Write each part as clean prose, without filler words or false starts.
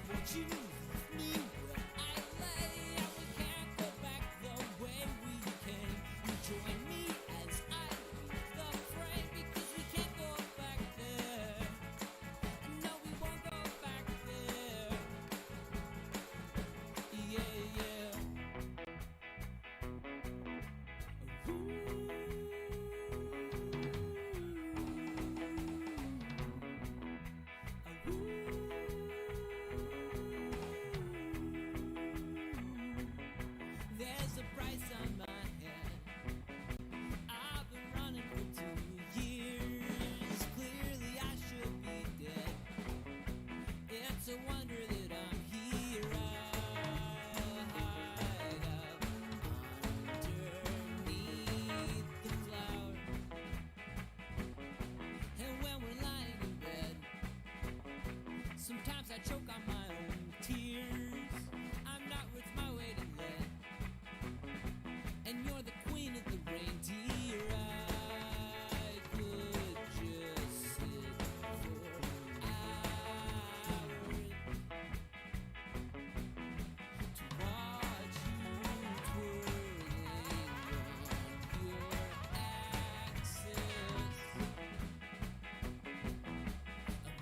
won't you leave me where I lay? And we can't go back the way we came. You join me as I leave the frame, because we can't go back there. And no, we won't go back there. Yeah, yeah. There's a price on my head. I've been running for 2 years. Clearly I should be dead. It's a wonder that I'm here. I hide up underneath the cloud. And when we're lying in bed, sometimes I choke on my own tears. I'm not worth my weight in lead, and you're the queen of the reindeer. I could just sit for hours to watch you twirling on your axis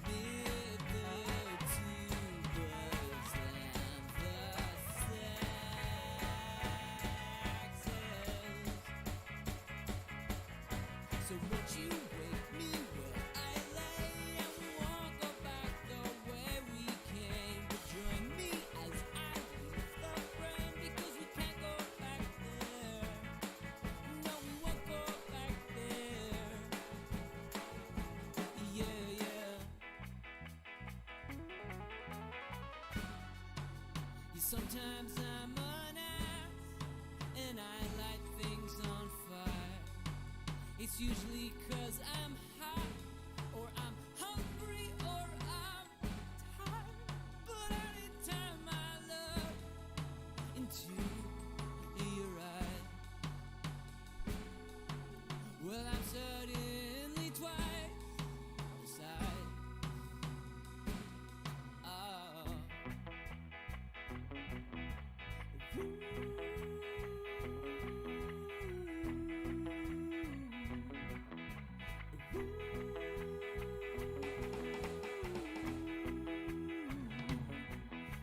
amid the tubas and the saxes. So won't you wake me where I lay? And we won't go back the way we came. But join me as I leave the frame, because we can't go back there. No, we won't go back there. Yeah, yeah. Yeah, sometimes I'm an ass and I light things on fire. It's usually 'cause I'm hot, or I'm hungry, or I'm tired. But anytime I look into your eyes, well, I'm suddenly twice the size. Oh.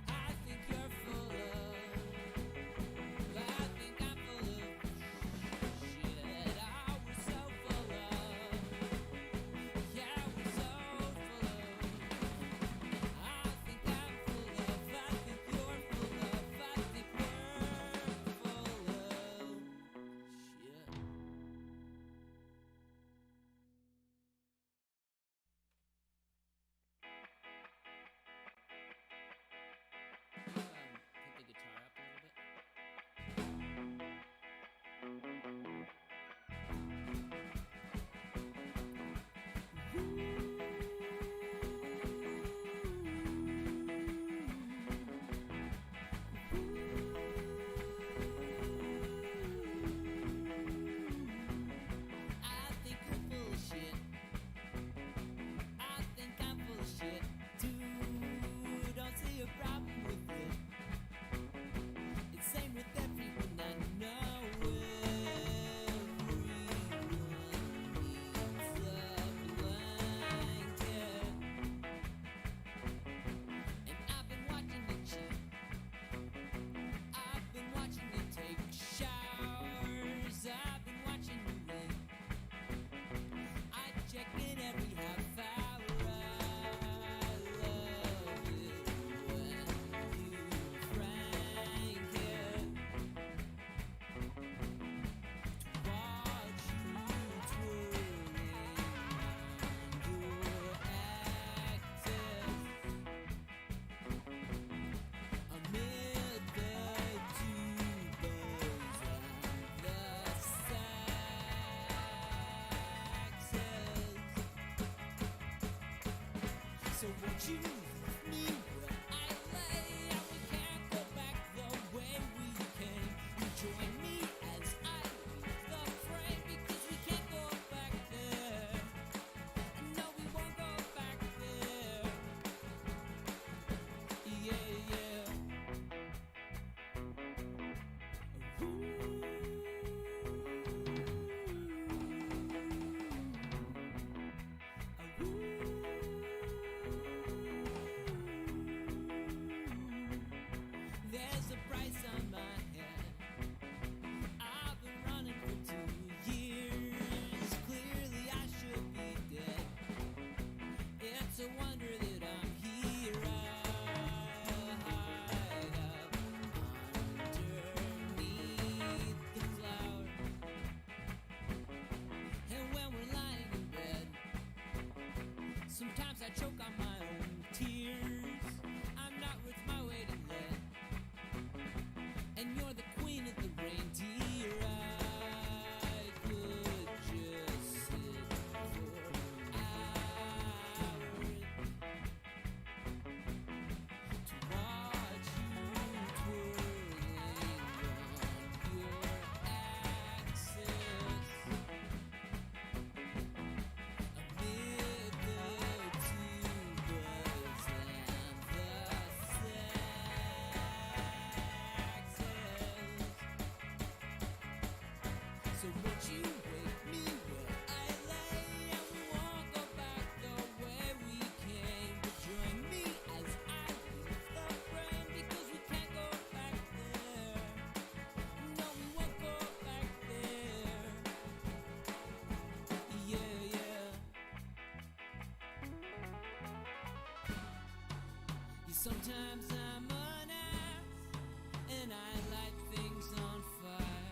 I think you're full of, I think I'm full of shit. Oh, we're so full of, yeah, we're so full of. I think I'm full of, I think you're full of, I think we're full of shit. Put the guitar up a little bit. I think you're full of shit. I think I'm full of shit too. Don't see a problem with it. It's same with everyone I know. Everyone needs a blanket. And I've been watching you cheat. I've been watching you take showers. I've been watching you eat. I check in every half hour. I love it when you crank it. To watch you twirling on your axis amid the tubas and the saxes. So won't you leave me where I lay? And we can't go back the way we came. You join me as I leave the frame, because we can't go back there. And no, we won't go back there. Yeah. Sometimes I'm an ass and I light things on fire.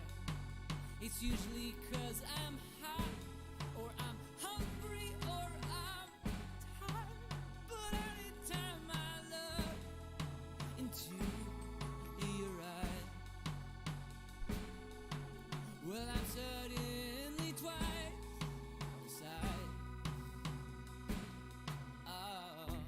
It's usually 'cause I'm hot or I'm hungry or I'm tired. But anytime I look into your eyes, well, I'm suddenly twice the size. Oh.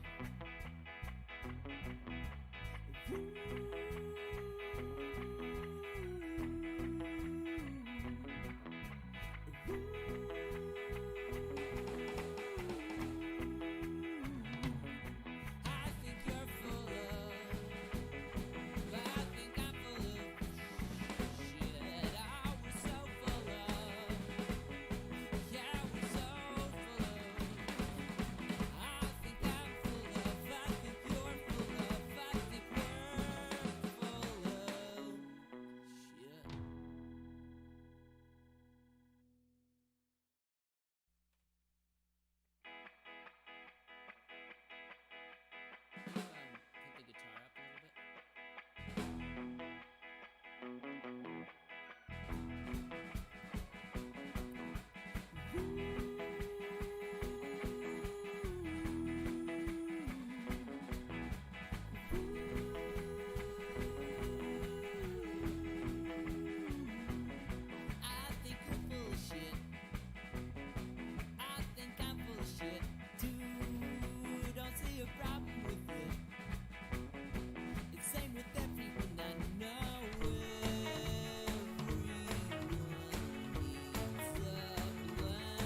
I think you're full of, I think I'm full of shit. I was so full of, yeah, I was so full of. I think I'm full of, I think you're full of, I think we're full of shit. Put the guitar up a little bit. I think you're full of shit. I think I'm full of shit too. Don't see a problem with it. It's same with everyone I know. Everyone needs a blanket.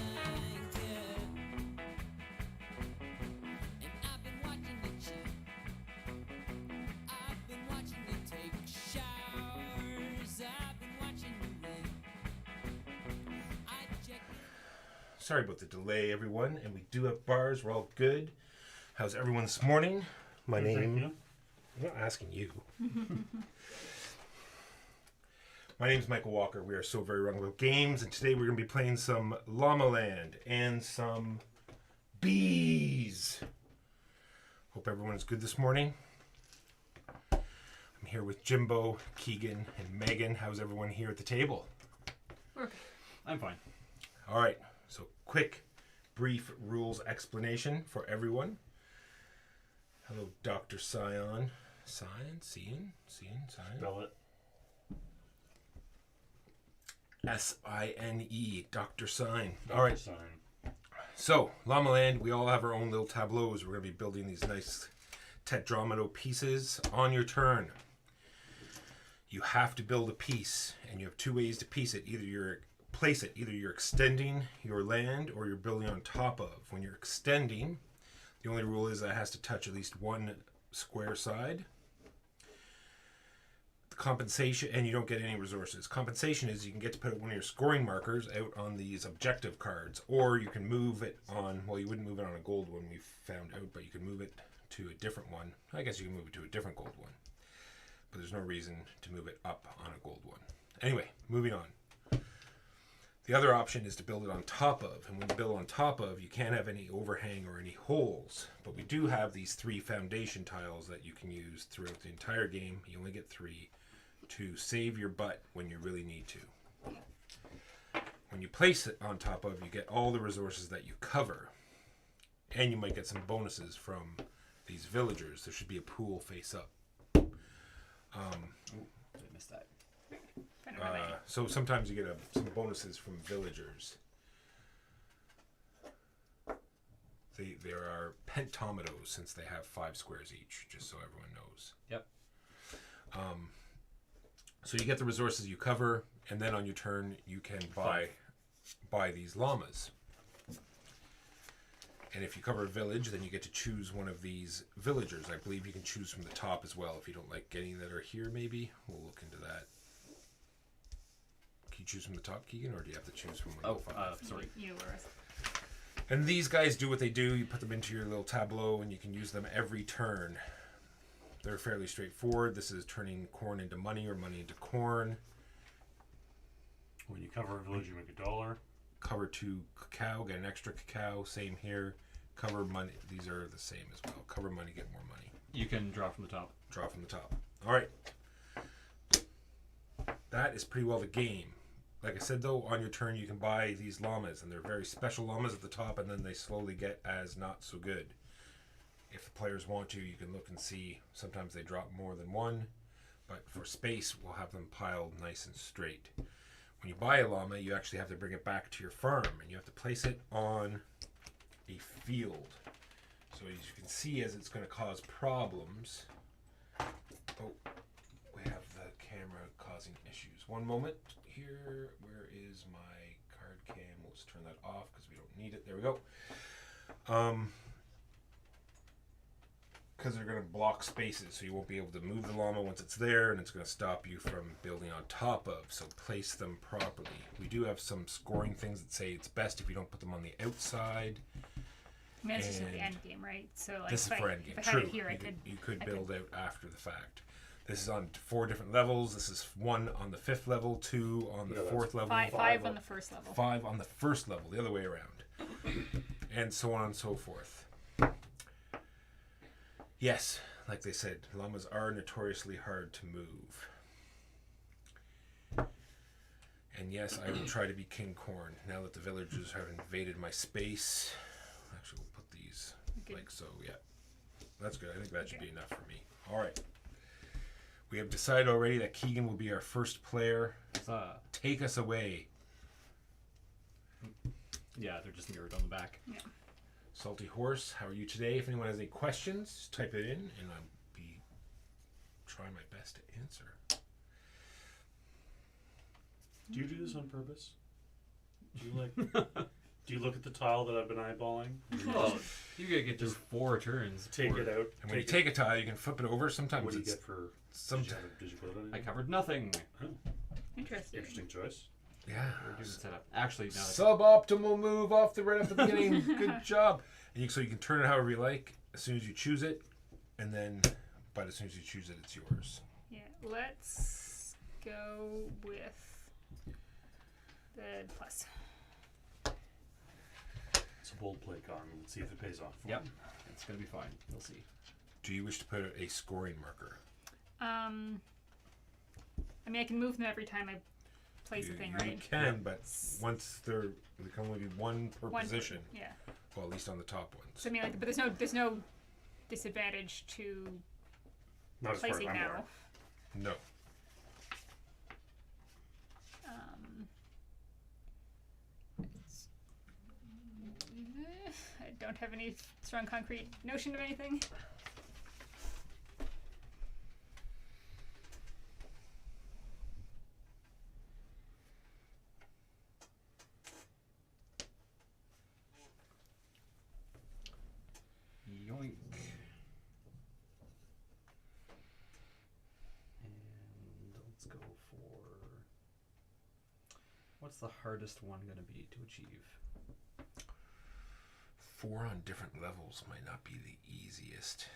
And I've been watching it cheat. I've been watching it take showers. I've been watching you rain. I check it. Sorry about the delay, everyone. And we do have bars. We're all good. How's everyone this morning? My Thank name. you. I'm not asking you. My name's Michael Walker. We are so very wrong about games, and today we're going to be playing some Llamaland and some BEEZ. Hope everyone's good this morning. I'm here with Jimbo, Keegan, and Megan. How's everyone here at the table? I'm fine. All right, so quick, brief rules explanation for everyone. Hello, Dr. Scion. Scion? Spell it. S-I-N-E, Dr. Sign. All right, Sign. so Llamaland, we all have our own little tableaus. We're going to be building these nice tetromino pieces on your turn. You have to build a piece, and you have two ways to piece it. Either you're extending your land or you're building on top of. When you're extending, the only rule is that it has to touch at least one square side. The compensation, and you don't get any resources. Compensation is you can get to put one of your scoring markers out on these objective cards, or you can move it on, well, you wouldn't move it on a gold one, we found out, but you can move it to a different one. I guess you can move it to a different gold one, but there's no reason to move it up on a gold one. Anyway, moving on. The other option is to build it on top of, and when you build on top of, you can't have any overhang or any holes, but we do have these 3 foundation tiles that you can use throughout the entire game. You only get 3 to save your butt when you really need to. When you place it on top of, you get all the resources that you cover, and you might get some bonuses from these villagers. There should be a pool face up. I missed that. So sometimes you get some bonuses from villagers. There are pentometos, since they have 5 squares each, just so everyone knows. Yep. So you get the resources you cover, and then on your turn you can buy these llamas. And if you cover a village, then you get to choose one of these villagers. I believe you can choose from the top as well if you don't like any that are here, maybe. We'll look into that. Can you choose from the top, Keegan, or do you have to choose from one of the 5? Sorry. You were. And these guys do what they do. You put them into your little tableau, and you can use them every turn. They're fairly straightforward. This is turning corn into money or money into corn. When you cover a village, you make $1. Cover 2 cacao, get an extra cacao. Same here. Cover money. These are the same as well. Cover money, get more money. You can draw from the top. Draw from the top. All right. That is pretty well the game. Like I said, though, on your turn you can buy these llamas, and they're very special llamas at the top, and then they slowly get as not so good. If the players want to, you can look and see. Sometimes they drop more than one, but for space, we'll have them piled nice and straight. When you buy a llama, you actually have to bring it back to your farm, and you have to place it on a field. So as you can see, as it's going to cause problems. Oh, we have the camera causing issues. One moment here. Where is my card cam? Let's turn that off because we don't need it. There we go. Because they're going to block spaces, so you won't be able to move the llama once it's there, and it's going to stop you from building on top of. So place them properly. We do have some scoring things that say it's best if you don't put them on the outside. I mean, that's just at the end game, right? So like, This is for end game. If I True. had it here, You could build out after the fact. This is on 4 different levels. This is 1 on the 5th level, 2 on the 4th level, five on the first level. 5 on the first level, the other way around, and so on and so forth. Yes, like they said, llamas are notoriously hard to move. And yes, I will try to be King Corn now that the villagers have invaded my space. Actually, we'll put these like so. Yeah, that's good. I think that should be enough for me. All right. We have decided already that Keegan will be our first player. Take us away. Yeah, they're just mirrored on the back. Yeah. Salty Horse, how are you today? If anyone has any questions, just type it in, and I'll be trying my best to answer. Do you do this on purpose? Do you look at the tile that I've been eyeballing? Well, you gotta get just 4 turns. Take it out. And when you take a tile, you can flip it over. Sometimes What do you it's get for? sometimes. Did you put it on? I covered nothing. Oh, Interesting. interesting choice. Yeah. We're doing setup. Actually, no. Suboptimal move off the right off the beginning. Good job. And so you can turn it however you like as soon as you choose it, and then, but as soon as you choose it, it's yours. Yeah. Let's go with the plus. It's a bold play, Con. Let's see if it pays off. Yep. It's gonna be fine. We'll see. Do you wish to put a scoring marker? I mean, I can move them every time I place a thing, right? You can, but once there can only be one per position. Yeah. Well, at least on the top ones. So I mean, like, but there's no disadvantage to Not as far as placing I'm now. aware. No. I don't have any strong concrete notion of anything. Yoink. And let's go for... What's the hardest one going to be to achieve? 4 on different levels might not be the easiest.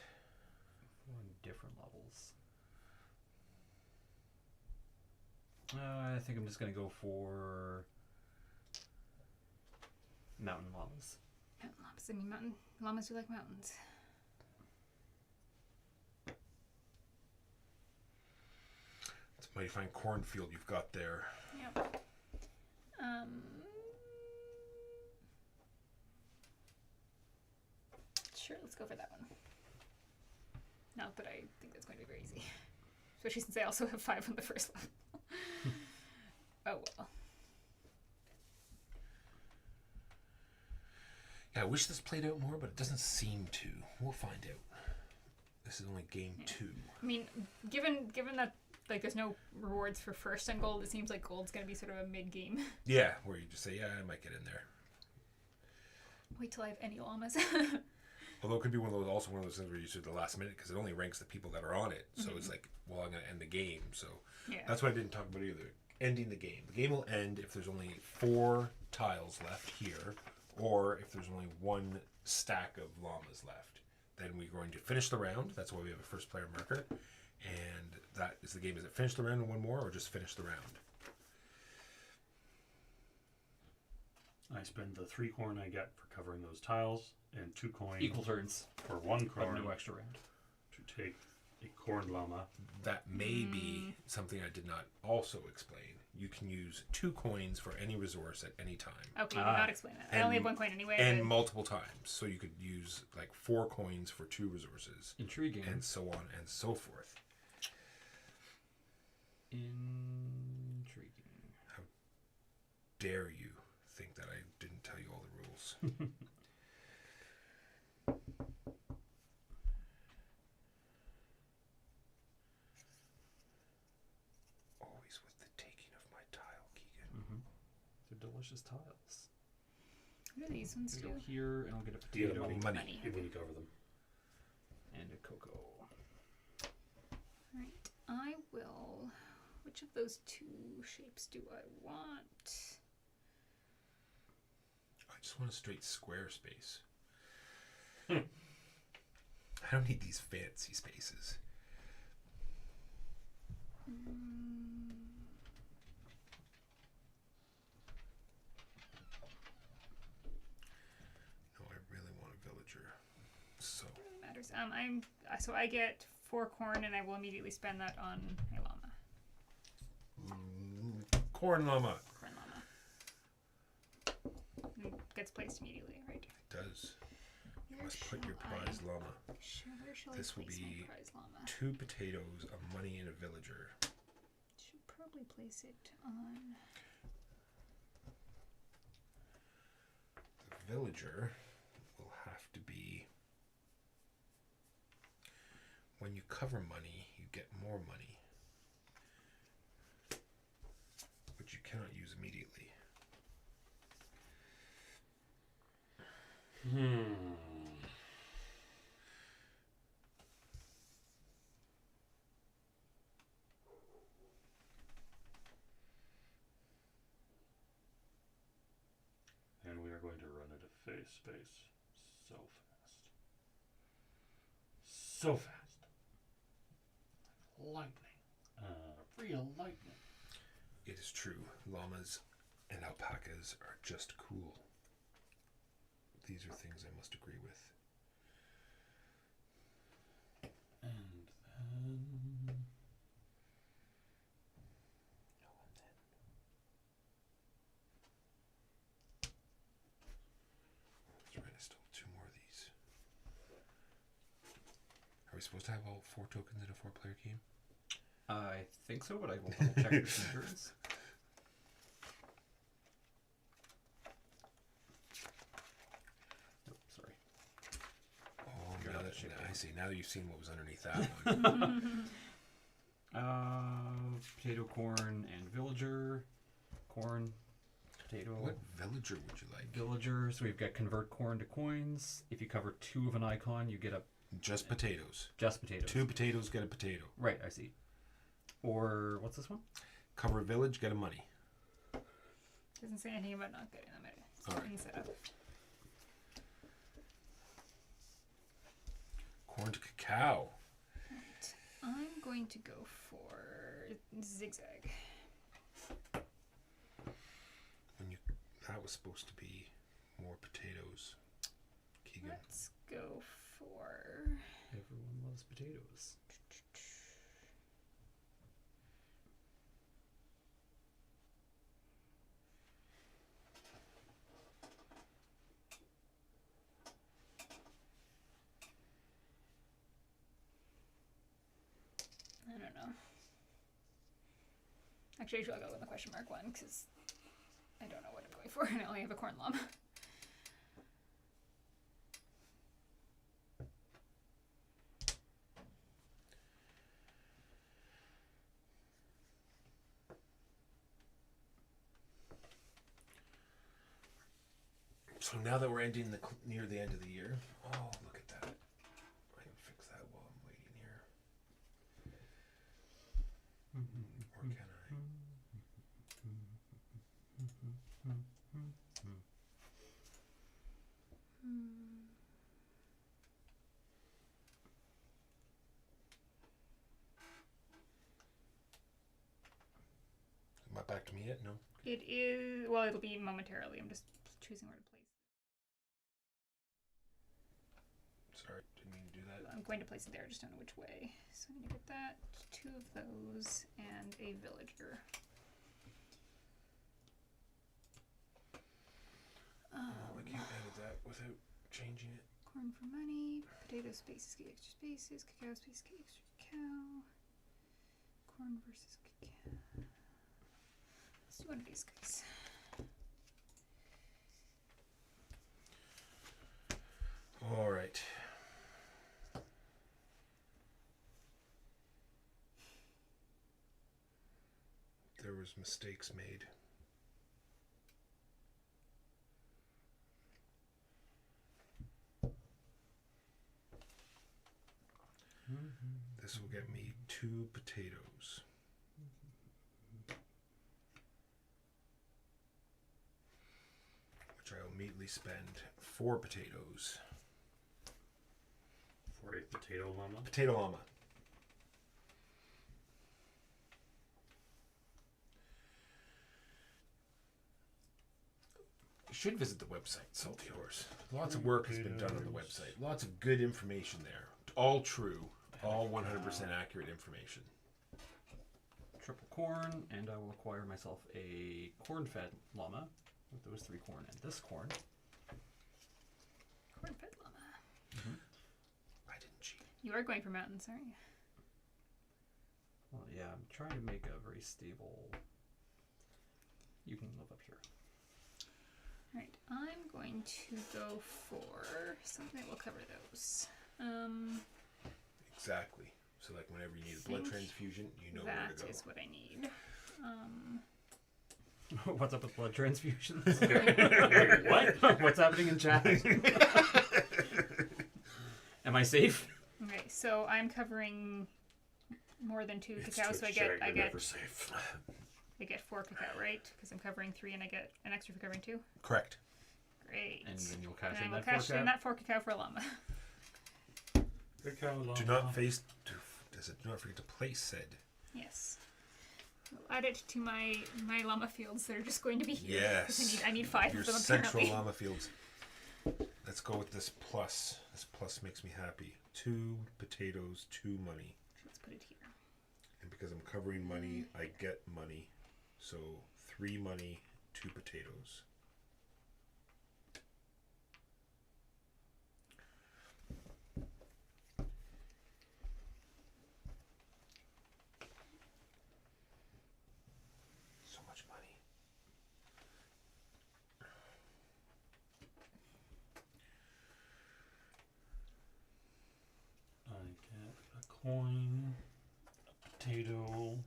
4 on different levels. I think I'm just going to go for... Mountain llamas. Mountain llamas. I mean, mountain llamas do like mountains. It's a mighty fine cornfield you've got there. Yep. Sure, let's go for that one. Not that I think that's going to be very easy. Especially since I also have 5 on the first level. Oh well. Yeah, I wish this played out more, but it doesn't seem to. We'll find out. This is only game 2. I mean, given that like there's no rewards for first on gold, it seems like gold's going to be sort of a mid-game. Yeah, where you just say, yeah, I might get in there. Wait till I have any llamas. Although it could be one of those things where you do the last minute, because it only ranks the people that are on it. So it's like, well, I'm going to end the game. So Yeah. that's what I didn't talk about either. Ending the game. The game will end if there's only 4 tiles left here, or if there's only 1 stack of llamas left. Then we're going to finish the round. That's why we have a first player marker. And that is the game. Is it finish the round and 1 more, or just finish the round? I spend the 3 coin I get for covering those tiles, and 2 coin Equal turns. for 1 But coin. no extra round. take a corn llama. That may be something I did not also explain. You can use 2 coins for any resource at any time. Okay, you did not explain that. I only have 1 coin anyway. And but... multiple times. So you could use like 4 coins for 2 resources. Intriguing. And so on and so forth. Intriguing. How dare you think that I didn't tell you all the rules? Always with the taking of my tile, Keegan. Mm-hmm. They're delicious tiles. What do these ones We do? go here, and I'll get a Do you potato get Money. When you cover them. and a cocoa. Right. I will. Which of those 2 shapes do I want? I just want a straight square space. I don't need these fancy spaces. No, I really want a villager. So Matters. So I get 4 corn, and I will immediately spend that on a llama. corn llama. Corn llama. And gets placed immediately, right? It does. You Where must put your shall prize I- llama. Where shall This I will place be my prize llama? 2 potatoes, a money, and a villager. Should probably place it on. The villager will have to be. When you cover money, you get more money, which you cannot use immediately. And we are going to run at a face space so fast. So fast. Lightning. Real lightning. It is true. Llamas and alpacas are just cool. These are things I must agree with. And then... That's right, I stole 2 more of these. Are we supposed to have all 4 tokens in a 4-player game? I think so, but I will double check the features. Oh, sorry. Oh, You're now not that, shipping. I see. Now that you've seen what was underneath that one. Potato, corn, and villager. Corn, potato, What villager would you like? villager. So we've got convert corn to coins. If you cover 2 of an icon, you get a Just potatoes. just potatoes. 2 potatoes, get a potato. Right, I see. Or what's this one? Cover a village, get a money. Doesn't say anything about not getting them All right. in setup. Corn to cacao. Right. I'm going to go for zigzag. That was supposed to be more potatoes. Keegan. Let's go for. Everyone loves potatoes. I don't know. Actually, I'll go with the question mark one because I don't know what I'm going for, and I only have a corn llama. So now that we're ending near the end of the year, oh look at that! I can fix that while I'm waiting here. Or can I? Am I back to me yet? No. It is. Well, it'll be momentarily. I'm just choosing where to place. Sorry, didn't mean to do that. I'm going to place it there. I just don't know which way. So I'm gonna get that, 2 of those, and a villager. I can't edit that without changing it. Corn for money, potato spaces get extra spaces, cacao spaces get extra cacao. Corn versus cacao. Let's do one of these guys. All right. There was mistakes made. This will get me 2 potatoes. Which I will immediately spend 4 potatoes. For a potato llama. Potato llama. You should visit the website, Salty Horse. Lots of work has been done on the website. Lots of good information there. All true. All 100% accurate information. Triple corn, and I will acquire myself a corn-fed llama with those 3 corn and this corn. Corn-fed llama. I didn't cheat. You are going for mountains, aren't you? Well, yeah, I'm trying to make a very stable... You can live up here. Alright, I'm going to go for something that will cover those. Exactly. So like whenever you need a blood Think transfusion, you know where to that go. is what I need. What's up with blood transfusions? What? What's happening in chat? Am I safe? Okay, so I'm covering more than 2 It's cacao, so I Twitch chat, get you're never safe. 4 cacao, right? Because I'm covering 3 and I get an extra for covering 2. Correct. Great. And then you'll cash And in I will that cash in forecast. that 4 cacao for a llama. Cacao llama. Do not face. Do not forget to place said. Yes. I'll add it to my llama fields that are just going to be here. 'Cause Yes. I need 5 Your of them central apparently. llama fields. Let's go with this plus. This plus makes me happy. 2 potatoes, 2 money. Let's put it here. And because I'm covering money, I get money. So 3 money, 2 potatoes. So much money. I get a coin, a potato,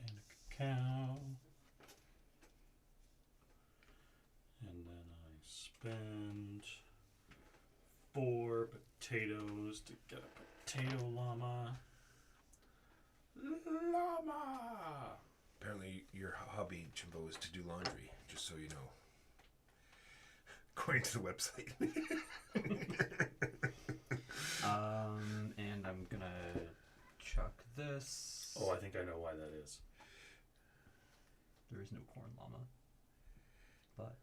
and a cacao. And then I spend 4 potatoes to get a potato llama. Llama! Apparently, your hobby, Jimbo, is to do laundry, just so you know. According to the website. And I'm gonna chuck this. Oh, I think I know why that is. There is no corn llama. But.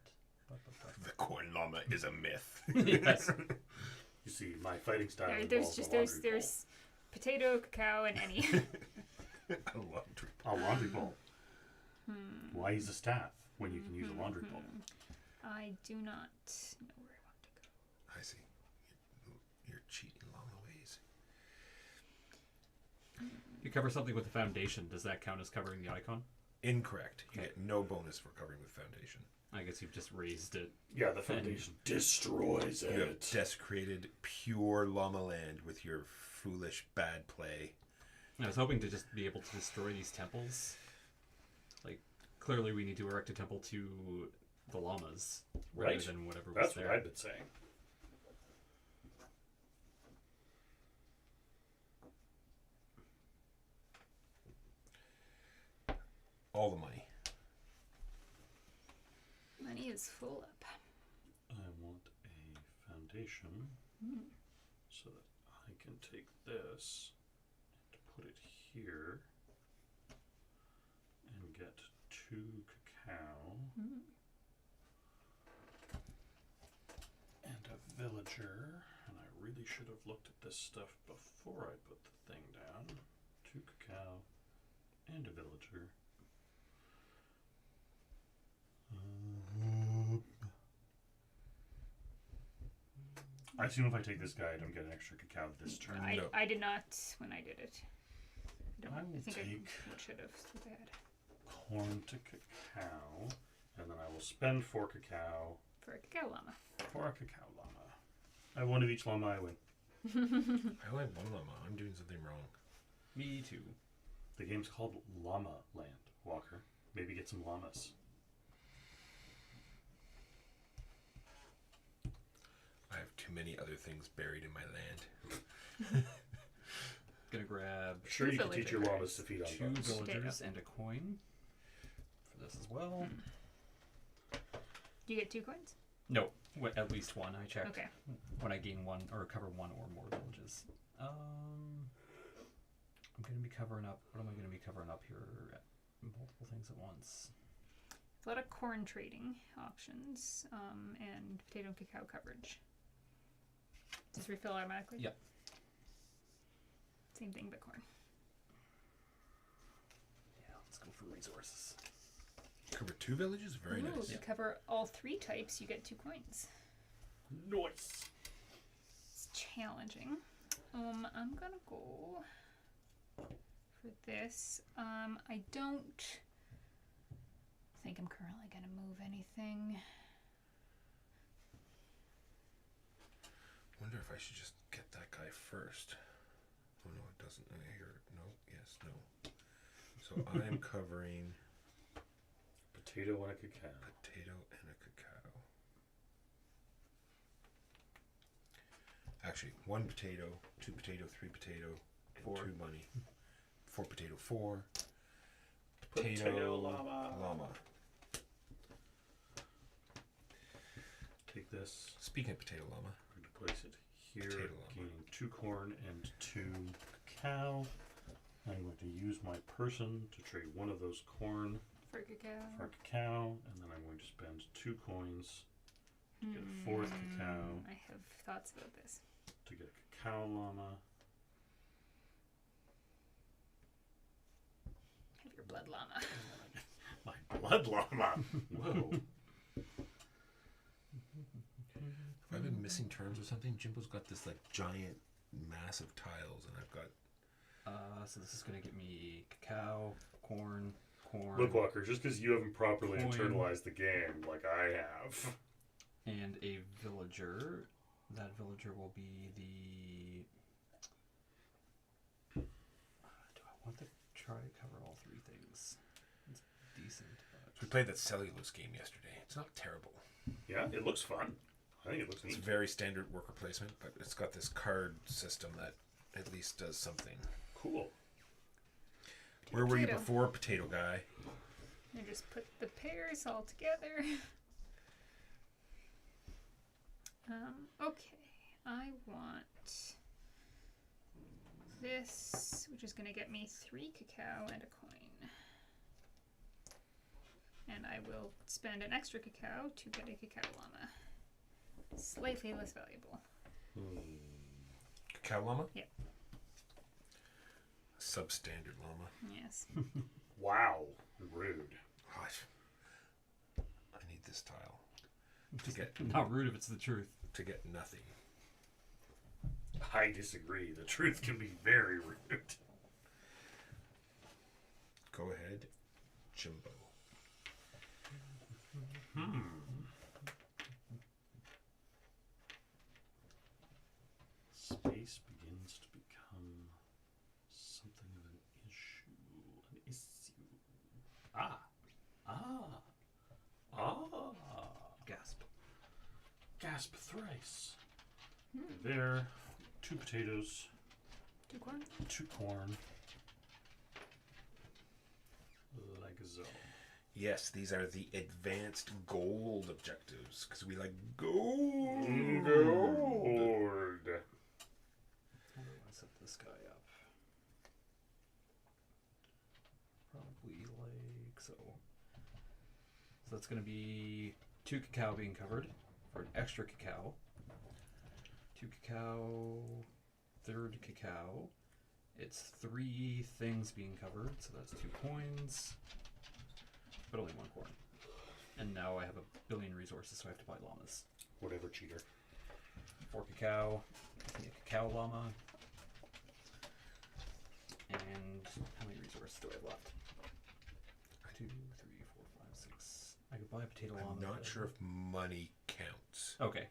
The corn llama is a myth. Yes. You see, my fighting style There's involves just a laundry there's potato, cacao, and any. A laundry. bowl. A laundry bowl. Why use a staff when you can use a laundry bowl? I do not know where I want to go. I see. You're cheating llama ways. You cover something with the foundation. Does that count as covering the icon? Incorrect. You Okay. get no bonus for covering with foundation. I guess you've just raised it. Yeah, the foundation destroys You have it. desecrated pure Llamaland with your foolish bad play. I was hoping to just be able to destroy these temples. Like, clearly we need to erect a temple to the llamas rather Right. than whatever was That's there. what I've been saying. All the money. Money is full up. I want a foundation so that I can take this and put it here and get 2 cacao and a villager, and I really should have looked at this stuff before I put the thing down. 2 cacao and a villager. I assume if I take this guy, I don't get an extra cacao this turn. No. I did not when I did it. I will think take I should have. So bad. corn to cacao, and then I will spend 4 cacao For a cacao llama. for a cacao llama. I have 1 of each llama, I win. I only have one llama. I'm doing something wrong. Me too. The game's called Llamaland, Walker. Maybe get some llamas. I have too many other things buried in my land. Gonna grab Sure, you can teach your villager llamas to feed on 2 bugs. villagers and a coin for this as well. Do you get 2 coins? No, at least 1. I checked. Okay. When I gain 1 or cover 1 or more villages. I'm gonna be covering up. What am I gonna be covering up here? Multiple things at once. A lot of corn trading options and potato and cacao coverage. Does refill automatically? Yep. Same thing, but corn. Yeah, let's go for resources. Cover 2 villages? Very Ooh, nice. if you cover all 3 types, you get 2 coins. Nice. It's challenging. I'm gonna go for this. I don't think I'm currently gonna move anything. Wonder if I should just get that guy first. Oh no, it doesn't. Here, no, yes, no. So I am covering Potato and a cacao. potato and a cacao. Actually, 1 potato, 2 potato, 3 potato, and 4. 2 money. 4 potato, 4. Potato llama. llama. Take this. Speaking of potato llama, I'm going to place it here, Potato llama. gaining 2 corn and 2 cacao. I'm going to use my person to trade 1 of those corn For cacao. for cacao, and then I'm going to spend 2 coins to get a 4th cacao, I have thoughts about this. to get a cacao llama. Have your blood llama. My blood llama! Whoa. have I been missing turns or something? Jimbo's got this like giant, massive tiles, and I've got So this is gonna get me cacao, corn. Look, Walker, just because you haven't properly Coin. internalized the game like I have. And a villager. That villager will be the. Do I want to try to cover all 3 things? It's decent, we but played that cellulose game yesterday. It's not terrible. Yeah, it looks fun. I think it looks It's neat. very standard worker placement, but it's got this card system that at least does something. Cool. Where were you Potato. before, potato guy? And just put the pairs all together. Okay, I want this, which is going to get me 3 cacao and a coin. And I will spend an extra cacao to get a cacao llama. Slightly less valuable. Cacao llama? Yep. Substandard llama. Yes. Wow. Rude. Gosh. I need this tile to get not rude if it's the truth. to get nothing. I disagree. The truth can be very rude. Go ahead, Jimbo. Space begins to become something of an issue. An issue. Gasp. Gasp thrice. There. 2 potatoes. 2 corn? 2 corn. Like so. Yes, these are the advanced gold objectives because we like gold. Gold. How do I set this guy up? Probably like so. So that's going to be 2 cacao being covered for an extra cacao. 2 cacao, third cacao. It's 3 things being covered, so that's 2 coins, but only 1 corn. And now I have a billion resources, so I have to buy llamas. Whatever, cheater. 4 cacao, a cacao llama, and how many resources do I have left? 2, 3, 4, 5, 6. I could buy a potato llama. I'm not sure if money counts. Okay.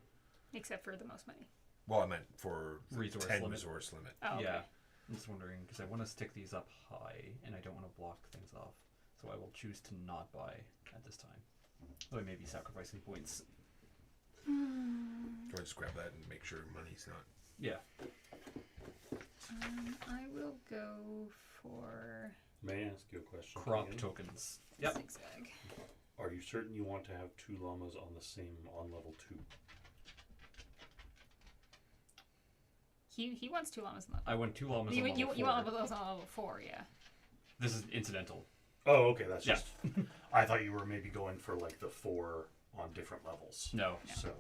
Except for the most money. Well, I meant for the Resource 10 limit. resource limit. Oh, okay. Yeah. I'm just wondering, because I want to stick these up high, and I don't want to block things off. So I will choose to not buy at this time. Though I may be sacrificing points. Do I just grab that and make sure money's not... Yeah. I will go for May I ask you a question? Crop Ian? tokens. Yep. zigzag. Are you certain you want to have 2 llamas on the same, on level 2? He wants 2 llamas on level. I want 2 llamas You on level 4. want level those on level 4, yeah. This is incidental. Oh, okay, that's Yeah. just... I thought you were maybe going for like the 4 on different levels. No. So,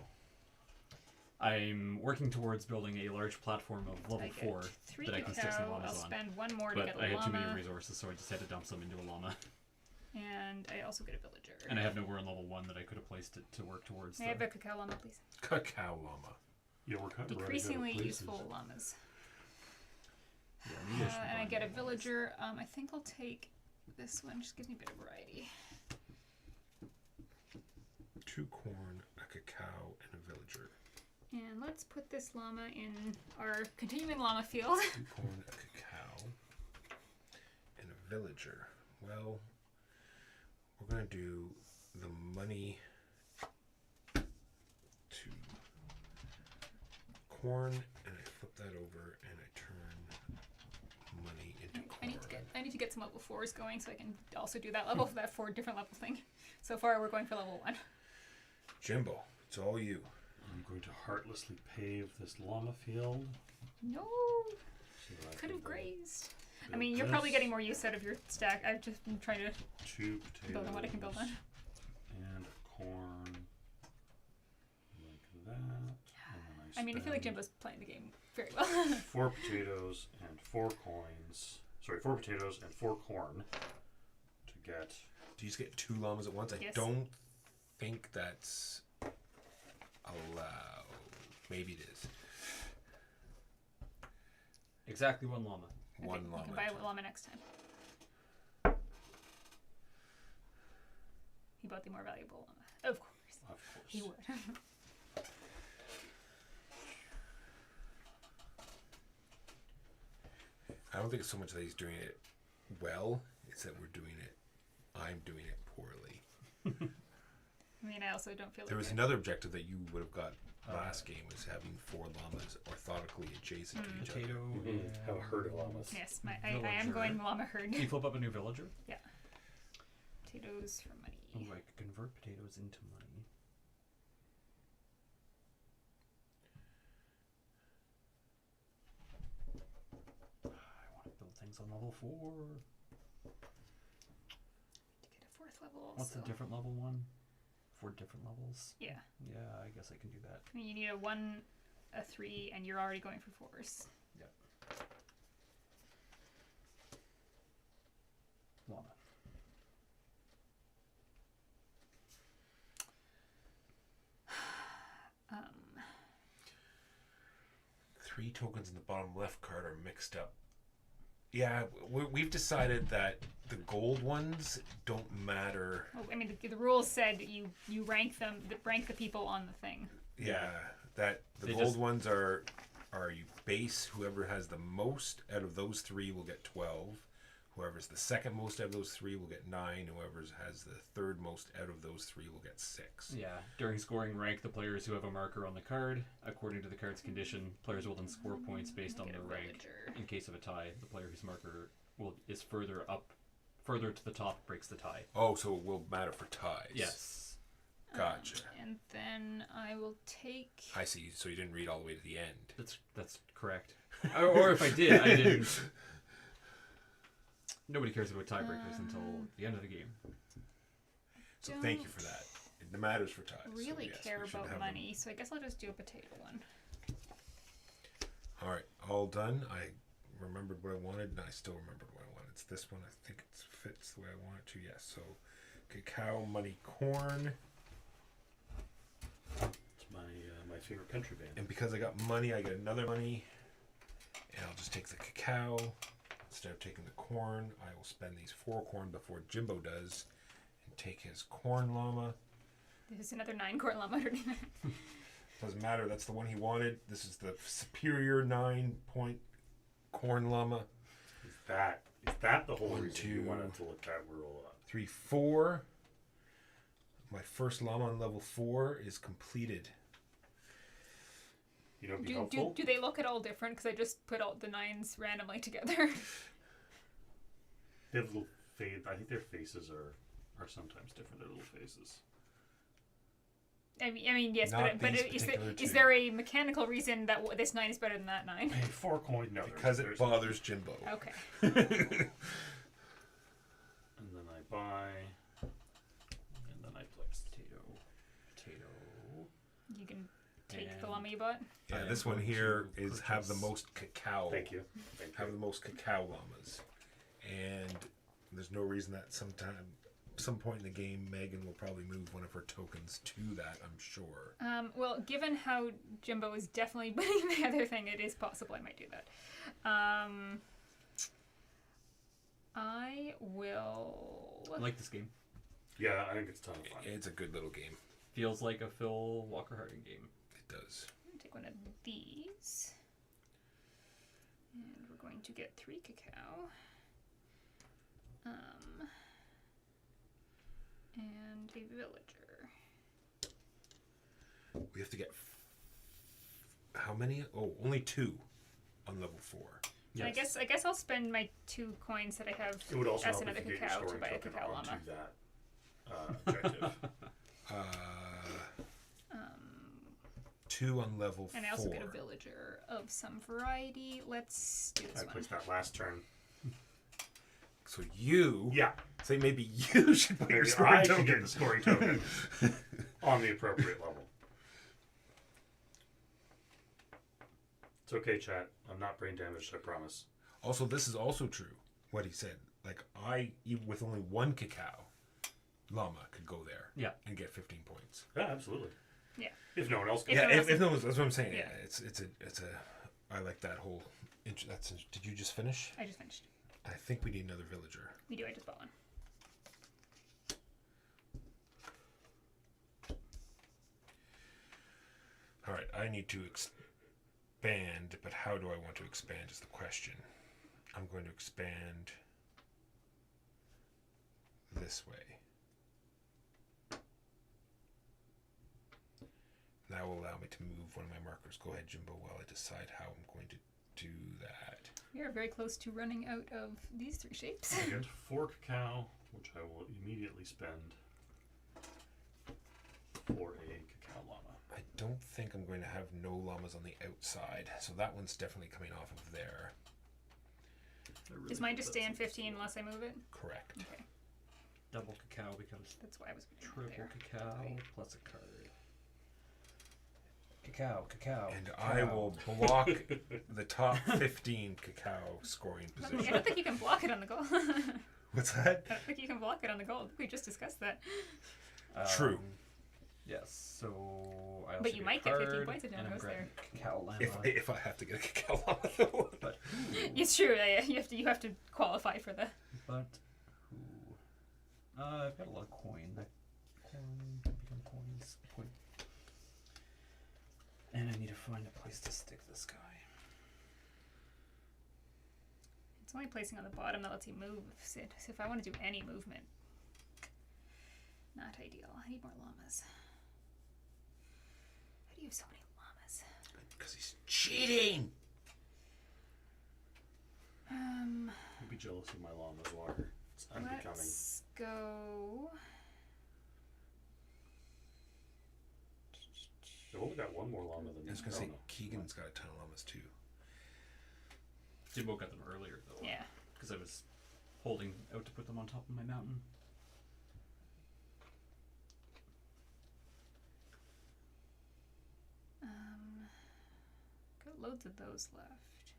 I'm working towards building a large platform of I level get 4 3 that I can stick some cacao. I'll llamas on. spend 1 more to But get a I had llama. too many resources, so I just had to dump some into a llama. And I also get a villager. And I have nowhere on level 1 that I could have placed it to work towards. May I have a cacao llama, please? Cacao llama. yeah, we're kind of Decreasingly useful llamas. Yeah, maybe I should And I buy get a llamas. villager. I think I'll take this one. Just gives me a bit of variety. 2 corn, a cacao, and a villager. And let's put this llama in our continuing llama field. 2 corn, a cacao, and a villager. Well, we're going to do the money to corn, and I flip that over, and I turn money into corn. I need to get some level 4s going so I can also do that level that 4 different level thing. So far we're going for level 1. Jimbo, it's all you. I'm going to heartlessly pave this llama field. No, So that I could can have grazed. I build mean, you're probably this, getting more use out of your stack. I've just been trying to 2 potatoes. build on what I can build on. And corn. Like that. And then I mean, I feel like spend Jimbo's playing the game very well. 4 potatoes and 4 coins. Sorry, 4 potatoes and 4 corn to get. Do you just get 2 llamas at once? I Yes. don't think that's allowed. Maybe it is. Exactly 1 llama. One Okay, llama. You can buy a llama next time. He bought the more valuable llama. Of course. Of course. He would. I don't think it's so much that he's doing it well, it's that I'm doing it poorly. I mean, I also don't feel There like was another objective that you would have got last game, was having 4 llamas orthotically adjacent to each other. Potato. Mhm. Have a herd of llamas. Yes, I am Villager. going llama herd. Can you flip up a new villager? Potatoes for money. Oh, I could convert potatoes into money. I want to build things on level 4. To get a 4th level. What's the also. different level one? 4 different levels? Yeah. Yeah, I guess I can do that. I mean, you need a 1, a 3, and you're already going for 4s. Llama. Um, 3 tokens in the bottom left card are mixed up. Yeah, we've decided that the gold ones don't matter. well, I mean, the rules said you rank them, rank the people on the thing. Yeah, that the They gold just- ones are you base. Whoever has the most out of those 3 will get 12. Whoever's the second most out of those 3 will get 9. Whoever has the third most out of those 3 will get 6. Yeah. During scoring, rank the players who have a marker on the card. According to the card's condition, players will then score points based on Get their a rank. villager. In case of a tie, the player whose marker is further to the top breaks the tie. Oh, so it will matter for ties. Yes. Gotcha. And then I will take. I see. So you didn't read all the way to the end. That's correct. or if I did, I didn't. Nobody cares about tiebreakers until the end of the game. So thank you for that. It matters for ties. Really so yes, care we should about have them. money, so I guess I'll just do a potato one. all done. I remembered what I wanted, and I still remembered what I wanted. It's this one. I think it fits the way I want it to. Yes. So, cacao, money, corn. It's my favorite country band. And because I got money, I get another money. And I'll just take the cacao. Instead of taking the corn, I will spend these 4 corn before Jimbo does. And take his corn llama. There's another 9 corn llama underneath it. Doesn't matter, that's the one he wanted. This is the superior 9-point corn llama. Is that the whole One, reason you two. wanted to look that rural up? 3, 4. My first llama on level 4 is completed. You know, it'd be Do, helpful. do they look at all different? Because I just put all the 9s randomly together. They have little I think their faces are sometimes different. Their little faces. I mean, yes, Not but these is particular two. there a mechanical reason that this 9 is better than that 9? Hey, 4 coins. No, Because it there's bothers Jimbo. Okay. And then I buy. And then I place. Potato. You can take the And- llama you bought. Yeah, I this am one going here to is have the purchase- most cacao. Thank you. Have the most cacao llamas. And there's no reason that some point in the game, Megan will probably move one of her tokens to that, I'm sure. Well, given how Jimbo is definitely winning the other thing, it is possible I might do that. I will. I like this game. Yeah, I think it's a ton of fun. It's a good little game. Feels like a Phil Walker Harding game. It does. I'm gonna take one of these. And we're going to get 3 cacao. And a villager. We have to get how many? Oh, only 2 on level 4. Yes. I guess I'll spend my 2 coins that I have It would also as help another if you get your cacao to story buy a token cacao onto llama. that objective. 2 on level 4. And I also get a villager of some variety. Let's do this I one. placed that last turn. So you Yeah. say maybe you should put your Maybe story I should token. get the story token on the appropriate level. It's okay, chat. I'm not brain damaged, I promise. Also, this is also true, what he said. Like, even with only 1 cacao, llama could go there Yeah. and get 15 points. Yeah, absolutely. Yeah. If no one else can. If Yeah, no one else- if no one's, that's what I'm saying. Yeah. Yeah, it's a, I like that whole, did you just finish? I just finished. I think we need another villager. We do. I just bought one. All right, I need to expand, but how do I want to expand is the question. I'm going to expand this way. That will allow me to move one of my markers. Go ahead, Jimbo, while I decide how I'm going to do that. We are very close to running out of these 3 shapes. I get 4 cacao, which I will immediately spend for a cacao llama. I don't think I'm going to have no llamas on the outside, so that one's definitely coming off of there. I really Does mine hope just that's stay in the 15 unless I move it? Correct. Okay. Double cacao becomes That's why I was putting triple it there. cacao Right. plus a card. Cacao. And I will block the top 15 cacao scoring I position. don't think you can block it on the gold. I What's that? don't think you can block it on the gold. We just discussed that. True. Yes, so I also But you might get 15 card, points if no and one I'm goes there. grabbing Cacao llama. If I have to get a cacao llama, though. But It's true. Yeah, you have to qualify for the. but who? I've got a lot of coin. That coin can become coins. Coin. And I need to find a place to stick this guy. It's only placing on the bottom that lets you move. So if I want to do any movement, not ideal. I need more llamas. How do you have so many llamas? Because he's cheating. I'd be jealous of my llama's water. It's unbecoming. Let's go. I've only got 1 more llama than I was you. going to say, no. Keegan's got a ton of llamas, too. Jimbo got them earlier though. Yeah. Because I was holding out to put them on top of my mountain. Got loads of those left.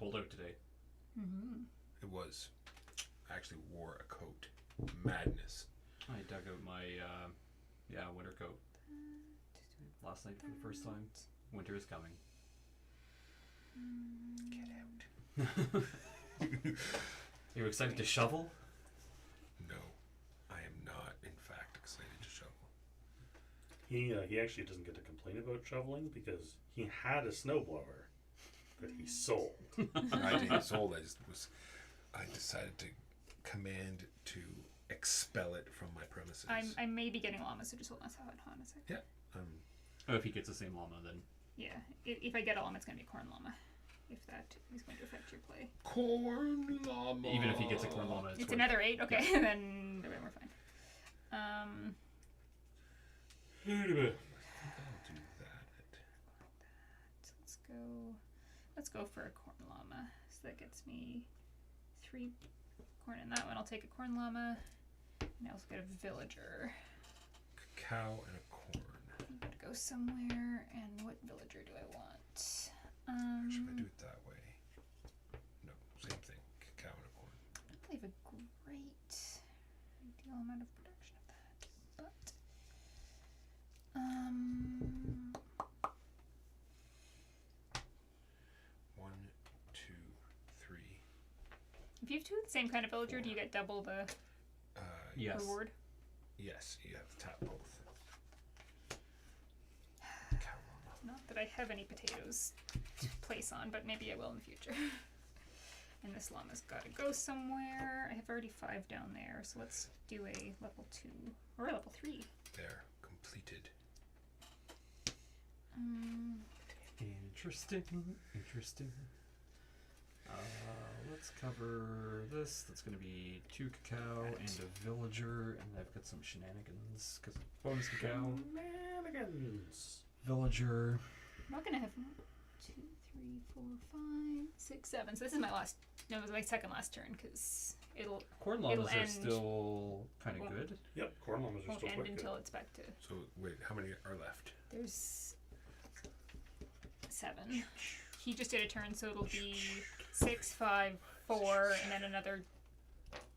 cold out today. Mm-hmm. It was. I actually wore a coat. Madness. I dug out my winter coat last night for the first time. Winter is coming. Get out. You excited to shovel? No, I am not, in fact, excited to shovel. He actually doesn't get to complain about shoveling because he had a snowblower that he sold. I didn't sold. I decided to command to expel it from my premises. I may be getting llama, so just hold on a sec. Yeah. Oh, if he gets the same llama, then Yeah, if I get a llama, it's going to be a corn llama. If that is going to affect your play. Corn llama. even if he gets a corn llama, It's worth- another 8? Okay, then we're fine. I'll do that. So let's go for a corn llama. So that gets me 3 corn in that one. I'll take a corn llama. And I also get a villager. Cacao and a corn. I'm going to go somewhere. And what villager do I want? Or should I do it that way? No, same thing. Cacao and a corn. I don't really have a great ideal amount of production of that, but 1, 2, 3. if you have 2 of the same kind of villager, do you get double the Yes. reward? Yes, you have to tap both. Cacao llama. Not that I have any potatoes to place on, but maybe I will in the future. And this llama's got to go somewhere. I have already 5 down there, so let's do a level 2 or a level 3. There, completed. Interesting. Let's cover this. That's going to be 2 cacao and a villager, and I've got some shenanigans because bonus cacao. Shenanigans. Villager. I'm not gonna have 2, 3, 4, 5, 6, 7. So this is my last. No, it was my second last turn because it'll Corn llamas are end- still kind of won't- good. Yep, corn llamas are won't still end quite until good. it's back to. So, wait, how many are left? There's 7. He just did a turn, so it'll be 6, 5, 4, and then another.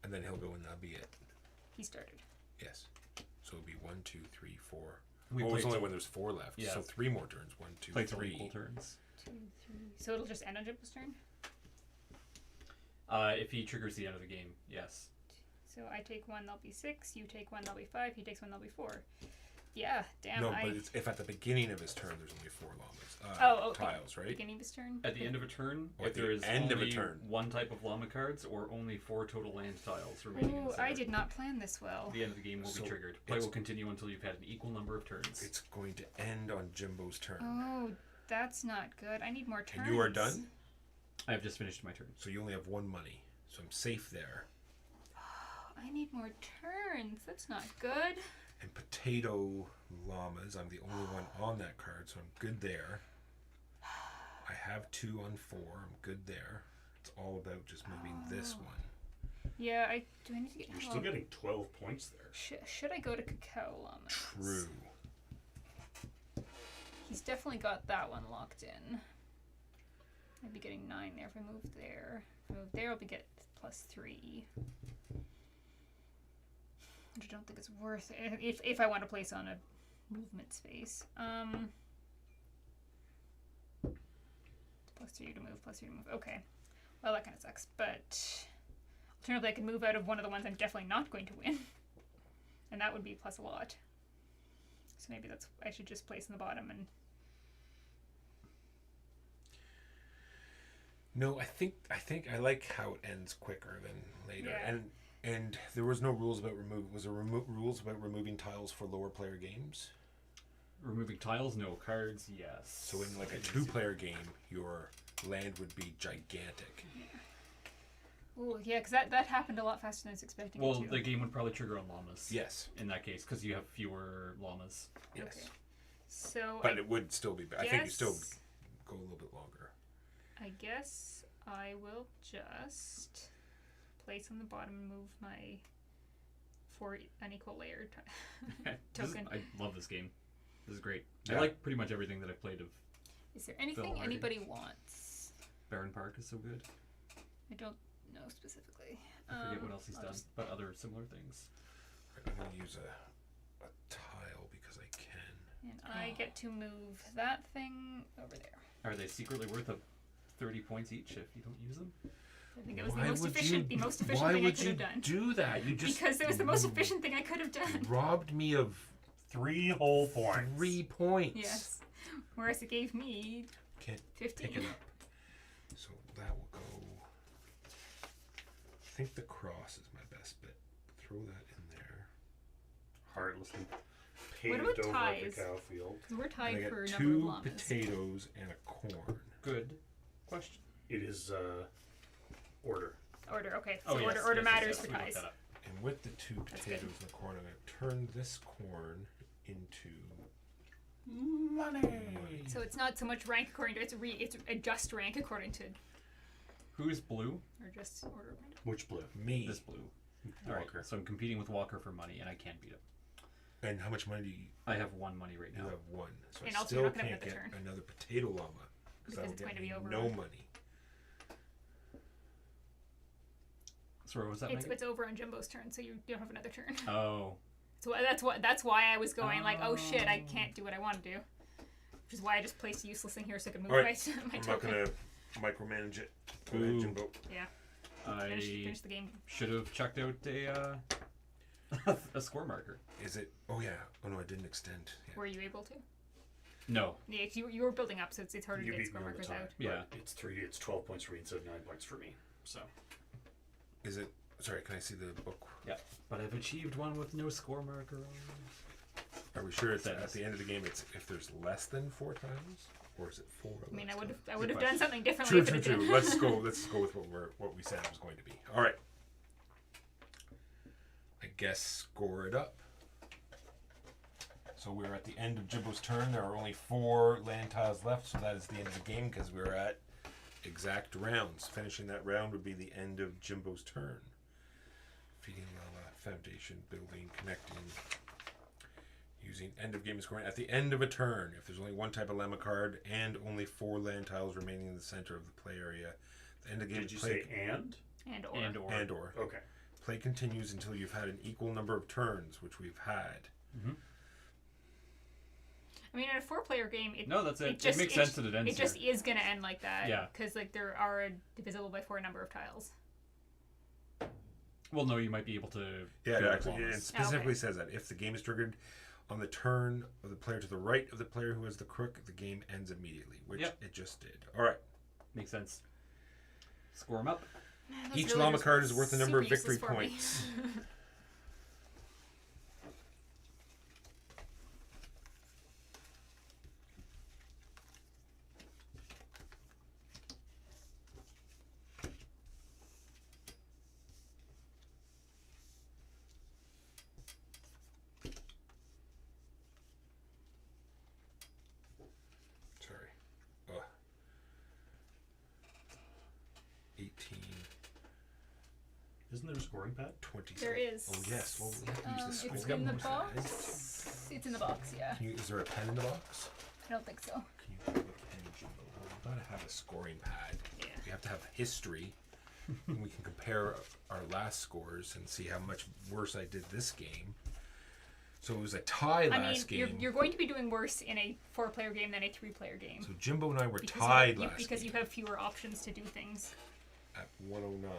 And then he'll go and that'll be it. He started. Yes. So it'll be 1, 2, 3, 4. We Oh, it's played only two- when there's 4 left. Yeah. So 3 more turns. 1, 2, played 3. 3 equal turns. 2, 3. So it'll just end on Jimbo's turn. If he triggers the end of the game, yes. So I take 1, that'll be 6. You take 1, that'll be 5. He takes 1, that'll be 4. Yeah, damn. No, but it's, if at the beginning of his turn there's only 4 llamas. Okay. Tiles, right? Beginning of his turn. At the end of a turn, Or if at the there is end of a only turn. 1 type of llama cards or only 4 total land tiles remaining in Ooh, the I center, did not plan this well. the end of the game will So be triggered. Play it's- will continue until you've had an equal number of turns. It's going to end on Jimbo's turn. Oh, that's not good. I need more turns. And you are done? I have just finished my turn. So you only have 1 money. So I'm safe there. I need more turns. That's not good. And potato llamas, I'm the only one on that card, so I'm good there. I have 2 on 4, I'm good there. It's all about just moving this one. Yeah, I need to get. You're still getting 12 points there. Should I go to Cacao Llama? True. He's definitely got that one locked in. I'd be getting 9 there if I move there. If I move there, I'll be get +3. Which I don't think it's worth it if I want to place on a movement space. +3 to move, +3 to move. Okay. Well, that kind of sucks, but alternatively, I could move out of one of the ones I'm definitely not going to win, and that would be plus a lot. So maybe I should just place in the bottom and. No, I think I like how it ends quicker than later. Yeah. And there was no rules about rules about removing tiles for lower player games? Removing tiles, no. Cards, yes. So in like a 2-player game, your land would be gigantic. Oh yeah, because that happened a lot faster than I was expecting. Well, it to. the game would probably trigger on llamas. Yes. In that case, because you have fewer llamas. Yes. Okay. So But it would still be. I think you still guess- go a little bit longer. I guess I will just place on the bottom and move my 4 unequal layer token. I love this game. This is great. Yeah. I like pretty much everything that I've played of. Is there anything Phil, are you- anybody wants? Barren Park is so good. I don't know specifically. I forget what else he's I'll done, just- but other similar things. I'm going to use a tile because I can. And I get to move that thing over there. Are they secretly worth 30 points each if you don't use them? I think it was the most efficient thing I could have done. Do that? You just Because it was the most efficient thing I could have done. robbed me of 3 whole points. 3 points. Yes. Whereas it gave me Can't 15. pick it up. So that will go. I think the cross is my best bet. Throw that in there. Heartlessly What paved about over ties? the cow field. 'Cause we're And tied I for a got number of 2 llamas. potatoes and a corn. Good question. It is order. Order, okay. So Oh, yes, order yes, matters yes, for we looked ties. that up. And with the 2 That's potatoes good. and the corn, I'm going to turn this corn into money. So it's not so much rank according to it's a just rank according to Who's blue? or just order. Which blue? Me. This blue. Alright, Walker. so I'm competing with Walker for money, and I can't beat him. And how much money do you? I have 1 money right You now. have 1. So And I also you're still not gonna can't have get another turn. another potato llama Because that will it's going get to be me over. no money. So what was that, Megan? It's over on Jimbo's turn, so you don't have another turn. Oh. So that's why I was going like, oh shit, I can't do what I want to do. Which is why I just placed a useless thing here so I could move All right. my I'm token. not gonna micromanage it. Go ahead, Ooh. Jimbo. Yeah. I Finish the game. should have checked out a a score marker. Is it? Oh yeah. Oh no, I didn't extend. Yeah. Were you able to? No. Yeah, 'cause you were building up, so it's harder You to get beat score me all the markers time. out. Yeah. But it's 12 points for me instead of 9 points for me. So Is it? Sorry, can I see the book? Yeah. But I've achieved one with no score marker on. Are we sure it's at Says. the end of the game? It's if there's less than 4 tiles, or is it 4? I mean, I would have Good done question. something differently True, if true, it true. did. Let's go with what we said it was going to be. All right. I guess score it up. So we're at the end of Jimbo's turn. There are only 4 land tiles left, so that is the end of the game because we're at exact rounds. Finishing that round would be the end of Jimbo's turn. Feeding llama, foundation, building, connecting. Using end of game scoring. At the end of a turn, if there's only 1 type of llama card and only 4 land tiles remaining in the center of the play area, the end of game did you play say and? And or. Okay. play continues until you've had an equal number of turns, which we've had. I mean, in a 4-player game, No, that's it. just it makes sense that it ends It just here. is going to end like that. Yeah. Because like there are a divisible by 4 number of tiles. Well, no, you might be able to. Yeah, build actually, llamas. it specifically Okay. says that if the game is triggered on the turn of the player to the right of the player who has the crook, the game ends immediately, which Yep. it just did. All right. Makes sense. Score them up. That's Each really llama just card is worth a number of super useless victory for me. points. Sorry. 18, Isn't there a scoring pad? 20. There is. Oh yes. Well, we have to use the It's scoring in the pad. box. It's in the box, yeah. Is there a pen in the box? I don't think so. Can you put a pen, Jimbo? We've got to have a scoring pad. Yeah. We have to have history. And we can compare our last scores and see how much worse I did this game. So it was a tie I last mean, game. you're going to be doing worse in a 4-player game than a 3-player game. So Jimbo and I were Because tied you, last because game you have fewer options to do things. at 109.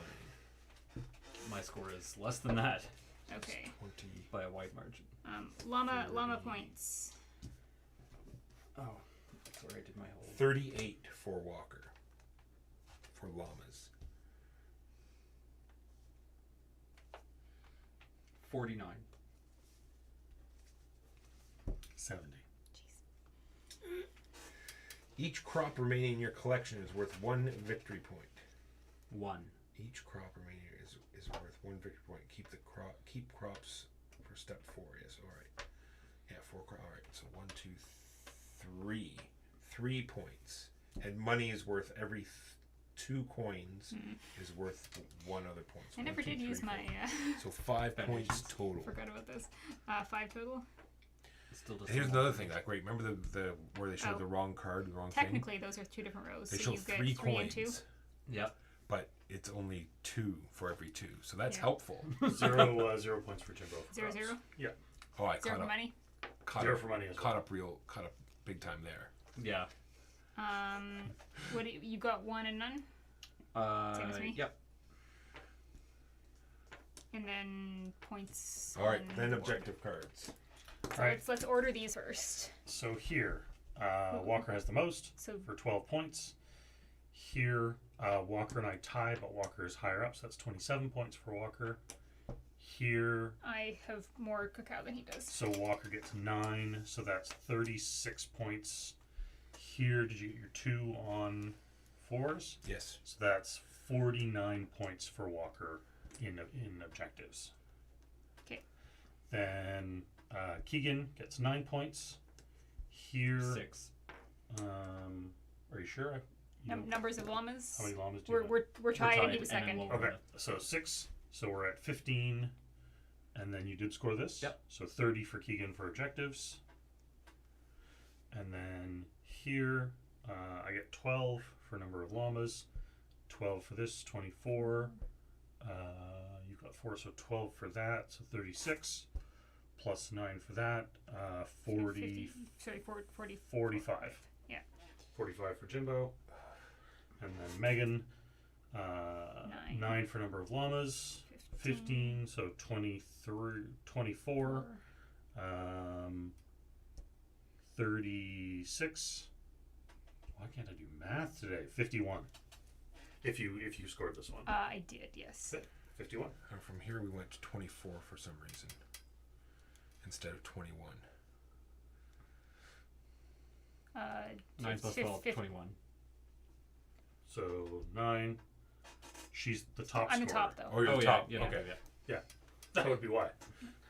My score is less than that Okay. 20. by a wide margin. Llama points. Oh, sorry, I did my whole. 38 for Walker. For llamas. 49. 70. Each crop remaining in your collection is worth 1 victory point. 1. Each crop remaining is worth 1 victory point. Keep crops for step 4. Yes, all right. Yeah, 4 crops. All right. So 1, 2, 3. 3 points. And money is worth every 2 coins is worth 1 other point. So I never 1, 2, did 3, use 4. my. So 5 points total. Forgot about this. 5 total. Still just Here's a another long thing. range. Like, right, remember the where they showed Oh. the wrong card, the wrong thing? Technically, those are 2 different rows. They so show you get 3 3 coins, and 2. Yep. but it's only 2 for every 2. So that's Yeah. helpful. 0 points for Jimbo. for 0, crops. 0. Oh, I 0 caught for up. money. Caught 0 up, for money as caught well. up big time there. Yeah. What do you got? 1 and none, Same as me? Yep. and then points. All right, on then the board. objective cards. So Alright. let's order these first. So here, Walker has the most So for 12 points. Here, Walker and I tie, but Walker is higher up, so that's 27 points for Walker. Here, I have more cacao than he does. so Walker gets 9, so that's 36 points. Here, did you get your 2 on 4s? Yes. So that's 49 points for Walker in objectives. Okay. Then Keegan gets 9 points. Here, 6. Are you sure? You don't- Numbers of llamas. How many llamas do you We're have? we're tied, and he tied, was and then second. we'll- Okay, so 6. So we're at 15. And then you did score this? Yep. So 30 for Keegan for objectives. And then here, I get 12 for number of llamas. 12 for this, 24. You've got 4, so 12 for that, so 36. Plus 9 for that, 40, 40. 45. Yeah. 45 for Jimbo. And then Megan, 9 for number of llamas. 15, so 23, 24, 36. Why can't I do math today? 51. If you scored this one. I did, yes. 51. And from here we went to 24 for some reason instead of 21. 9 plus 12, 21. So 9. She's the top I'm the scorer. top though. Oh, you're Oh, the yeah, top. yeah, Okay, yeah. That would be why.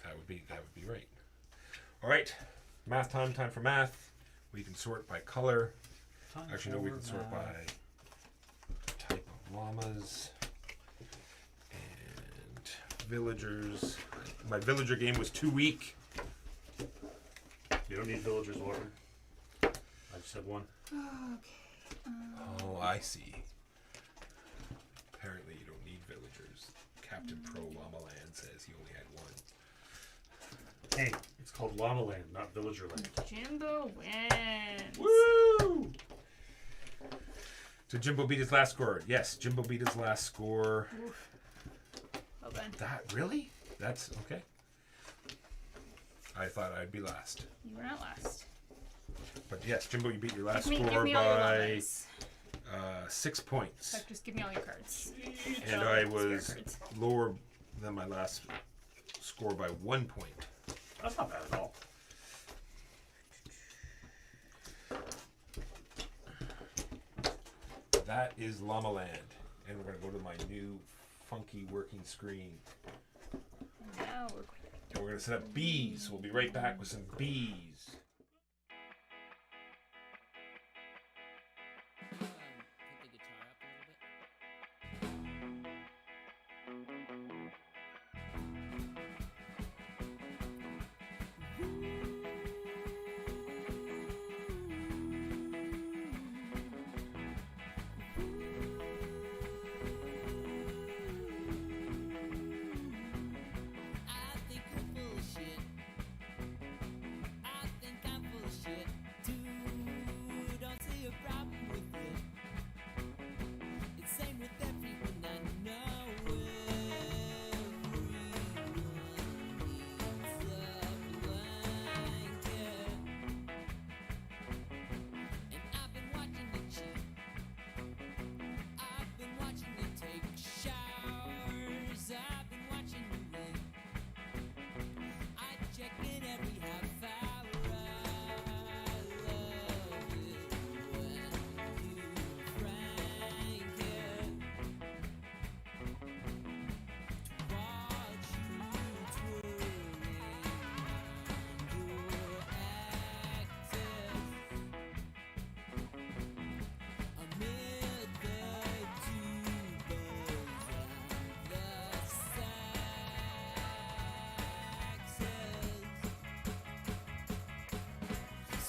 that would be right. All right, math time. Time for math. We can sort by color. Actually, no, we can sort by type of llamas and villagers. My villager game was too weak. You don't need villagers water. I just had 1. Okay. Oh, I see. Apparently, you don't need villagers. Captain Pro Llamaland says he only had 1. Hey, it's called Llamaland, not Villagerland. Jimbo wins. Woo! So Jimbo beat his last score. Yes, Jimbo beat his last score. Oof. Well done. That really? That's okay. I thought I'd be last, You were not last. but yes, Jimbo, you beat your last Give score me all your by llamas. 6 points, So just give me all your cards. and All I the spare was cards. lower than my last score by 1 point. That's not bad at all. That is Llamaland, and we're gonna go to my new funky working screen. Now we're And we're gonna set up BEEZ. We'll be right back with some BEEZ. Put the guitar up a little bit. I think you're full of shit. I think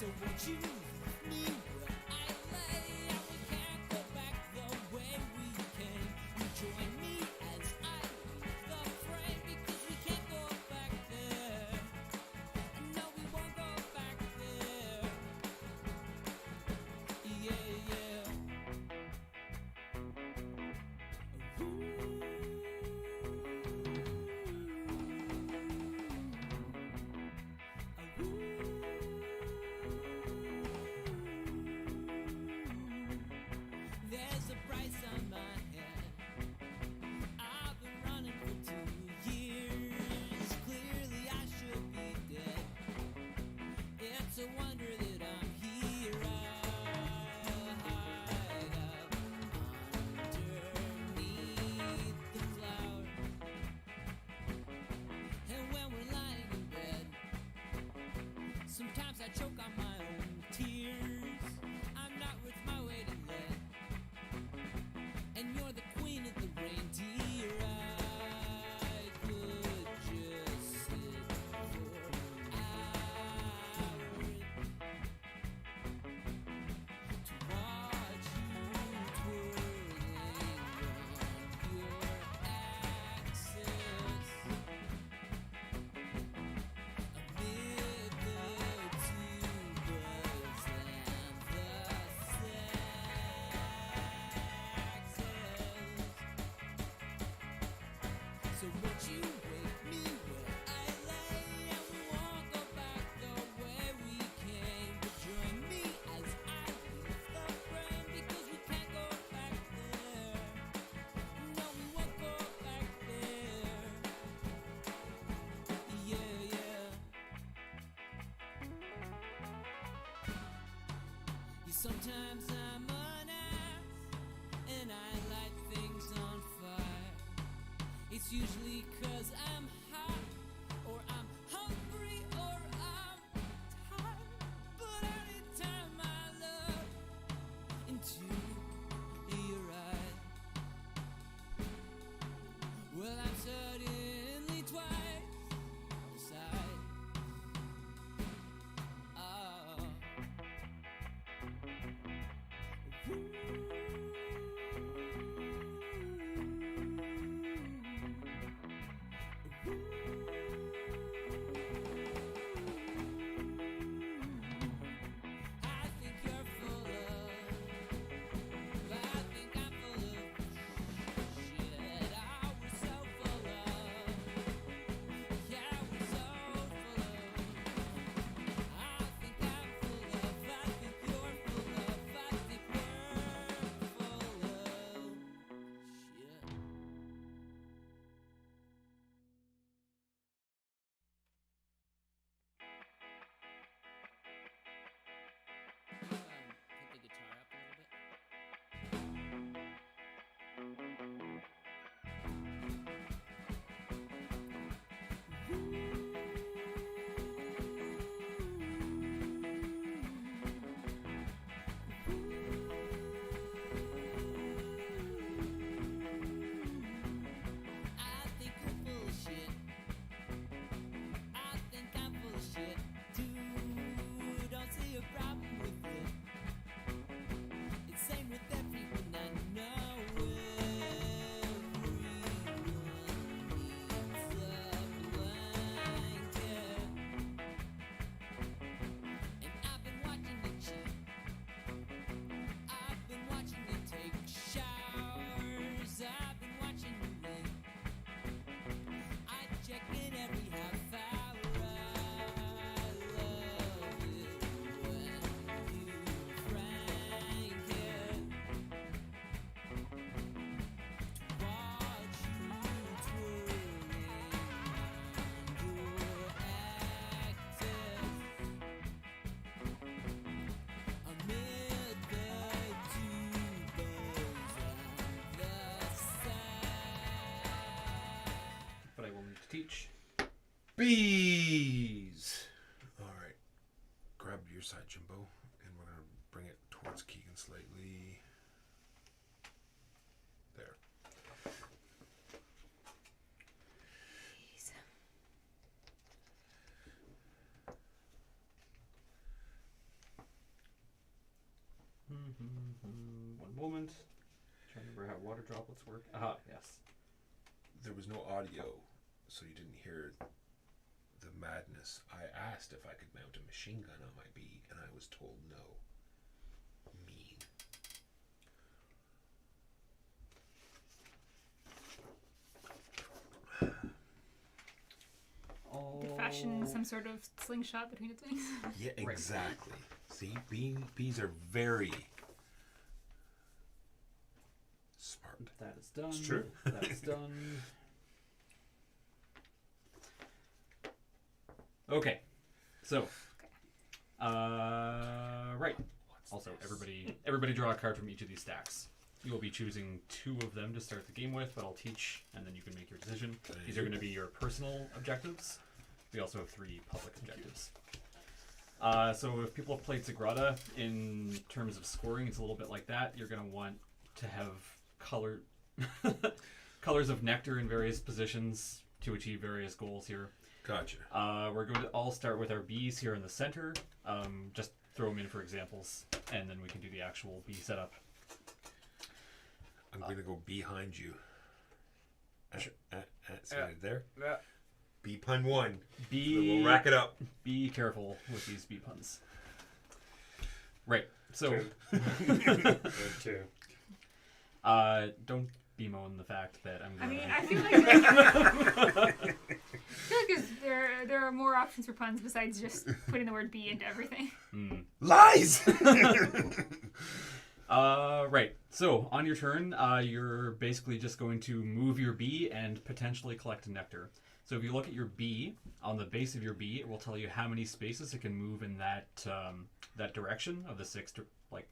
So won't you leave me where I lay? And we can't go back the way we came. You join me as I leave the frame, because we can't go back there. No, we won't go back there. Yeah, yeah. There's a price on my head. I've been running for 2 years. Clearly I should be dead. It's a wonder that I'm here. I hide up underneath the cloud. And when we're lying in bed, sometimes I choke on my own tears. I'm not worth my weight in lead, and you're the queen of the reindeer. I could just sit for hours to watch you twirling on your axis amid the tubas and the saxes. So won't you wake me where I lay? And we won't go back the way we came. But join me as I leave the frame, because we can't go back there. No, we won't go back there. Yeah, yeah. Sometimes I'm an ass, and I light things on fire. It's usually 'cause I'm hot, or I'm hungry, or I'm tired. But anytime I look into your eyes, well, I'm suddenly twice the size. Oh. I think you're full of, I think I'm full of shit. I was so full of, yeah, we're so full of. I think I'm full of, I think you're full of, I think we're full of shit. Put the guitar up a little bit. I think you're full of shit. I think I'm full of shit too. Don't see a problem with it. It's same with everyone I know. Everyone needs a blanket. And I've been watching you cheat. I've been watching you take showers. I've been watching you leak. I check in every half hour. I love it when you crank it. To watch you twirling on your axis amid the tubas and the sax. But I will need to teach. BEEZ. All right. Grab your side, Jimbo, and we're gonna bring it towards Keegan slightly. There. One moment. Trying to remember how water droplets work. Aha, yes. There was no audio, so you didn't hear the madness. I asked if I could mount a machine gun on my bee, and I was told no. Mean. Could fashion some sort of slingshot between its wings. Yeah, exactly. See, bees are very smart. That is done. It's true. That is done. Okay. So, right. Also, everybody draw a card from each of these stacks. You will be choosing 2 of them to start the game with, but I'll teach, and then you can make your decision. These are going to be your personal objectives. We also have 3 public objectives. So if people have played Sagrada, in terms of scoring, it's a little bit like that. You're going to want to have colors of nectar in various positions to achieve various goals here. Gotcha. We're going to all start with our bees here in the center. Just throw them in for examples, and then we can do the actual bee setup. I'm going to go behind you. Sure. See right there? Yeah. Bee pun 1. Be We'll rack it up. Be careful with these bee puns. Right. So, Good too. don't bemoan the fact that I'm I going mean, to... I feel like there are more options for puns besides just putting the word bee into everything. Lies! Right. So, on your turn, you're basically just going to move your bee and potentially collect nectar. So if you look at your bee, on the base of your bee, it will tell you how many spaces it can move in that that direction of the 6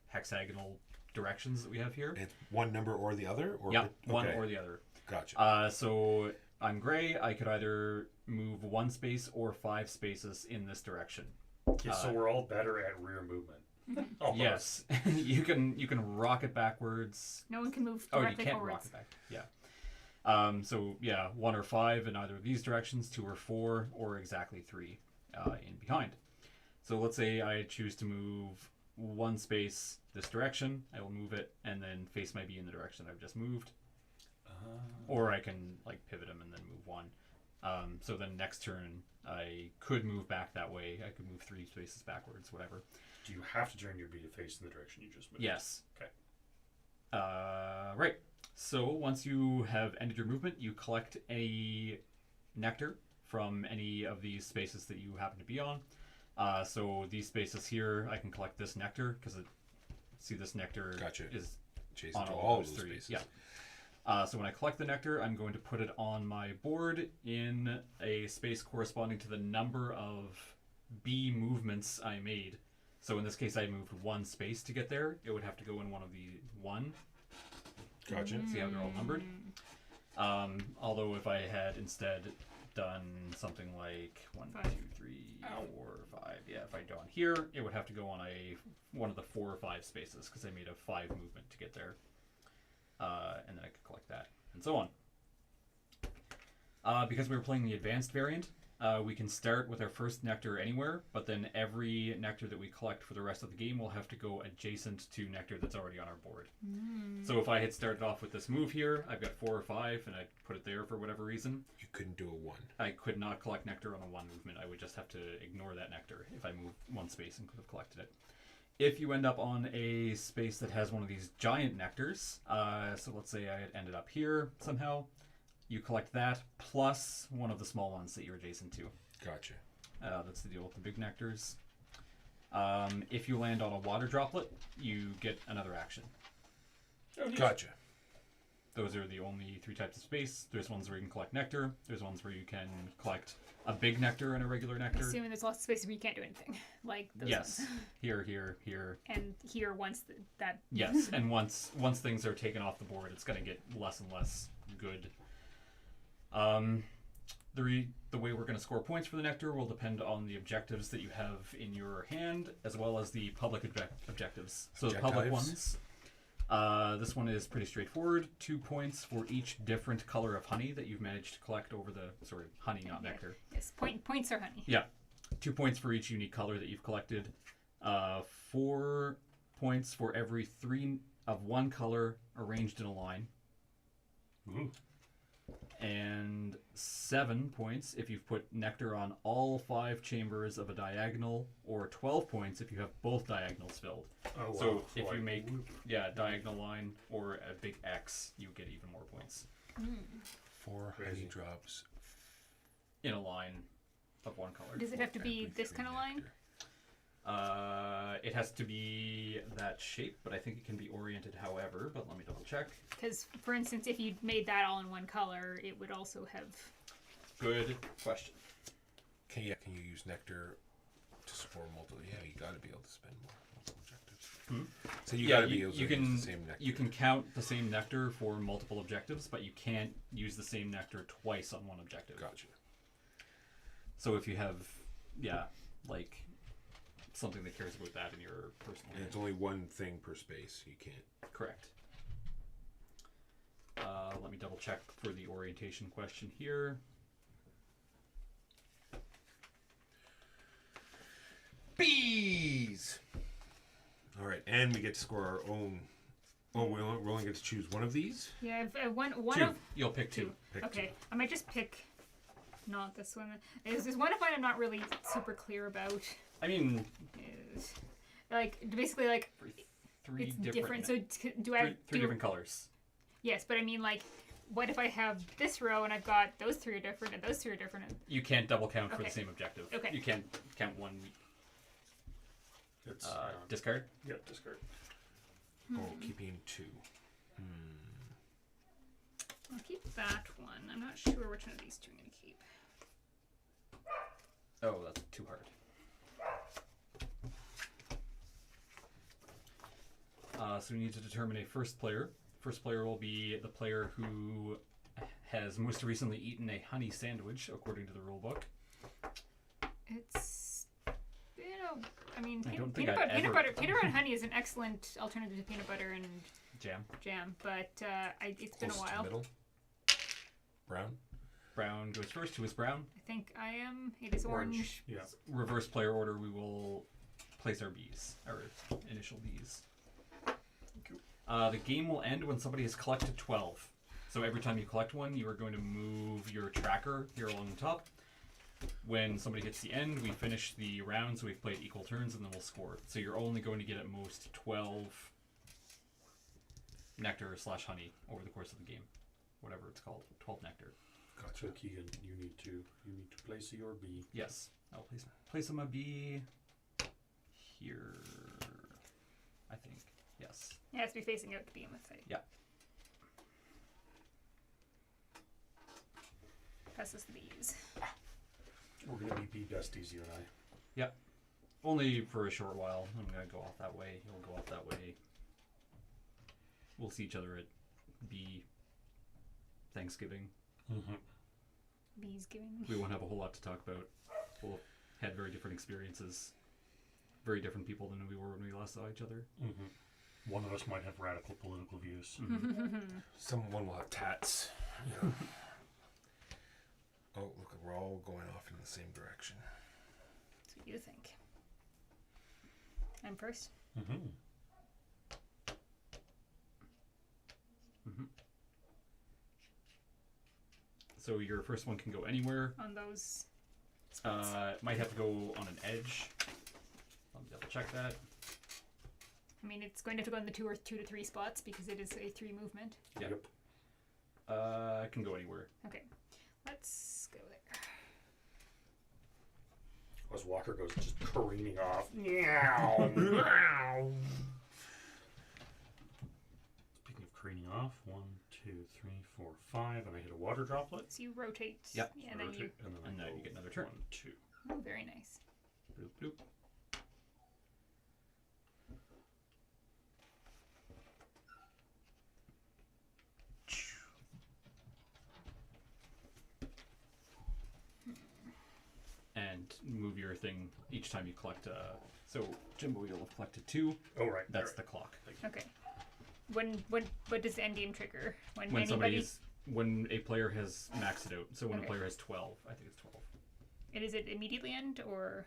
hexagonal directions that we have here. It's one number or the other? Or Yeah, one or the other. Gotcha. So I'm gray. I could either move 1 space or 5 spaces in this direction. Okay, so we're all better at rear movement. Almost. Yes, you can rock it backwards. No one can move Oh, you directly can't forwards. rock it back. Yeah. So yeah, 1 or 5 in either of these directions, 2 or 4, or exactly 3 in behind. So let's say I choose to move 1 space this direction. I will move it and then face my bee in the direction I've just moved. Or I can pivot them and then move 1. So then next turn I could move back that way. I could move 3 spaces backwards, whatever. Do you have to turn your bee to face in the direction you just moved? Yes. Okay. Right. So once you have ended your movement, you collect a nectar from any of these spaces that you happen to be on. So these spaces here, I can collect this nectar because see this nectar Gotcha. is Chasing on to all all those of those 3. spaces. Yeah. So when I collect the nectar, I'm going to put it on my board in a space corresponding to the number of bee movements I made. So in this case, I moved 1 space to get there. It would have to go in one of the 1. Gotcha. See how they're all numbered? Although if I had instead done something like 1, 2, 3, 4, 5, yeah, if I'd gone here, it would have to go on one of the 4 or 5 spaces because I made a 5 movement to get there. And then I could collect that, and so on. Because we were playing the advanced variant, we can start with our first nectar anywhere, but then every nectar that we collect for the rest of the game will have to go adjacent to nectar that's already on our board. So if I had started off with this move here, I've got 4 or 5, and I put it there for whatever reason. You couldn't do a 1. I could not collect nectar on a 1 movement. I would just have to ignore that nectar if I moved 1 space and could have collected it. If you end up on a space that has one of these giant nectars, so let's say I had ended up here somehow, you collect that plus one of the small ones that you're adjacent to. Gotcha. That's the deal with the big nectars. If you land on a water droplet, you get another action. Gotcha. Those are the only 3 types of space. There's ones where you can collect nectar. There's ones where you can collect a big nectar and a regular nectar. Assuming there's lots of spaces where you can't do anything, like those Yes. ones. Here. And here once that. Yes, and once things are taken off the board, it's going to get less and less good. The way we're going to score points for the nectar will depend on the objectives that you have in your hand, as well as the public objectives. So the public ones, this one is pretty straightforward. 2 points for each different color of honey that you've managed to collect over the honey, not nectar. Yes, points are honey. Yeah, 2 points for each unique color that you've collected. 4 points for every 3 of one color arranged in a line. Ooh. And 7 points if you've put nectar on all 5 chambers of a diagonal, or 12 points if you have both diagonals filled. Oh, wow. So if like, you make diagonal line or a big X, you get even more points 4 Crazy. honey drops. in a line of one color. Does it have to be every this 3 kind of line? nectar. It has to be that shape, but I think it can be oriented however, but let me double check. Because, for instance, if you made that all in one color, it would also have. Good question. Can you use nectar to support multiple? Yeah, you got to be able to spend multiple objectives. So you got to be able to use the same nectar. You can count the same nectar for multiple objectives, but you can't use the same nectar twice on one objective. Gotcha. So if you have, like something that cares about that in your personal And it's only one thing per space. You can't. correct. Let me double check for the orientation question here. BEEZ! Alright, and we get to score our own. Oh, we only get to choose one of these? Yeah, if, one Two. of. You'll pick two. Pick Okay, I might just pick. Not this one. There's one of mine I'm not really super clear about. I mean, Is, like, basically, like, three it's different. different. So do I three do? different colors. Yes, but I mean, like, what if I have this row and I've got those 3 are different and those 2 are different? And, You can't double count for Okay. the same objective. Okay. You can't count one. It's, Discard. yep, discard. Oh, keeping 2. I'll keep that one. I'm not sure which one of these 2 I'm going to keep. Oh, that's too hard. So we need to determine a first player. First player will be the player who has most recently eaten a honey sandwich, according to the rule book. It's, I mean, I don't think peanut I've butter, ever- peanut butter and honey is an excellent alternative to peanut butter and Jam. jam, but it's been a Closest to while. middle. Brown. Brown goes first. Who is Brown? I think I am. It is orange. Yeah. Reverse player order. We will place our B's, our initial B's. The game will end when somebody has collected 12. So every time you collect one, you are going to move your tracker here along the top. When somebody hits the end, we finish the round, so we've played equal turns, and then we'll score. So you're only going to get at most 12 nectar/honey over the course of the game, whatever it's called, 12 nectar. So Keegan, you need to place your B. Yes, I'll place them a B here. I think yes. It has to be facing out to begin with. Right? Yeah. Pass us the bees. We're gonna be B besties, you and I. Yep. Only for a short while. I'm gonna go off that way. He'll go off that way. We'll see each other at B Thanksgiving. Mm-hmm. Bees giving. We won't have a whole lot to talk about. We'll have had very different experiences. Very different people than we were when we last saw each other. Mm-hmm. One of us might have radical political views. Someone will have tats. Yeah. Oh, look, we're all going off in the same direction. That's what you think. I'm first. Mm-hmm. So your first one can go anywhere. On those spots. Might have to go on an edge. Let me double check that. I mean, it's going to have to go in the 2 to 3 spots because it is a 3 movement. Yeah. Yep. It can go anywhere. Okay. Let's go there. As Walker goes just careening off. Speaking of careening off, 1, 2, 3, 4, 5, and I hit a water droplet. So you rotate. Yep. Yeah, and then you. Rotate, and then and I now go you get another turn. 1, 2. Oh, very nice. Bloop, bloop. And move your thing each time you collect. So Jimbo, you'll have collected 2. Oh right. That's right. the clock. Okay. What does the end game trigger? When When anybody. when a player has maxed it out. So when Okay. a player has 12, I think it's 12. Is it immediately end or?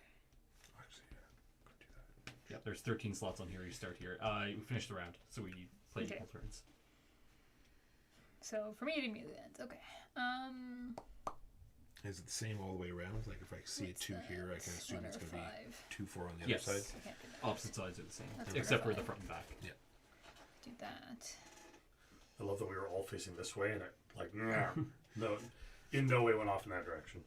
Actually, yeah, go do that. Yep. there's 13 slots on here. You start here. We finished the round, so we play Okay. equal turns. So for me, it immediately ends. Okay. Is it the same all the way around? Like if I see a What's 2 here, I that? can assume 1 it's or going to be 5. 2, 4 on the Yes. other side. I can't do that. Opposite sides are the same, That's except for the fine. front and back. Do that. I love that we were all facing this way, and it like no, in no way went off in that direction.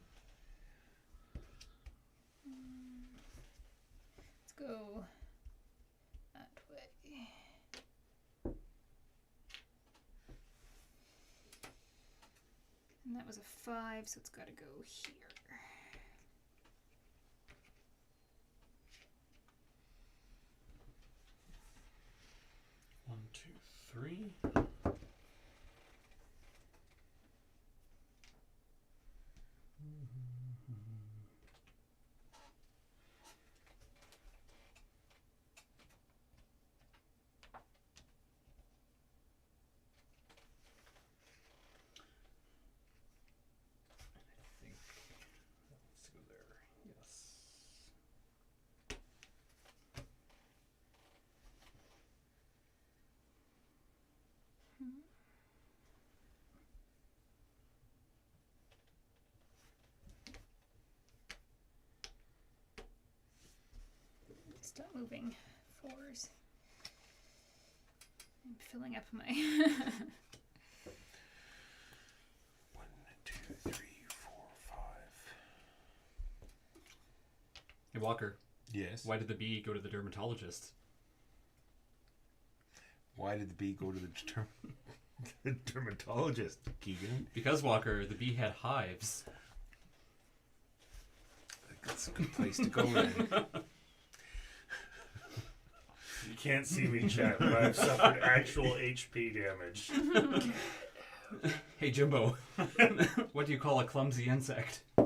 Let's go that way. And that was a 5, so it's got to go here. One, two, three. I think let's go there. Yes. Stop moving. 4s. I'm filling up my. 1, 2, 3, 4, 5. Hey Walker, Yes. why did the bee go to the dermatologist? Why did the bee go to the dermatologist, Keegan? Because Walker, the bee had hives. I think that's a good place to go then. You can't see me, chat, but I've suffered actual HP damage. Hey Jimbo, what do you call a clumsy insect? I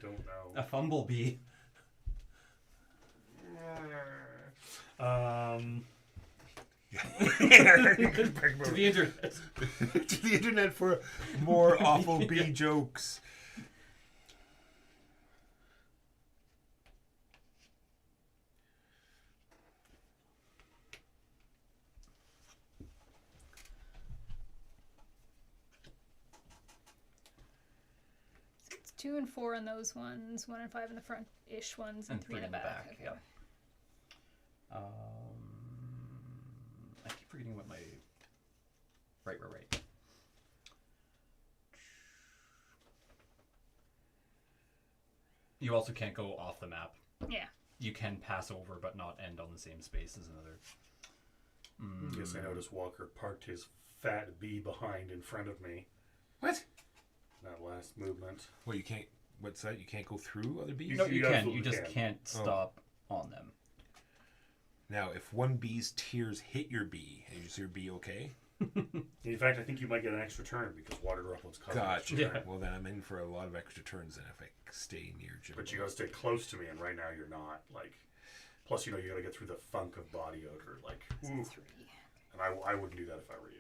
don't know. A fumblebee. To the internet. To the internet for more awful bee jokes. It's 2 and 4 on those ones, 1 and 5 in the front-ish ones, and 3 in the back. Okay. Yep. I keep forgetting what my right. You also can't go off the map. Yeah. You can pass over, but not end on the same space as another. Yes, I noticed Walker parked his fat bee behind in front of me. What? That last movement. Well, you can't. What's that? You can't go through other bees? No, You you can. absolutely You just can. can't stop on them. Now, if one bee's tears hit your bee, is your bee okay? In fact, I think you might get an extra turn because water droplets cover. Gotcha. Yeah. Well, then I'm in for a lot of extra turns then if I stay near Jim. But you gotta stay close to me, and right now you're not. Like, plus you gotta get through the funk of body odor. Like, ooh. 3. And I wouldn't do that if I were you.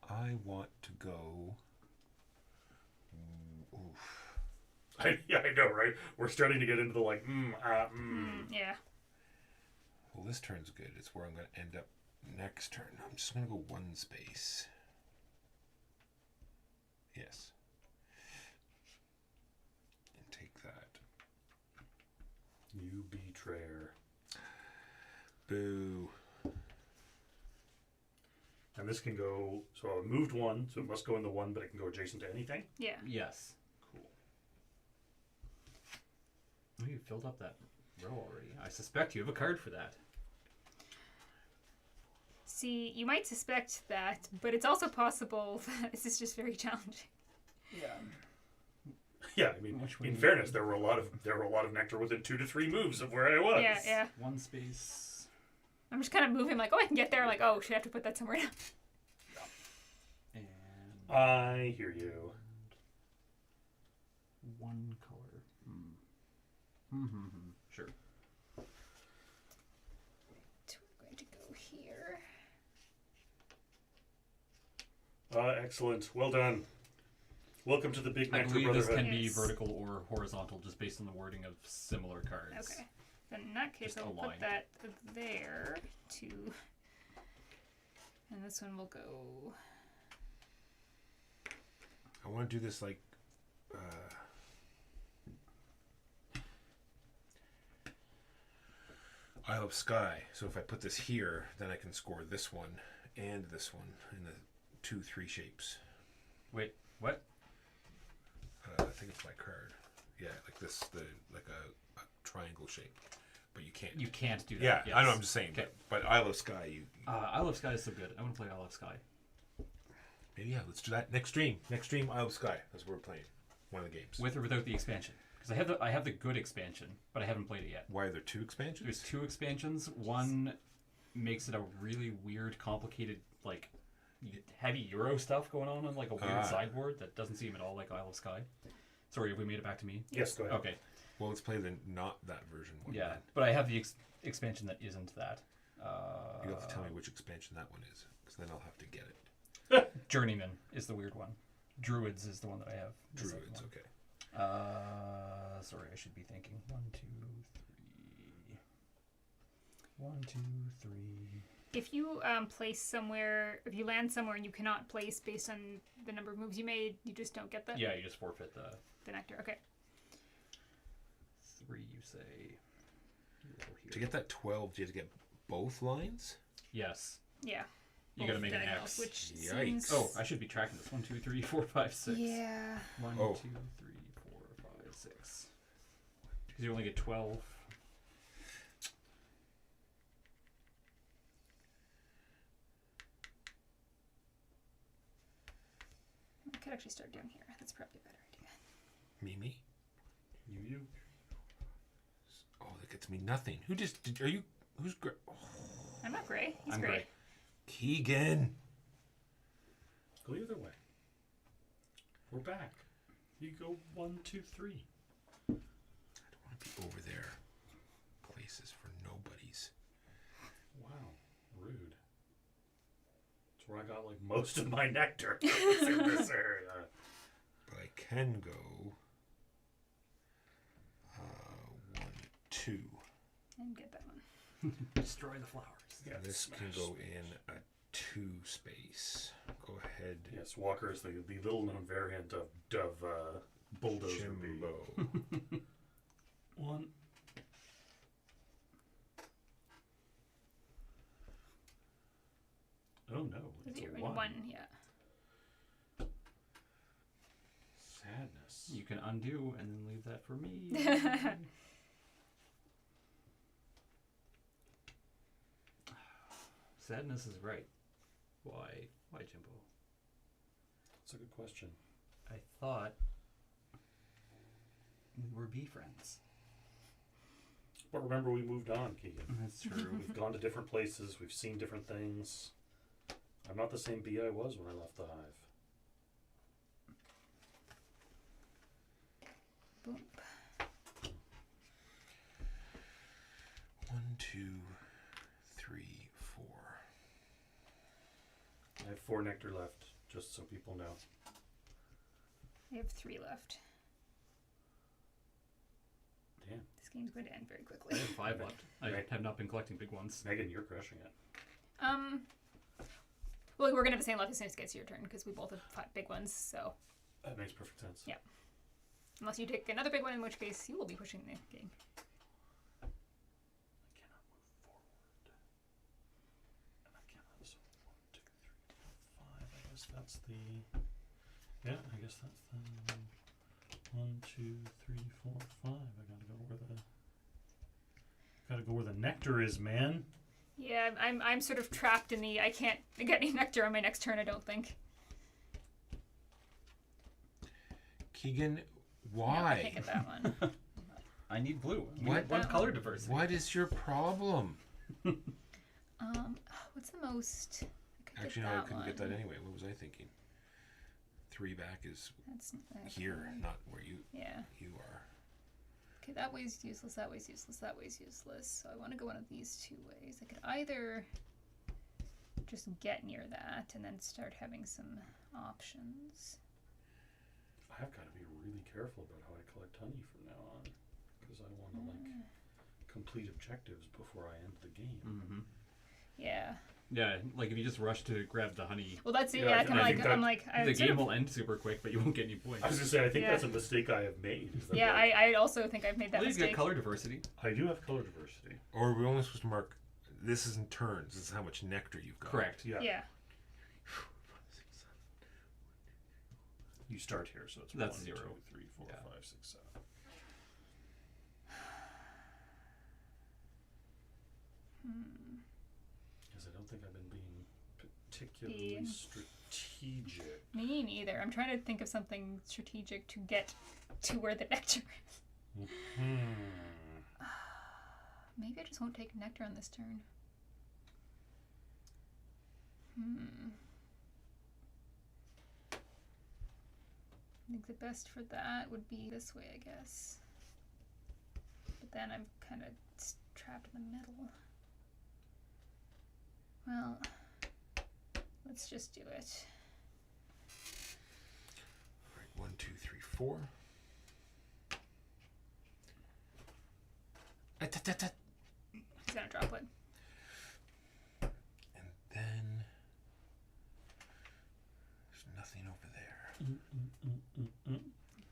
I want to go. Oof. I know, right? We're starting to get into the like, Yeah. Well, this turn's good. It's where I'm going to end up next turn. I'm just going to go 1 space. Yes. And take that. You betrayer. Boo. And this can go, so I moved 1, so it must go in the 1, but it can go adjacent to anything. Yeah. Yes. Cool. Oh, you filled up that row already. I suspect you have a card for that. See, you might suspect that, but it's also possible that this is just very challenging. Yeah, I mean, Which one in you- fairness, there were a lot of nectar within 2 to 3 moves of where I was. Yeah, yeah. 1 space. I'm just kind of moving like, oh, I can get there. Like, oh, should I have to put that somewhere else? And I hear you. 1 color. Sure. So we're going to go here. Excellent. Well done. Welcome to the Big I Nectar believe this Brotherhood. can be Yes. vertical or horizontal, just based on the wording of similar cards. Okay. Then in that case, Just I'll align. put that there to. And this one will go. I want to do this like. Isle of Skye. So if I put this here, then I can score this one and this one in the 2-3 shapes. Wait, what? I think it's my card. Yeah, like this, like a triangle shape. But you can't. You can't do that. Yeah, yes. I know. I'm just saying. Okay. But Isle of Skye, you Isle of Skye is so good. I want to play Isle of Skye. maybe yeah. Let's do that next stream. Next stream, Isle of Skye. That's what we're playing. One of the games. With or without the expansion. Because I have the good expansion, but I haven't played it yet. Why are there 2 expansions? There's 2 expansions. One makes it a really weird, complicated, like heavy Euro stuff going on like a weird sideboard that doesn't seem at all like Isle of Skye. Sorry, have we made it back to me? Yes, go ahead. Okay. Well, let's play the not that version one. Yeah, then. but I have the expansion that isn't that. You have to tell me which expansion that one is, because then I'll have to get it. Journeyman is the weird one. Druids is the one that I have. the second Druids, one. okay. Sorry, I should be thinking 1, 2, 3. 1, 2, 3. If you place somewhere, if you land somewhere and you cannot place based on the number of moves you made, you just don't get that. Yeah, you just forfeit the The nectar. Okay. 3. You say. You roll here. To get that 12, do you have to get both lines? Yes, Yeah. you got to Both make an diagonals, X. Which Yikes. seems. Oh, I should be tracking this. 1, 2, 3, 4, 5, 6. Yeah. 1, Oh. 2, 3, 4, 5, 6. Because you only get 12. I could actually start down here. That's probably a better idea. Me? You. Oh, that gets me nothing. Who just... are you... Who's... Oh, I'm not gray. He's I'm gray. gray. Keegan. Go the other way. We're back. You go 1, 2, 3. I don't want to be over there. Places for nobodies. Wow, rude. That's where I got like most of my nectar. It's in this area. But I can go... 1, 2. And get that one. Destroy the flowers. Yeah, This can smash. go in a 2 space. Go ahead. Yes, Walker is the little known variant of Bulldozer B. Jimbo. 1. Oh no, it's Zero a and 1. one. Yeah. Sadness. You can undo and then leave that for me. Sadness is right. Why, Jimbo? That's a good question. I thought we were bee friends. But remember, we moved on, Keegan. That's true. We've gone to different places. We've seen different things. I'm not the same bee I was when I left the hive. Boom. 1, 2, 3, 4. I have 4 nectar left, just so people know. I have 3 left. Damn. This game's going to end very I quickly. have 5 left. I Right. have not been collecting big ones. Megan, you're crushing it. Well, we're gonna have the same luck as soon as it gets to your turn because we both have 5 big ones. So That makes perfect sense. Yeah. unless you take another big one, in which case you will be pushing the game. I cannot move forward. And I cannot. So 1, 2, 3, 4, 5. I guess that's the. Yeah, I guess that's the. 1, 2, 3, 4, 5. I gotta go where the nectar is, man. Yeah, I'm sort of trapped in the I can't get any nectar on my next turn. I don't think. Keegan, Yeah, I why? can't get that one. I need blue. We What? need one That color one. diversity. What is your problem? What's the most? I could Actually, get no, I that couldn't get one. that anyway. What was I thinking? 3 back is That's here, not where you Yeah. are. Okay, that way's useless. That way's useless. That way's useless. So I want to go one of these 2 ways. I could either just get near that and then start having some options. I've got to be really careful about how I collect honey from now on, because I want to complete objectives before I end the game. Mm-hmm. Yeah. Yeah, like if you just rush to grab the honey, Well, that's it. Yeah, Yeah, I think that- the game will end super quick, but you won't get any points. I was gonna say, I think Yeah. that's a mistake I have made. Is that Yeah, like, I also think I've made that At least you mistake. got color diversity. I do have color diversity. Or we're only supposed to mark. This isn't turns. This is how much nectar you've got. Correct. Yeah. Yeah. You start here, so it's That's 1, 0. 2, 3, 4, Yeah. 5, 6, 7. Because I don't think I've been being particularly Yeah. strategic. Me neither. I'm trying to think of something strategic to get to where the nectar is. Maybe I just won't take nectar on this turn. I think the best for that would be this way, I guess. But then I'm kind of trapped in the middle. Well, let's just do it. All right, 1, 2, 3, 4. He's gonna drop it. And then there's nothing over there.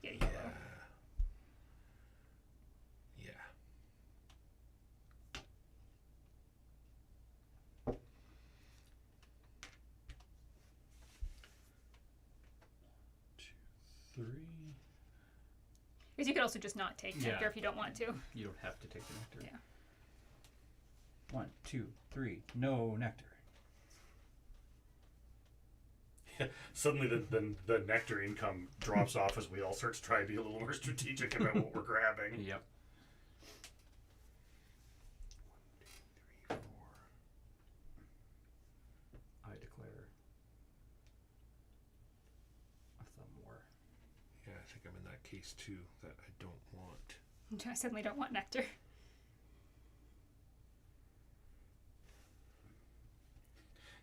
Get a Yeah. yellow. Yeah. Three. Because you could also just not take nectar Yeah. if you don't want to. You don't have to take the nectar. Yeah. 1, 2, 3. No nectar. Suddenly the nectar income drops off as we all start to try to be a little more strategic about what we're grabbing. Yep. 1, 2, 3, 4. I declare a thumb war. Yeah, I think I'm in that case too. That I don't want. I suddenly don't want nectar.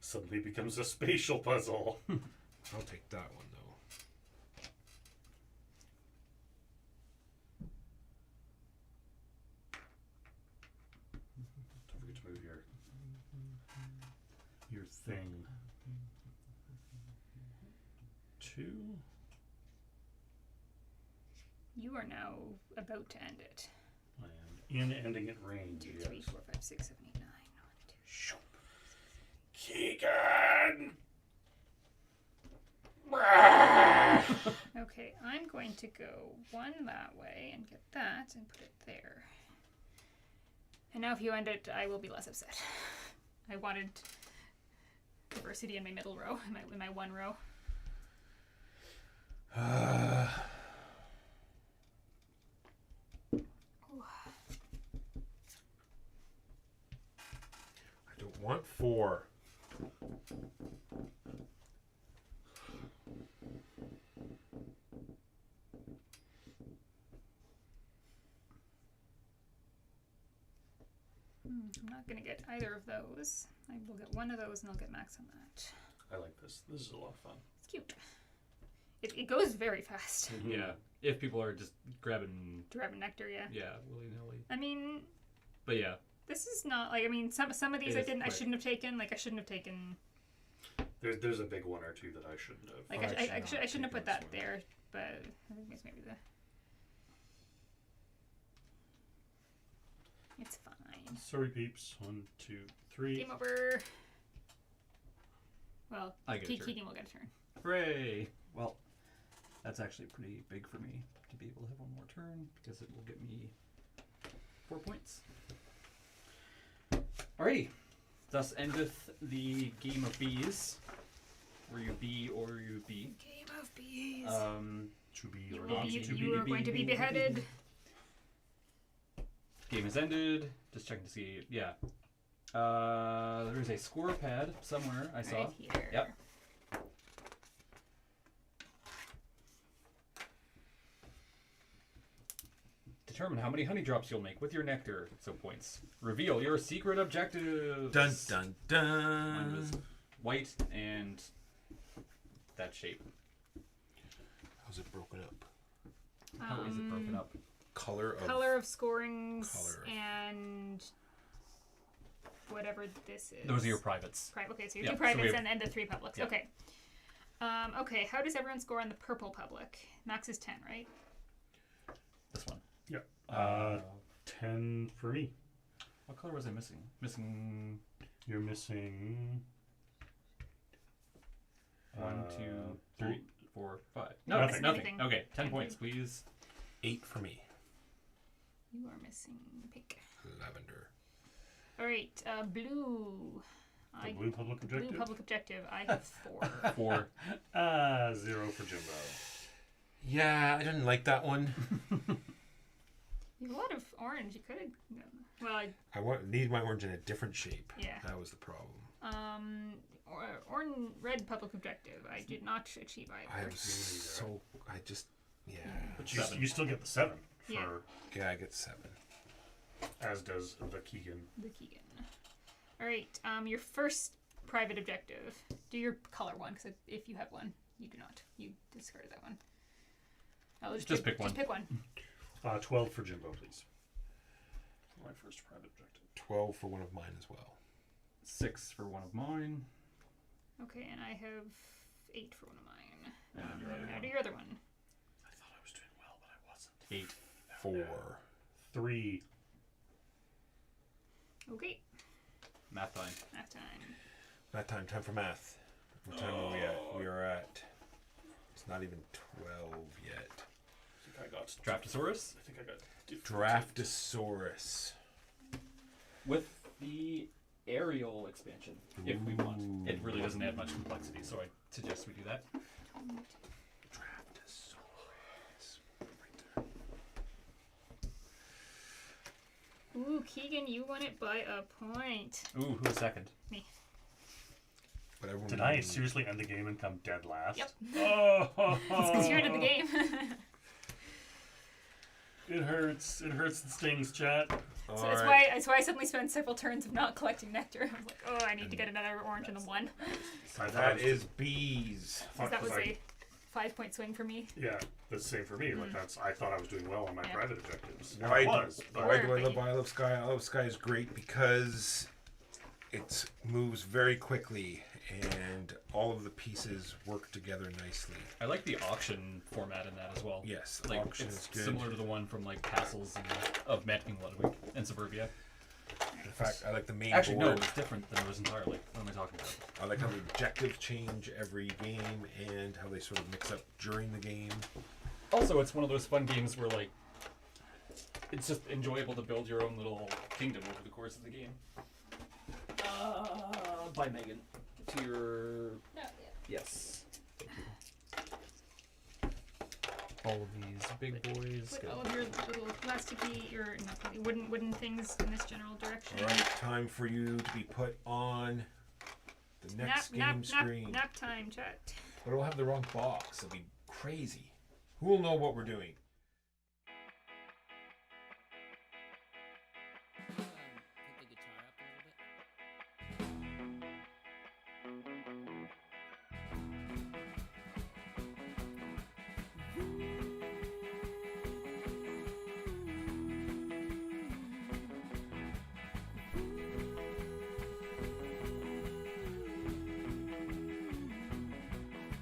Suddenly becomes a spatial puzzle. I'll take that one though. Don't forget to move your thing. 2. You are now about to end it. I am in ending at range. 2, Yes. 3, 4, 5, 6, 7, 8, 9. 1, 2. Keegan! Okay, I'm going to go one that way and get that and put it there. And now if you end it, I will be less upset. I wanted diversity in my middle row, in my one row. I don't want 4. I'm not going to get either of those. I will get one of those and I'll get max on that. I like this. This is a lot of fun. It's cute. It goes very fast. Yeah. If people are just grabbing, Grabbing nectar, yeah. willy nilly. I mean, But yeah, this is not like, I mean, some of these It I is didn't. I quick. shouldn't have taken. Like I shouldn't have taken. There's a big one or two that I shouldn't have. Like I shouldn't have put that there. But I think it's maybe the. It's fine. Sorry, peeps. 1, 2, 3. Game over. Well, I get a turn. Keegan will get a turn. hooray! Well, that's actually pretty big for me to be able to have one more turn because it will get me 4 points. Alrighty. Thus endeth the game of BEEZ. Were you B or you B? Game of bees. To be You or will not be- to you are going to be beheaded. Game has ended. Just checking to see. Yeah. There is a score pad somewhere I saw. Right here. Yep. Determine how many honey drops you'll make with your nectar. So points. Reveal your secret objectives. Dun dun Mine dun. was white and that shape. How's it broken up? How is it broken up? Color of Color of scorings Color. and whatever this is. Those are your privates. Okay, so your Yeah, two so we privates have- and the three publics. Yeah. Okay. Okay, how does everyone score on the purple public? Max is 10, right? This one. Yeah. 10 for me. What color was I missing? Missing You're missing. 1, 2, Uh, 3, 4, 5. No, No, missing nothing. anything. Okay, 10 10 points, please. 8 for me. You are missing pink. Lavender. All right, blue. The blue public objective. Blue public objective. I have 4. 4. 0 for Jimbo. Yeah, I didn't like that one. You have a lot of orange. You could have. Well, need my orange in a different shape. yeah. That was the problem. Red public objective. I did not achieve I either. am so. I just. Yeah. But you, 7. you still get the 7 for, Yeah. Yeah, I get 7. as does the Keegan. The Keegan. All right. Your first private objective. Do your color one, because if you have one, you do not. You discarded that one. I'll Just pick one. Just pick one. 12 for Jimbo, please. For my first private objective. 12 for one of mine as well. 6 for one of mine. Okay, and I have 8 for one of mine. And your other Now one. do your other one. I thought I was doing well, but I wasn't. 8. 4. 3. Okay, Math time. math time. Not time for math. What time are we at? We are at. It's not even 12 yet. I think I got Draftosaurus I think I got Draftosaurus. with the aerial expansion, if we want. It really doesn't add much complexity, so I suggest we do that. Draftosaurus. Right there. Ooh, Keegan, you won it by a point. Ooh, who's second? Me. But everyone Did I seriously end the game and come dead last? Yep. Oh, It's because you're in the game. It hurts. It hurts and stings, chat. So that's why I suddenly spent several turns of not collecting nectar. I was like, oh, I need to get another orange in the one. I thought That it is BEEZ. Because that was I- a 5-point swing for me. Yeah, that's the same for me. Like I thought I was doing well on my Yeah. private objectives. And Why, I was, but why do I Or- love I love Skye? I love Skye is great because it moves very quickly and all of the pieces work together nicely. I like the auction format in that as well. Yes, the Like, auction it's is good. similar to the one from like Castles of Maddening Ludwig and Suburbia. In fact, I like the main Actually, no, board. it's different than it was entirely. What am I talking about? I like how the objectives change every game and how they sort of mix up during the game. Also, it's one of those fun games where like it's just enjoyable to build your own little kingdom over the course of the game. By Megan. To your yes. Thank you. All of these big boys. Put all of your little plasticky, or not wooden things in this general direction. All right, time for you to be put on the next game screen. Nap time, chat. But we'll have the wrong box. It'll be crazy. Who will know what we're doing? Pick the guitar up a little bit.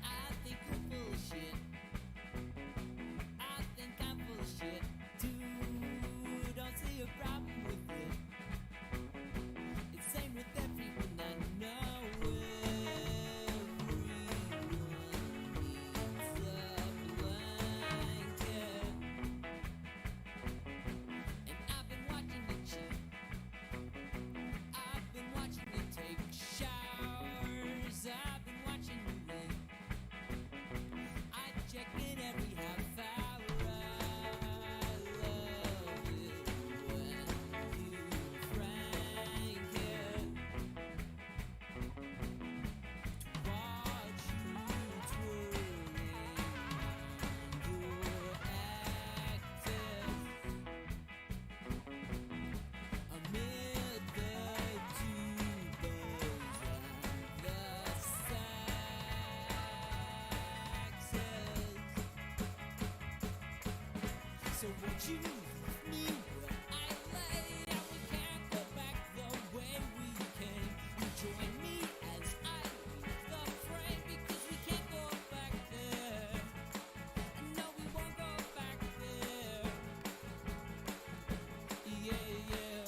I think you're full of shit. I So won't you leave me where I lay? And we can't go back the way we came. You join me as I leave the frame, because we can't go back there. And no, we won't go back there. Yeah, yeah.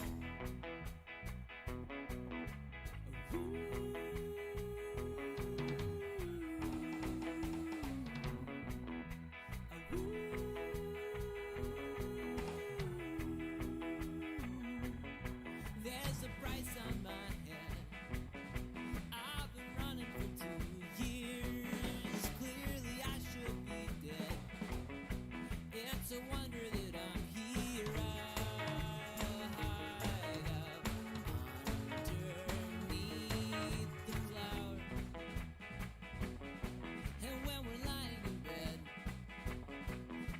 There's a price on my head. I've been running for 2 years. Clearly I should be dead. It's a wonder that I'm here. I hide up underneath the cloud. And when we're lying in bed,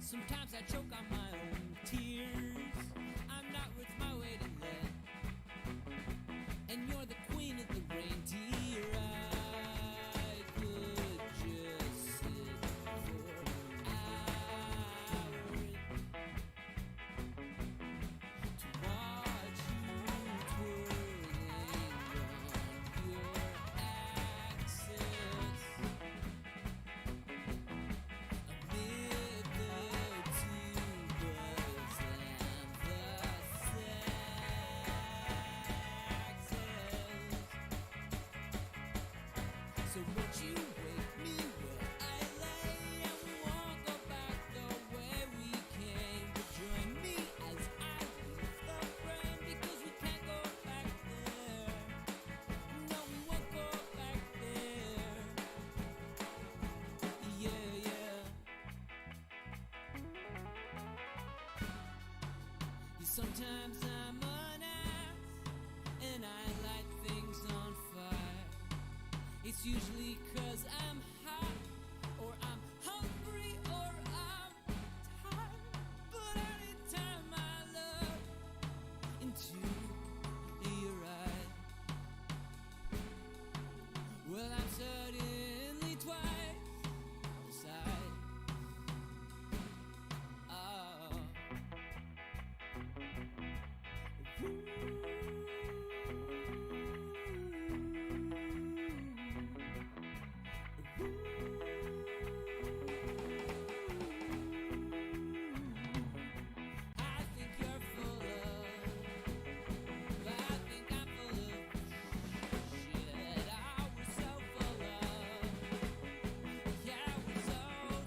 sometimes I choke on my own tears. I'm not worth my weight in lead. And you're the queen of the reindeer. I could just sit for hours to watch you twirling on your axis amid the tubas and the saxes. So won't you wake me where I lay? And we won't go back the way we came. But join me as I leave the frame, because we can't go back there. No, we won't go back there. Yeah, yeah. Sometimes I'm an ass and I light things on fire. It's usually 'cause I'm hot, or I'm hungry, or I'm tired. But anytime I look into your eyes, well, I'm suddenly twice the size. Oh. I think you're full of, I think I'm full of shit. I was so full of, yeah, we're so full of.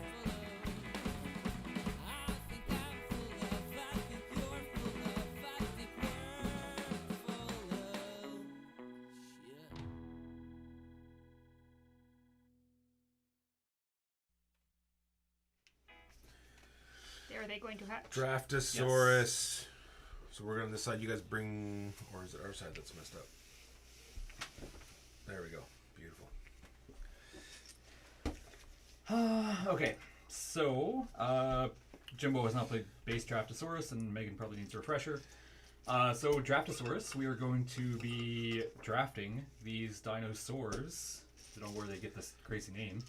I think I'm full of, I think you're full of, I think we're full of shit. Are they going to hatch? Draftosaurus. So we're gonna decide. You guys bring, or is it our side that's messed up? There we go. Beautiful. Okay, so Jimbo has not played base Draftosaurus, and Megan probably needs a refresher. So Draftosaurus, we are going to be drafting these dinosaurs. I don't know where they get this crazy name,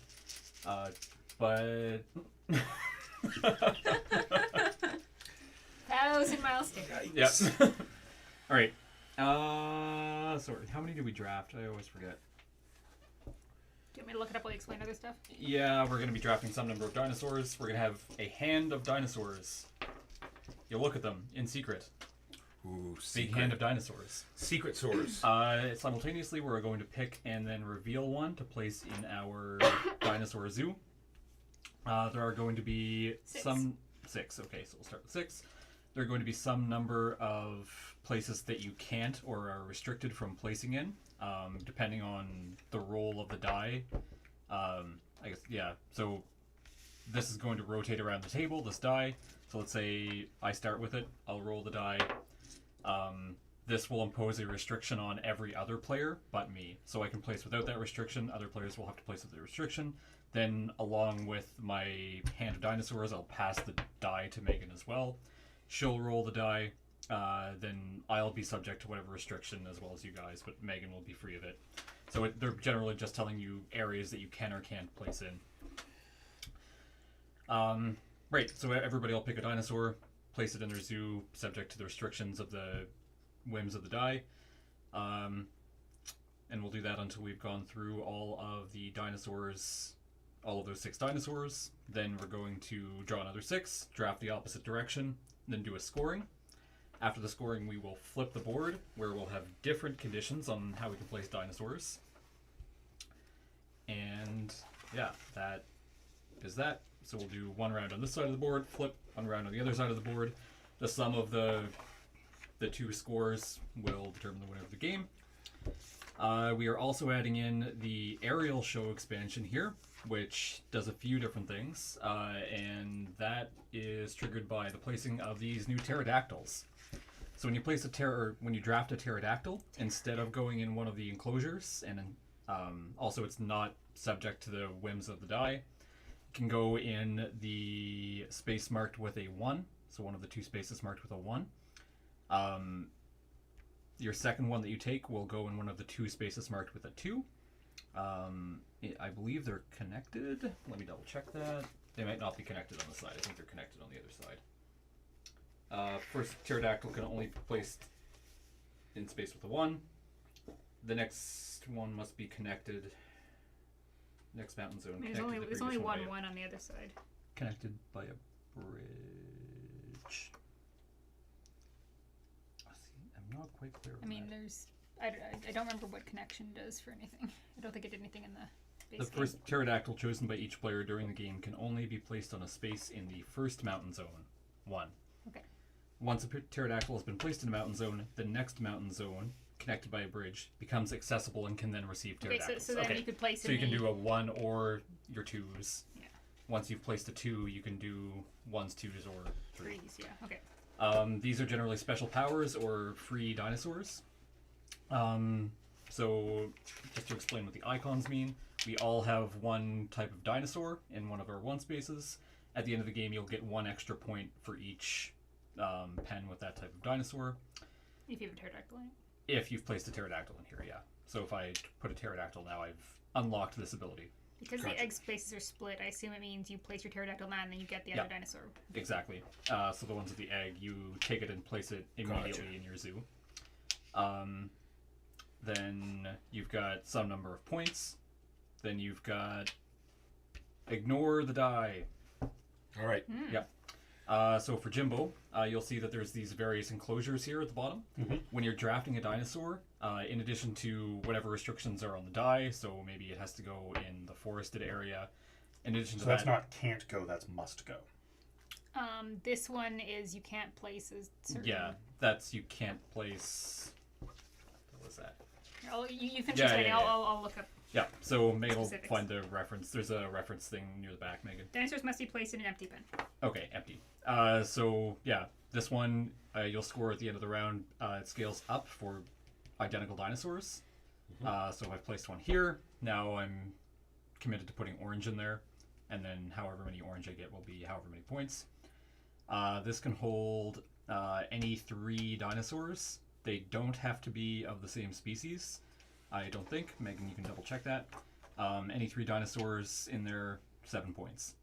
but 1,000 miles sticker. yep. All right. Sorry. How many did we draft? I always forget. Do you want me to look it up while you explain other stuff? Yeah, we're going to be drafting some number of dinosaurs. We're going to have a hand of dinosaurs. You'll look at them in secret. Ooh, Big secret. hand of dinosaurs. Secret swords. Simultaneously, we're going to pick and then reveal one to place in our dinosaur zoo. There are going to be six. Okay, so we'll start with 6. There are going to be some number of places that you can't or are restricted from placing in, depending on the roll of the die. I guess, yeah. So this is going to rotate around the table, this die. So let's say I start with it. I'll roll the die. This will impose a restriction on every other player but me. So I can place without that restriction. Other players will have to place with the restriction. Then, along with my hand of dinosaurs, I'll pass the die to Megan as well. She'll roll the die. Then I'll be subject to whatever restriction as well as you guys, but Megan will be free of it. So they're generally just telling you areas that you can or can't place in. Right Right, so everybody will pick a dinosaur, place it in their zoo, subject to the restrictions of the whims of the die. And we'll do that until we've gone through all of the dinosaurs, all of those 6 dinosaurs. Then we're going to draw another 6, draft the opposite direction, then do a scoring. After the scoring, we will flip the board, where we'll have different conditions on how we can place dinosaurs. And yeah, that is that. So we'll do 1 round on this side of the board, flip 1 round on the other side of the board. The sum of the 2 scores will determine the winner of the game. We are also adding in the aerial show expansion here, which does a few different things, and that is triggered by the placing of these new pterodactyls. So when you place when you draft a pterodactyl, instead of going in one of the enclosures, and also it's not subject to the whims of the die, it can go in the space marked with a 1, so one of the 2 spaces marked with a 1. Your second one that you take will go in one of the 2 spaces marked with a 2. I believe they're connected. Let me double check that. They might not be connected on the side. I think they're connected on the other side. First pterodactyl can only be placed in space with a 1. The next one must be connected. Next mountain zone. There's only one on the other side. Connected by a bridge. I'm not quite clear. I mean, I don't remember what connection does for anything. I don't think it did anything in the base The first pterodactyl chosen by each player during the game can only be placed on a space in the first mountain zone. 1. Okay. Once a pterodactyl has been placed in a mountain zone, the next mountain zone, connected by a bridge, becomes accessible and can then receive pterodactyls. So then you could place So you can do a 1 or your 2s. Yeah. Once you've placed a 2, you can do 1s, 2s, or 3s. 3s, yeah. Okay. These are generally special powers or free dinosaurs. So just to explain what the icons mean, we all have 1 type of dinosaur in one of our 1 spaces. At the end of the game, you'll get 1 extra point for each pen with that type of dinosaur. If you have a pterodactyl in it. If you've placed a pterodactyl in here, yeah. So if I put a pterodactyl now, I've unlocked this ability. Because the egg spaces are split, I assume it means you place your pterodactyl now and then you get the other dinosaur. Exactly. So the ones with the egg, you take it and place it immediately in your zoo. Then you've got some number of points. Then you've got ignore the die. All right. Yep. So for Jimbo, you'll see that there's these various enclosures here at the bottom. When you're drafting a dinosaur, in addition to whatever restrictions are on the die, so maybe it has to go in the forested area. In addition to So that's not can't go, that's must go. This one is you can't place a certain... Yeah, that's you can't place... What was that? You finish explaining. I'll look up. Yeah, so Megan will Specifics. find the reference. There's a reference thing near the back, Megan. Dinosaurs must be placed in an empty pen. Okay, empty. So, yeah, this one, you'll score at the end of the round. It scales up for identical dinosaurs. So if I've placed one here, now I'm committed to putting orange in there. And then however many orange I get will be however many points. This can hold any 3 dinosaurs. They don't have to be of the same species. I don't think. Megan, you can double check that. Any 3 dinosaurs in there, 7 points.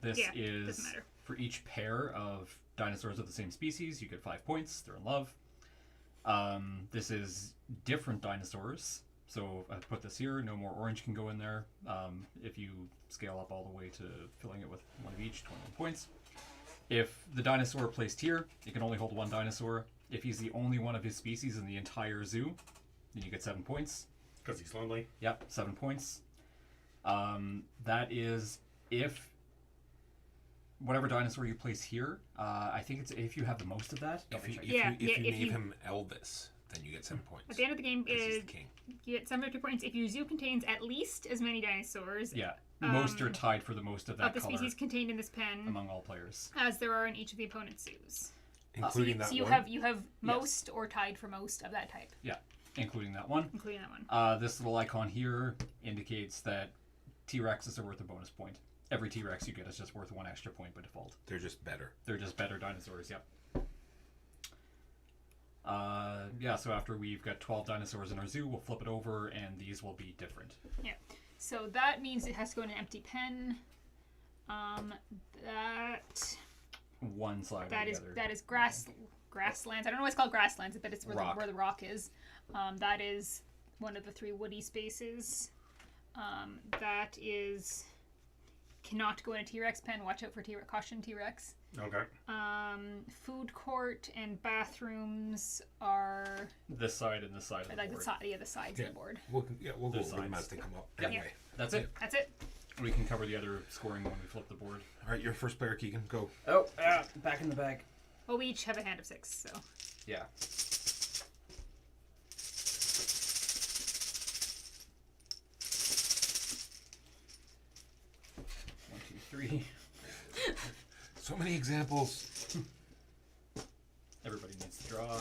This is doesn't matter. for each pair of dinosaurs of the same species, you get 5 points. They're in love. This is different dinosaurs. So I put this here. No more orange can go in there. If you scale up all the way to filling it with 1 of each, 21 points. If the dinosaur placed here, it can only hold 1 dinosaur. If he's the only one of his species in the entire zoo, then you get 7 points. Because he's lonely. Yep, 7 points. That is if whatever dinosaur you place here, I think it's if you have the most of that. If you if name you- him Elvis, then you get 7 points. At the end of the game, 'Cause he's the king. you get 7 points if your zoo contains at least as many dinosaurs Yeah, most are tied for the most of that of the color species contained in this pen among all players. as there are in each of the opponent's zoos. Including that So you one. have most or tied for most of that type, Yeah, including that one. including that one. This little icon here indicates that T-Rexes are worth a bonus point. Every T-Rex you get is just worth 1 extra point by default. They're just better. They're just better dinosaurs, yep. Yeah, so after we've got 12 dinosaurs in our zoo, we'll flip it over and these will be different. Yeah. So that means it has to go in an empty pen. That One side or that the is other. that is grasslands. I don't know why it's called grasslands, but it's Rock. where the rock is. That is one of the 3 woody spaces. That is cannot go in a T-Rex pen. Watch out for T-Rex. Caution T-Rex. Okay. Food court and bathrooms are This side and this side of the like board. the sides Yeah. of the board. We'll go Those over them sides. as they come up. Yeah. Anyway. That's it. That's it. We can cover the other scoring when we flip the board. All right, your first player, Keegan. Go. Oh, back in the bag. Well, we each have a hand of 6, so Yeah. One, two, three. So many examples. Everybody needs to draw.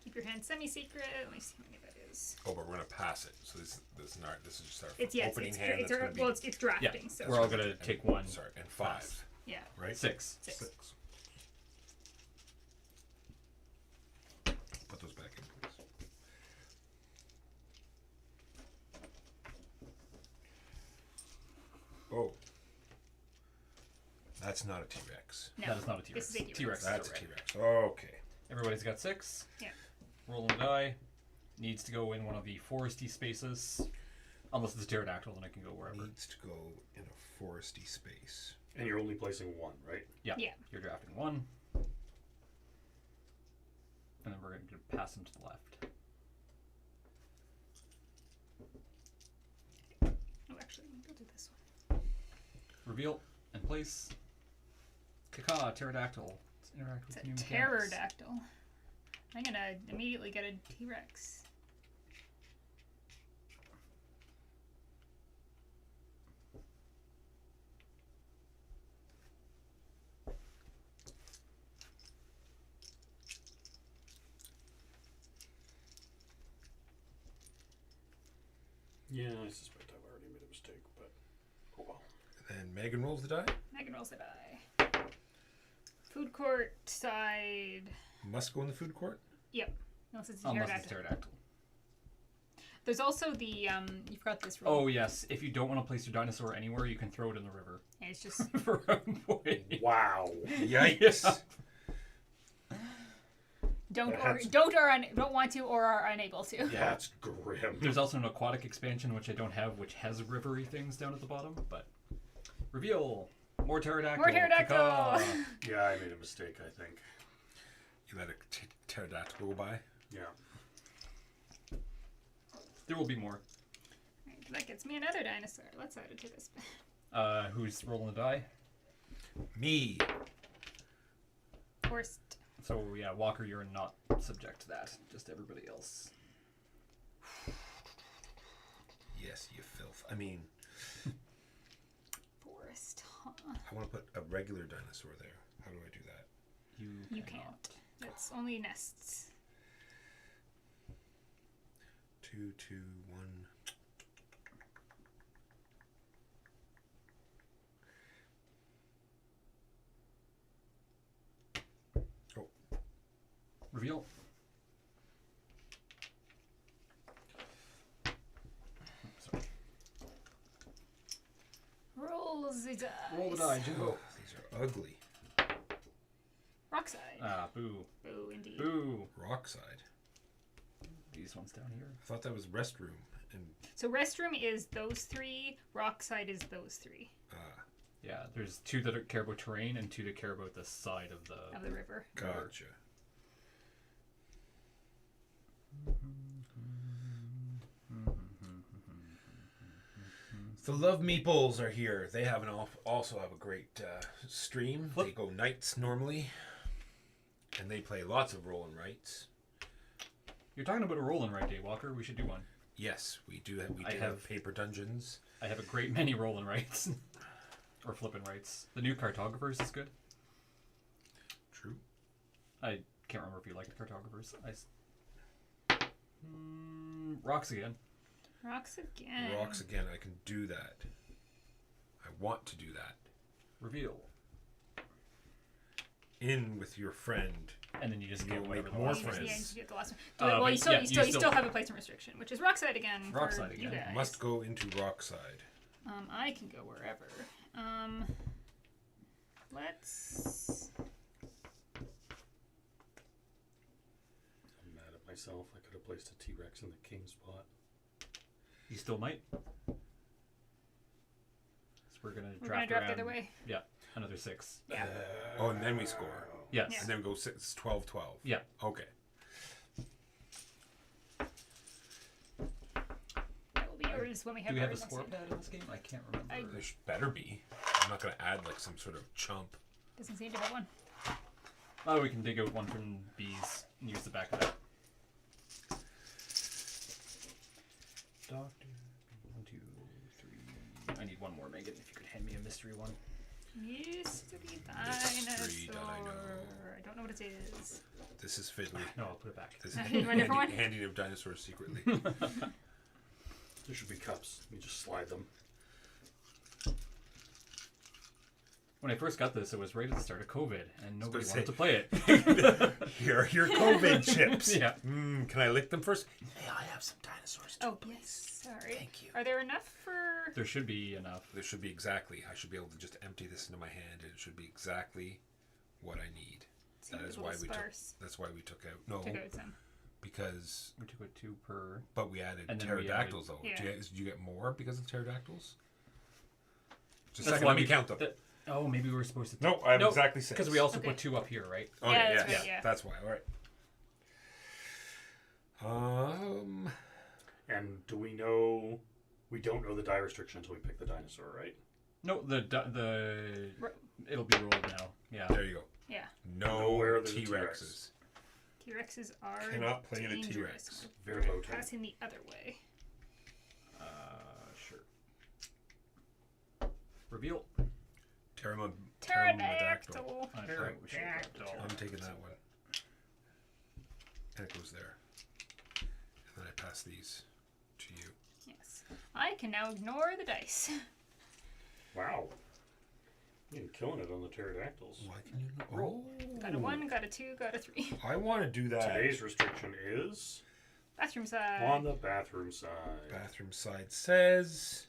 keep your hand semi-secret. Let me see how many that is. Oh, but we're gonna pass it. So this is just our It's opening hand. it's, That's gonna be, it's drafting. So We're all gonna take one. sorry, and 5, pass. yeah, right? 6. 6. Put those back in, please. Oh, that's not a T-Rex. No, That is not a T-Rex. This is a T-Rex. T-Rex. That's a red. T-Rex. Okay. Everybody's got 6. Yeah. Rolling the die. Needs to go in one of the foresty spaces. Unless it's a pterodactyl, then I can go wherever. Needs to go in a foresty space. And you're only placing 1, right? Yeah. Yeah. You're drafting 1. And then we're going to pass him to the left. Oh, actually, we'll do this one. Reveal and place. Kaka, pterodactyl. Let's interact It's with a new mechanics. pterodactyl. I'm gonna immediately get a T-Rex. Yeah, I suspect I've already made a mistake, but oh well. And Megan rolls the die. Megan rolls the die. Food court side. Must go in the food court. Yep. Unless it's a Unless it's pterodactyl. pterodactyl. There's also the you forgot this rule. Oh, yes. If you don't want to place your dinosaur anywhere, you can throw it in the river. And it's just For a point. Wow. Yikes! don't That's- don't want to or are unable to. Yeah. That's grim. There's also an aquatic expansion, which I don't have, which has rivery things down at the bottom, but... Reveal! More pterodactyl! More pterodactyl! Caca. Yeah, I made a mistake, I think. You let a pterodactyl go by. Yeah. There will be more. Right, that gets me another dinosaur. Let's add it to this. Who's rolling the die? Me. Forced. So, yeah, Walker, you're not subject to that. Just everybody else. Yes, you filth. I mean, Forest. Huh. I want to put a regular dinosaur there. How do I do that? You cannot. can't. That's only nests. 2, 2, 1. Reveal. Sorry. Roll the dice. Roll the die, Jingo. These are ugly. Rockside. Ah, boo. Boo, indeed. Boo. Rockside. These ones down here. I thought that was restroom. And So restroom is those 3. Rockside is those 3 Yeah, there's 2 that care about terrain and 2 that care about the side of the... of the river. gotcha. The Love Meeples are here. They have also have a great stream. They go nights normally, and they play lots of roll and rights. You're talking about a roll and right day, Walker. We should do one. Yes, we do. We I do have- have paper dungeons. I have a great many roll and rights. Or flipping rights. The new Cartographers is good. True. I can't remember if you liked Cartographers. Rocks again. Rocks again. Rocks again. I can do that. I want to do that. Reveal. In with your friend. And then you just And get you'll whatever make the more last Yeah, one friends. you is. get the last one. But Well, you still, yeah, you still have a placement restriction, which is Rockside again. Rockside for again. You guys. Must go into Rockside. I can go wherever. Let's. I'm mad at myself. I could have placed a T-Rex in the king spot. You still might. So we're gonna We're draft gonna draft the around. other way. Yeah, another 6. Yeah. Oh, and then we score. Yes. Yeah. And then go 6, 12, 12. Yeah. Okay. That will be yours when we have. Do we have a ours score next pad in this game? I can't remember. There better be. I'm not going to add like some sort of chump. Doesn't seem to have one. Oh, we can dig out one from BEEZ and use the back of that. Doctor. 1, 2, 3. I need one more, Megan. If you could hand me a mystery one. Mystery Mystery dinosaur. dino. I don't know what it is. This is fiddly. No, I'll put it back. This is You want a different one? handing of dinosaurs secretly. There should be cups. You just slide them. When I first got this, it was right at the start of COVID, and nobody say- wanted to play it. Here are your COVID chips. Yeah. Can I lick them first? Hey, I have some dinosaurs too. Oh, yes. Sorry. Thank you. Are there enough for. There should be enough. There should be exactly. I should be able to just empty this into my hand, and it should be exactly what I need. Seems That is a why little we took. sparse. That's why we took out. No, Took out some. because We took out 2 per. but we added And then we pterodactyls though. Yeah. Did you get more because of pterodactyls? Just a That's second. why Let me we- count them. Oh, maybe we were supposed to. No, I have exactly 6. Because we also Okay. put 2 up here, right? Okay, Yeah, that's yes, right, yeah. that's why. All right. And do we know? We don't know the die restriction until we pick the dinosaur, right? No, it'll be rolled now. Yeah. There you go. Yeah. No Nowhere there's a T-Rexes. T-Rexes are. Cannot play the dangerous. T-Rex. Very low tech. Passing the other way. Sure. Reveal. Pterodactyl. Pterodactyl. I'm taking that one. And it goes there. And then I pass these to you. Yes. I can now ignore the dice. Wow. You're killing it on the pterodactyls. Why can you not? Roll. Got a 1, got a 2, got a 3. I want to do that. Today's restriction is Bathroom side. on the bathroom side. Bathroom side says.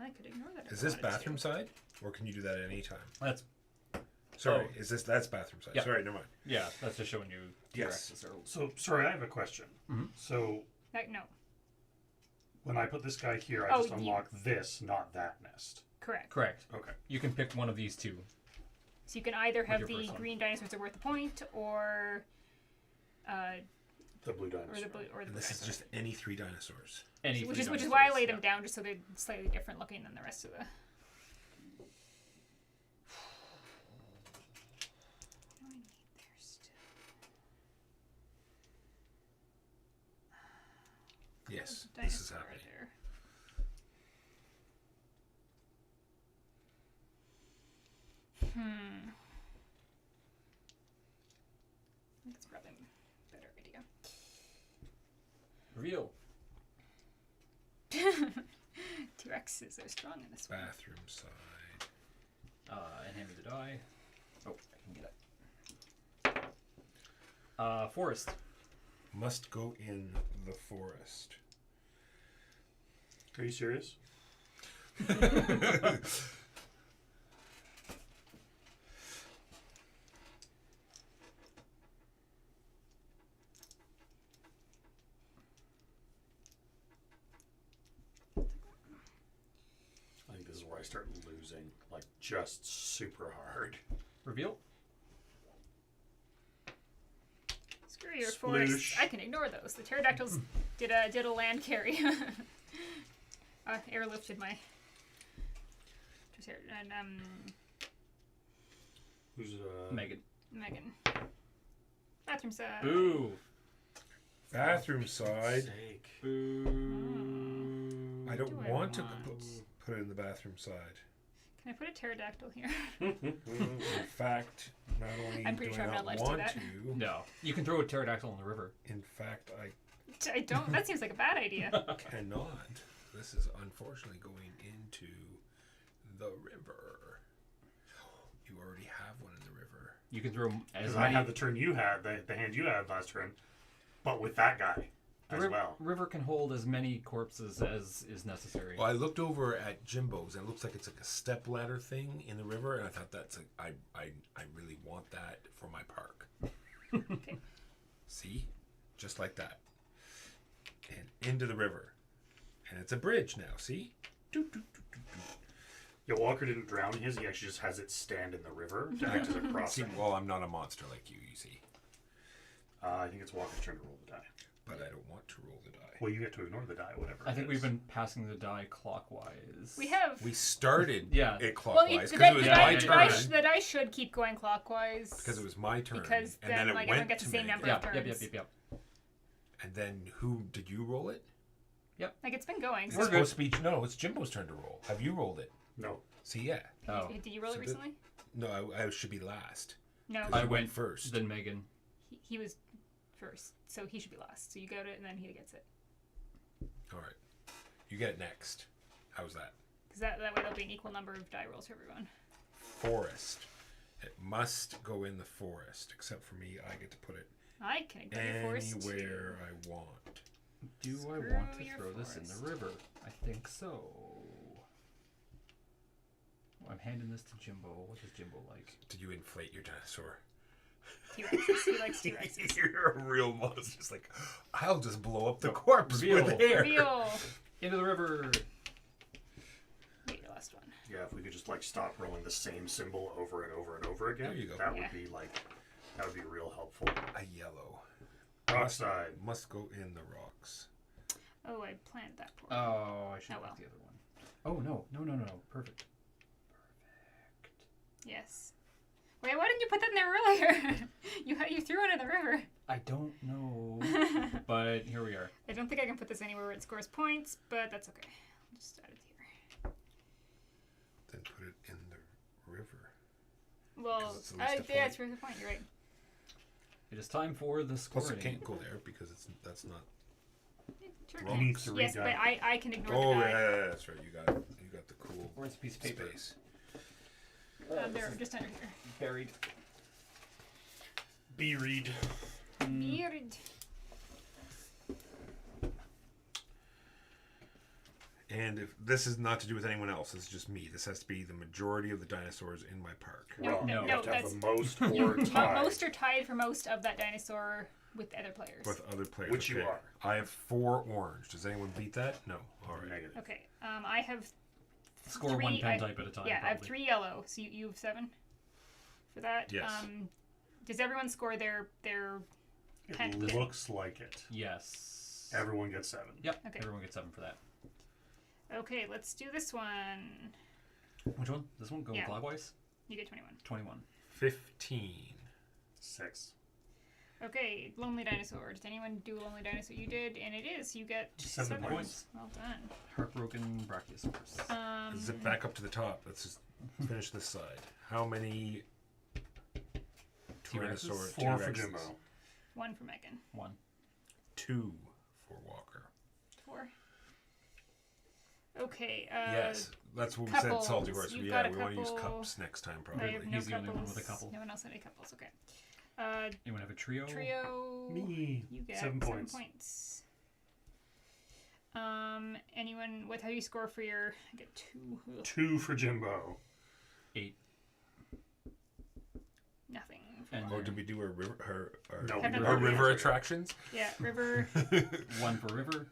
I could ignore that. if Is I this wanted to. bathroom side? Or can you do that at any time? That's Sorry, Oh. that's bathroom side. Yeah. Sorry, never mind. yeah. That's just showing you Yes. T-Rexes are. So, sorry, I have a question. Mhm. So, No. when I put this guy here, I Oh, just unlock this, not that nest. Correct. Correct. Okay. You can pick one of these 2. So you can either have your the first one. green dinosaurs are worth a point, or The blue dinosaur. the blue or the And blue this is dinosaur. just any 3 dinosaurs. Any which three is why I dinosaurs, laid them yeah. down just so they're slightly different looking than the rest of the. What do I need there still? Yes, There's a this is dinosaur happening. there. I think it's probably a better idea. Reveal. T-Rexes are strong in this one. Bathroom side. And hand me the die. Oh, I can get it. Forest. Must go in the forest. Are you serious? I think this is where I start losing, like just super hard. Reveal. Screw your Sploosh. forests. I can ignore those. The pterodactyls did a land carry. Airlifted my. And Who's Megan. Megan. Bathroom side. Boo. Bathroom side. Sake. Boo. I don't do I want to want? put it in the bathroom side. Can I put a pterodactyl here? In fact, not only I'm pretty do sure I I'm not not allowed to do want that. to, No. You can throw a pterodactyl in the river. in fact, I I don't. That seems like a bad idea. cannot. This is unfortunately going into the river. You already have one in the river. You can throw as Because I many. had the turn you had, the hand you had last turn, but with that guy. as well. River can hold as many corpses as is necessary. Well, I looked over at Jimbo's, and it looks like it's like a step ladder thing in the river, and I thought I really want that for my park. Okay. See? Just like that. And into the river. And it's a bridge now, see? Yeah, Walker didn't drown his. He actually just has it stand in the river to act as a See, crossing. well, I'm not a monster like you see. I think it's Walker's turn to roll the die. But I don't want to roll the die. Well, you get to ignore the die, whatever. I think it we've is. been passing the die clockwise. We have. We started Yeah. it Well, clockwise the because it die, was the, my die, the, die, turn. the die should keep going clockwise. Because it was my turn. Because and then, then it like, went everyone gets to the same Megan. number of Yep. turns. Yep. And then who did you roll it? Like, it's been going. It's So supposed to be no. It's Jimbo's turn to roll. Have you rolled it? No. See, yeah. Oh. Did you roll it So recently? No, I should be last. No. 'Cause I you went first. Then Megan. He was first, so he should be last. So you got it, and then he gets it. All right. You get it next. How's that? Because that way there'll be an equal number of die rolls for everyone. Forest. It must go in the forest. Except for me, I get to put it I can ignore your forest. anywhere I want. Do I Screw want to your throw this in forest. the river? I think so. I'm handing this to Jimbo. What does Jimbo like? Did you inflate your dinosaur? T-Rexes. He likes T-Rexes. You're a real monster. Just like, I'll just blow up the corpse Reveal. with air. Reveal. Into the river. Wait, your last one. Yeah, if we could just like stop rolling the same symbol over and over and over again, There you go. that Yeah. would be like, that would be real helpful. A yellow. Rock side. Must go in the rocks. Oh, I planned that for Oh, I should Oh, have well. the other one. Oh, no. Perfect. Yes. Wait, why didn't you put that in there earlier? you threw it in the river. I don't know. But here we are. I don't think I can put this anywhere where it scores points, but that's okay. I'll just add it here. Then put it in the river. Well, 'Cause it's at least a yeah, point. it's worth a point. You're right. It is time for the Plus, scoring. it can't go there because that's not. Sure Well, can. you need three Yes, but die. I can ignore Oh the die. yeah, that's right. You got the cool Where's the piece of paper? space. They're just under here. Buried. B read. Beard. And if this is not to do with anyone else, this is just me. This has to be the majority of the dinosaurs in my park. No, Well, no, you no, have to have that's the most or tie. most are tied for most of that dinosaur with other players. With other players. Which you are. I have 4 orange. Does anyone beat that? No. All right. Negative. Okay. I have Score three, one pen type at a time. Yeah, I have probably. 3 yellow. So you have 7 for that. Yes. Does everyone score their pen? It looks like it. Yes. Everyone gets 7. Yep. Okay. Everyone gets 7 for that. Okay, let's do this one. Which one? This one? Go Yeah. clockwise? You get 21. 21. 15. 6. Okay, Lonely Dinosaur. Did anyone do a Lonely Dinosaur? You did, and it is. You get 7 points. Well done. Heartbroken Brachiosaurus. Zip back up to the top. Let's just finish this side. How many T-Rexes? Tyrannosaurus? 4 for T-Rexes? Jimbo. 1 for Megan. 1. 2 for Walker. 4. Okay. Yes, that's what we said. Salty couples. horse. You've Yeah, got a we want to use couple- cups next time, I probably. have no He's the only couples. one with a couple. No one else had any couples. Okay. Anyone have a trio? Trio. Me. You get 7 7 points. points. Anyone? What? How do you score for your? I get 2. Ugh, 2 for Jimbo. 8. nothing. And Or did we do our river? No, we did our not. river attractions? Yeah, river. 1 for river.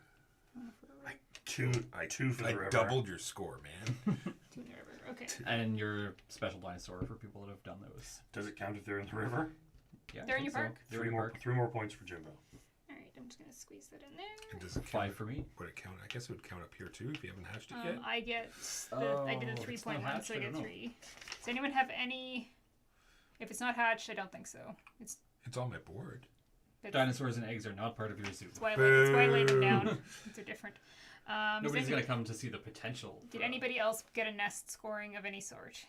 2 for the I river. doubled your score, man. 2 in the river. Okay. And your special dinosaur for people that have done those. Does it count if they're in the river? Yeah, I They're in think your so. park? They're 3 in your more. park. 3 more points for Jimbo. All right. I'm just gonna squeeze that in there. And does it 5 count? for me. Would it count? I guess it would count up here too if you haven't hatched it yet. I get I did a Oh, 3 it's point not one, so I hatched? I get don't know. 3. Does anyone have any? If it's not hatched, I don't think so. It's It's on my board. Dinosaurs and eggs are not part of your zoo. That's why I laid them Boo. down. They're different. Nobody's going to come to see the potential. Did for- anybody else get a nest scoring of any sort?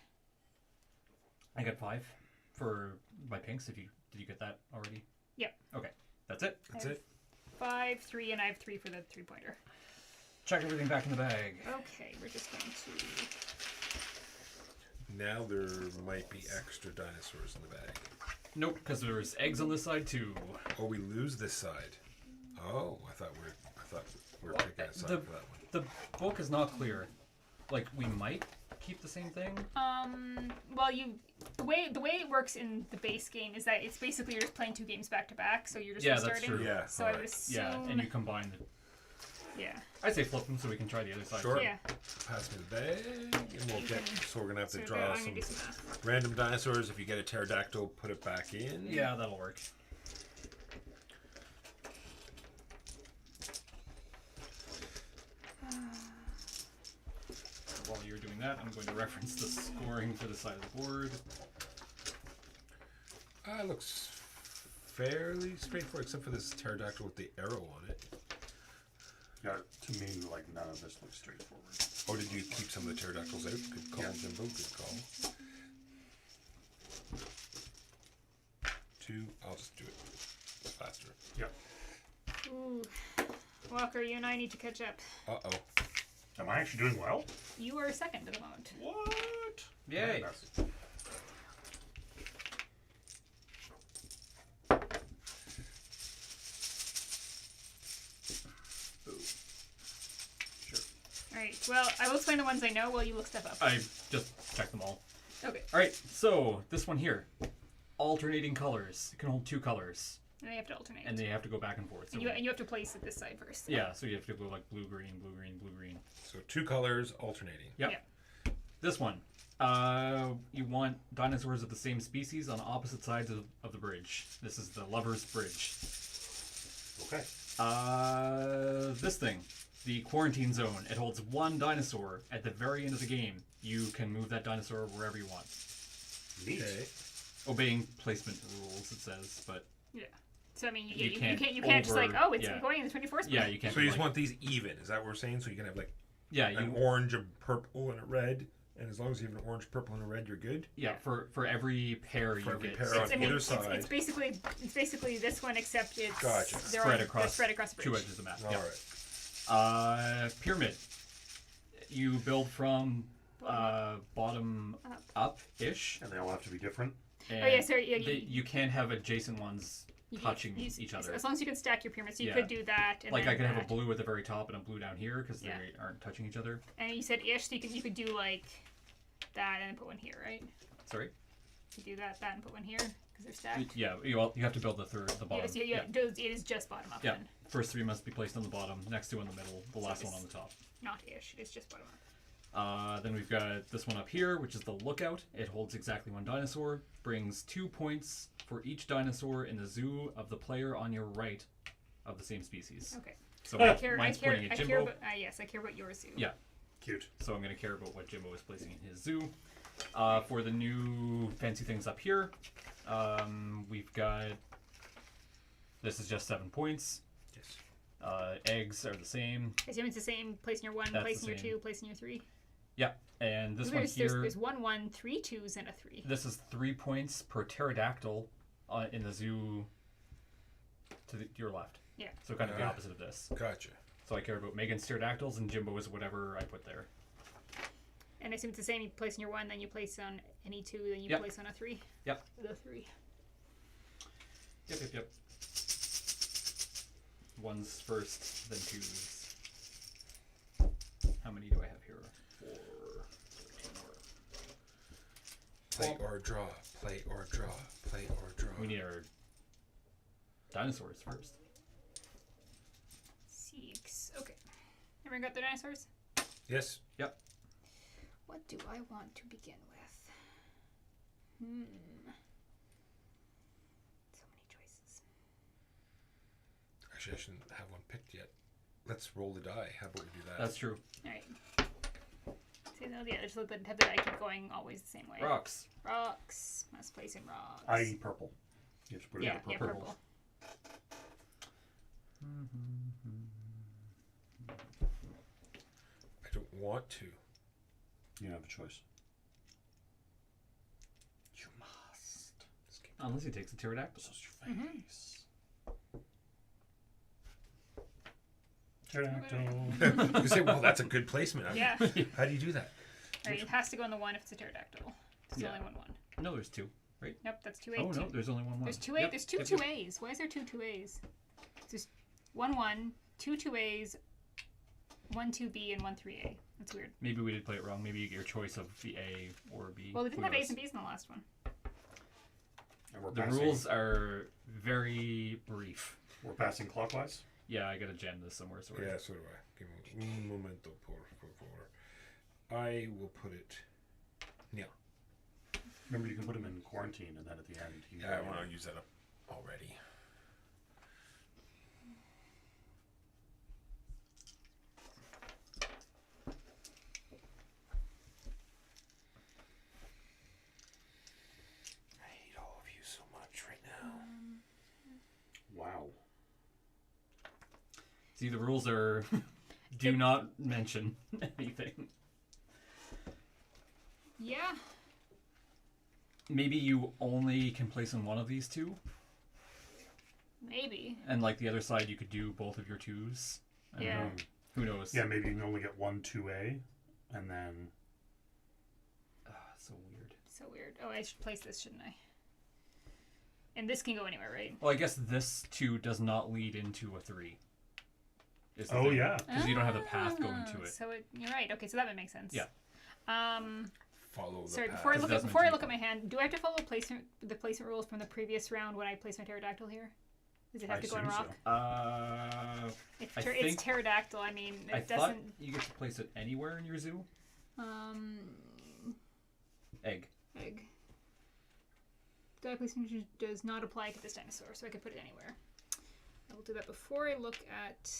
I got 5 for my pinks. Did you get that already? Yep. Okay, that's it. That's I have it. 5, 3, and I have 3 for the 3-pointer. Check everything back in the bag. Okay, we're just going to. Now there might be extra dinosaurs in the bag. Nope, because there's eggs on this side too. Oh, we lose this side. Oh, I thought we were taking a side for that one. The book is not clear. Like, we might keep the same thing. Well, the way it works in the base game is that it's basically you're just playing 2 games back to back, so you're just That's restarting. true. Yeah, So I would alright. assume. Yeah, and you combine the. Yeah. I'd say flip them so we can try the other side. Sure. Yeah. Pass me the bag, and we'll get. So we're gonna have to So draw I'm some gonna do some math. random dinosaurs. If you get a pterodactyl, put it back in. Yeah, that'll work. While you're doing that, I'm going to reference the scoring for the side of the board. Looks fairly straightforward, except for this pterodactyl with the arrow on it. Yeah, to me, like, none of this looks straightforward. Or did you keep some of the pterodactyls out? Good call, Yeah. Jimbo. Good call. 2. I'll just do it faster. Yep. Ooh. Walker, you and I need to catch up. Uh-oh. Am I actually doing well? You are second at the moment. What? Yay! That's- Sure. Alright, well, I will explain the ones I know while you look stuff up. I just checked them all. Okay. Alright, so this one here. Alternating colors. It can hold 2 colors. And they have to alternate. And they have to go back and forth. So and you have to place it this side first. yeah, so you have to go like blue, green, blue, green, blue, green. So 2 colors alternating. Yep. Yeah. This one. You want dinosaurs of the same species on opposite sides of the bridge. This is the Lover's Bridge. Okay. This thing. The Quarantine Zone. It holds 1 dinosaur. At the very end of the game, you can move that dinosaur wherever you want. Neat. Okay. Obeying placement rules, it says, but Yeah. So I mean, You can't you can't just like, over- oh, it's yeah. going in the 24th. yeah, you can't. So be you just like- want these even, is that what we're saying? So you can have like yeah, an you orange, a purple, and a red, and as long as you have an orange, purple, and a red, you're good? yeah for every pair For you every get. pair so on I mean, either it's side. basically this one, except it's Gotcha. they're Spread on, across they're spread across the bridge. 2 edges of the map. All Yeah. right. Pyramid. You build from bottom up-ish. And they all have to be different. And Oh, yeah, sorry, yeah, you can't have adjacent ones You- touching you- each other. As long as you can stack your pyramids, you Yeah. could do that. And Like then I could have a that. blue at the very top and a blue down here because Yeah. they aren't touching each other. And you said ish, so you could do like that and then put one here, right? Sorry. You do that and put one here because they're stacked. Yeah, you have to build the bottom. Yes, yeah. It is just bottom up Yeah. then, First 3 must be placed on the bottom, next 2 in the middle, the last one it's- on the top. not ish. It's just bottom up. Then we've got this one up here, which is the Lookout. It holds exactly 1 dinosaur, brings 2 points for each dinosaur in the zoo of the player on your right of the same species. Okay. So I care mine's pointing at I care Jimbo. about yes, I care about your zoo. Yeah. Cute. So I'm going to care about what Jimbo is placing in his zoo. For the new fancy things up here, we've got... This is just 7 points. Yes. Eggs are the same. I assume it's the same. Place in your 1, That's place the in your same. 2, place in your 3. Yeah. And this one there's, here... there's 1 1, 3 2s, and a 3. This is 3 points per pterodactyl in the zoo to your left. Yeah. So kind of the opposite of this. Gotcha. So I care about Megan's pterodactyls and Jimbo's whatever I put there. And I assume it's the same. You place in your 1, then you place on any 2, then you Yep. place on a 3. Yep. The 3. Yep. Ones first, then 2s. How many do I have here? 4. 13 more. Play or draw. Play or draw. Play or draw. We need our dinosaurs first. 6. Okay. Everyone got their dinosaurs? Yes. Yep. What do I want to begin with? So many choices. Actually, I shouldn't have one picked yet. Let's roll the die. How about we do that? That's true. Alright. See, no, yeah, just have the die keep going always the same way. Rocks. Rocks. Must place in rocks. I.e. purple. You have to put it Yeah, in yeah, purple. purple. I don't want to. You have a choice. You must. Unless he takes a pterodactyl. This is your face. Pterodactyl. You say, well, that's a good placement. Yeah. How do you do that? Alright, it has to go in the 1 if it's a pterodactyl. There's Yeah. only 1 1. No, there's 2. Nope, that's 2 Oh, 8. no, there's only one. There's 2 Yep, 8. There's two yep, 2 yep. A's. Why is there two 2 A's? Just 1-1, 2 2As, 1 2B, and 1 3A. That's weird. Maybe we did play it wrong. Maybe you get your choice of the A or B. Well, we didn't Who have A's knows? and B's in the last one. And we're The passing, rules are very brief. We're passing clockwise. Yeah, I gotta jam this somewhere. Sorry. Yeah, so do I. Give me un momento, por favor. I will put it. Yeah. Remember, you can put them in quarantine, and then at the end, you Yeah, I want to use that up already. I hate all of you so much right now. Wow. See, the rules are do not mention anything. Yeah. Maybe you only can place in one of these two, Maybe. and like the other side, you could do both of your twos. And Yeah. Who knows? Yeah, maybe you can only get 1 2A, and then So weird. So weird. Oh, I should place this, shouldn't I? And this can go anywhere, right? Well, I guess this 2 does not lead into a 3. is the oh thing. yeah, Because you don't have the path going to it. So you're right. Okay, so that would make sense. Yeah. Follow the Sorry, path. before I Because look it at doesn't before I keep look at it. my hand, do I have to follow the placement rules from the previous round when I place my pterodactyl here? Does it have I to go on assume rock? so. If I it's think- pterodactyl, I mean, I it thought doesn't. you get to place it anywhere in your zoo. Egg. Egg. Die placement does not apply to this dinosaur, so I can put it anywhere. I will do that before I look at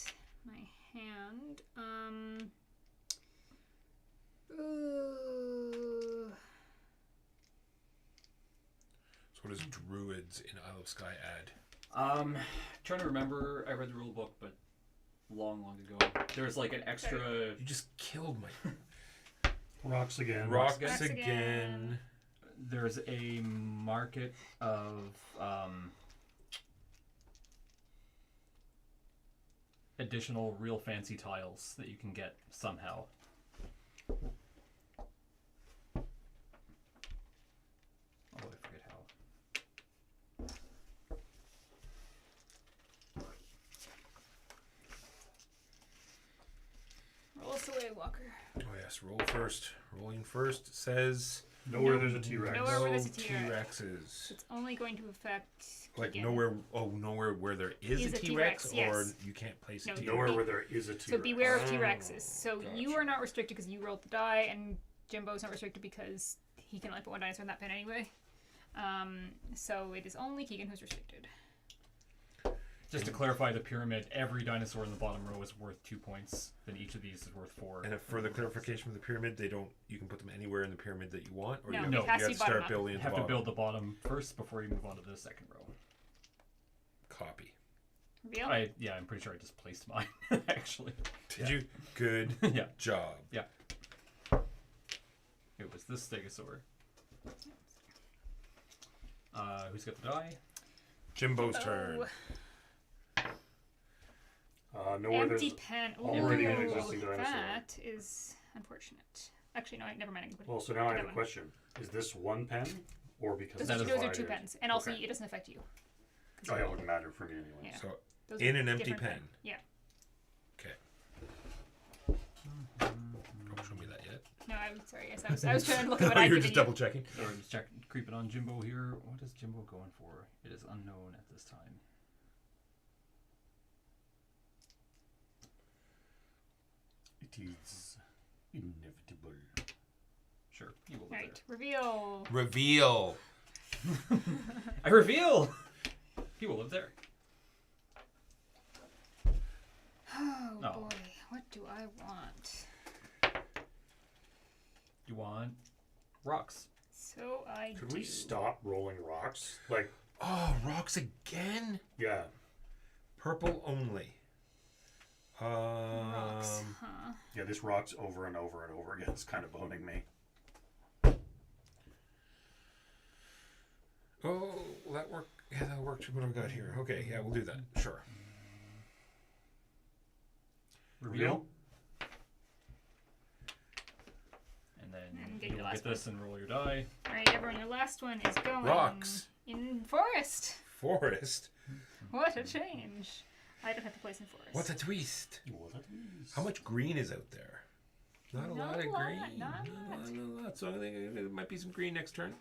my hand. So what does Druids in Isle of Skye add? Trying to remember. I read the rule book, but long ago. There's like an extra. You just killed my Rocks again. rocks Rocks again. again. There's a market of additional real fancy tiles that you can get somehow. Although I forget how. Roll us away, Walker. Oh yes, roll first. Rolling first says Nowhere No. there's a T-Rex. Nowhere where there's a no T-Rex. T-Rexes. It's only going to affect. Like Keegan. nowhere. Oh, nowhere where there is Is a a T-Rex, T-Rex, or yes. you can't place No, a T-Rex. Nowhere where there is a T-Rex. So beware of Oh, T-Rexes. So you gotcha. are not restricted because you rolled the die, and Jimbo's not restricted because he can only put one dinosaur in that pen anyway. So it is only Keegan who's restricted. Just to clarify the pyramid, every dinosaur in the bottom row is worth 2 points. Then each of these is worth 4. And if further clarification for the pyramid, they don't. You can put them anywhere in the pyramid that you want, or No, you have, No. you it has have to to be bottom start up. building You at have the to build bottom. the bottom first before you move on to the second row. Copy. Reveal? I'm pretty sure I just placed mine actually. Did you? Good Yeah. job. It was this stegosaur. Who's got the die? Jimbo's turn. Nowhere Empty there's. pen. Ooh, already an existing dinosaur. That is unfortunate. Actually, no, never mind. I can put it. Well, so now I have that a one. question: is this one pen, or because Those, That it's is those are 2 divided- pens, and also Okay. it doesn't affect you. 'Cause Oh, you're- it wouldn't matter for me anyway. Yeah. So those in are an empty different pen. Yeah. Okay. Don't show me that yet. No, I'm sorry. Yes, I was trying to look at what Oh, I you're given just you. double checking. So we're just creeping on Jimbo here. What is Jimbo going for? It is unknown at this time. It is inevitable. Sure, you will live Right. Reveal. Reveal. there. I reveal! He will live there. Oh No. boy, what do I want? You want rocks. So I Could do. we stop rolling rocks? Like, Oh, rocks again. yeah. Purple only. Rocks, huh? Yeah, this rocks over and over and over again. It's kind of boning me. Oh, will that work? Yeah, that'll work. What do we got here? Okay, yeah, we'll do that. Sure. Reveal. And then And get you your will last get this and roll your die. All right, everyone, your last one is going Rocks. in forest. Forest. What a change. I don't have to place in forest. What a twist! What that means. How much green is out there? Not a Not lot a of lot, green. not a lot. Not a lot. So I think there might be some green next turn.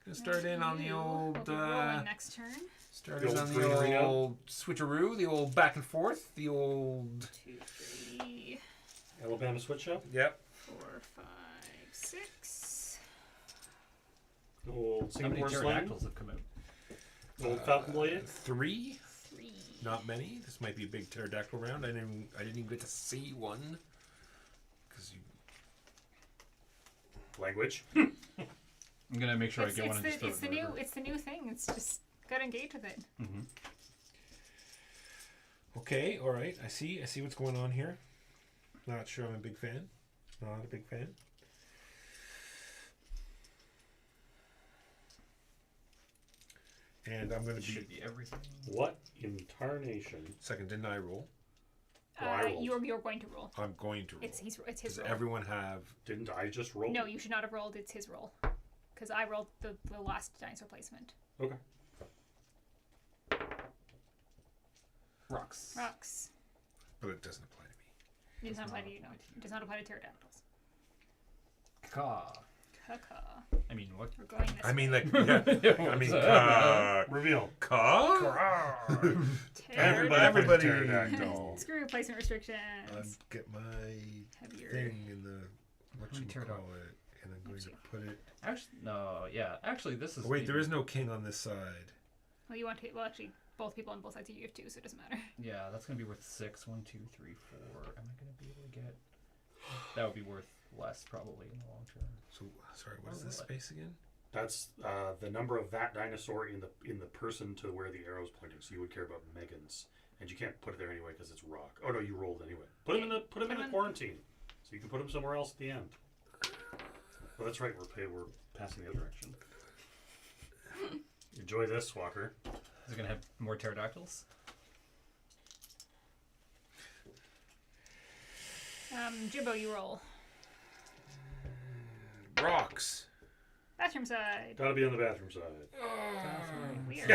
Gonna start in on the You old. will be rolling next turn. Start The in old on green the old switcheroo, the old back and forth, the old. 2, 3, Alabama switch up. Yep. 4, 5, 6. Old How many Singapore sling. pterodactyls have come out? Old Falcon blade. 3. 3. Not many. This might be a big pterodactyl round. I didn't even get to see one. Because you. Language. I'm gonna make sure I It's, get it's one and the, just throw it's it the in the new river. it's the new thing. It's just gotta engage with it. Mm-hmm. Okay, all right. I see what's going on here. Not sure I'm a big fan. Not a big fan. And I'm going to Should be be everything. What in tarnation? second. Didn't I roll? Well, I rolled. You're going to roll. I'm going to roll. It's his Does roll. everyone have? Didn't I just roll? No, you should not have rolled. It's his roll. Because I rolled the last dinosaur placement. Okay. Rocks. Rocks. But it doesn't apply to me. It does not apply to you. No, it does not apply to pterodactyls. Caw. Caca. I mean, what? We're going this I mean, way. like, yeah. I mean, Reveal. Everybody. Pterodactyl. Screw placement restrictions. Get my Heavier. thing in the what How you many call pterodactyls? it, and I'm going to put it. Actually, no. Yeah. Actually, this is. Oh, wait, there maybe- is no king on this side. Well, you want to. Well, actually, both people on both sides of you have 2, so it doesn't matter. Yeah, that's gonna be worth 6. 1, 2, 3, 4. Am I gonna be able to get? That would be worth less probably in the long term. So sorry, what is this space again? That's the number of that dinosaur in the person to where the arrow's pointing. So you would care about Megan's, and you can't put it there anyway because it's rock. Oh no, you rolled anyway. Put him in the quarantine, so you can put him somewhere else at the end. Well, that's right. We're passing the other direction. Enjoy this, Walker. Is it gonna have more pterodactyls? Jimbo, you roll. Rocks. Bathroom side. Gotta be on the bathroom side. Weird.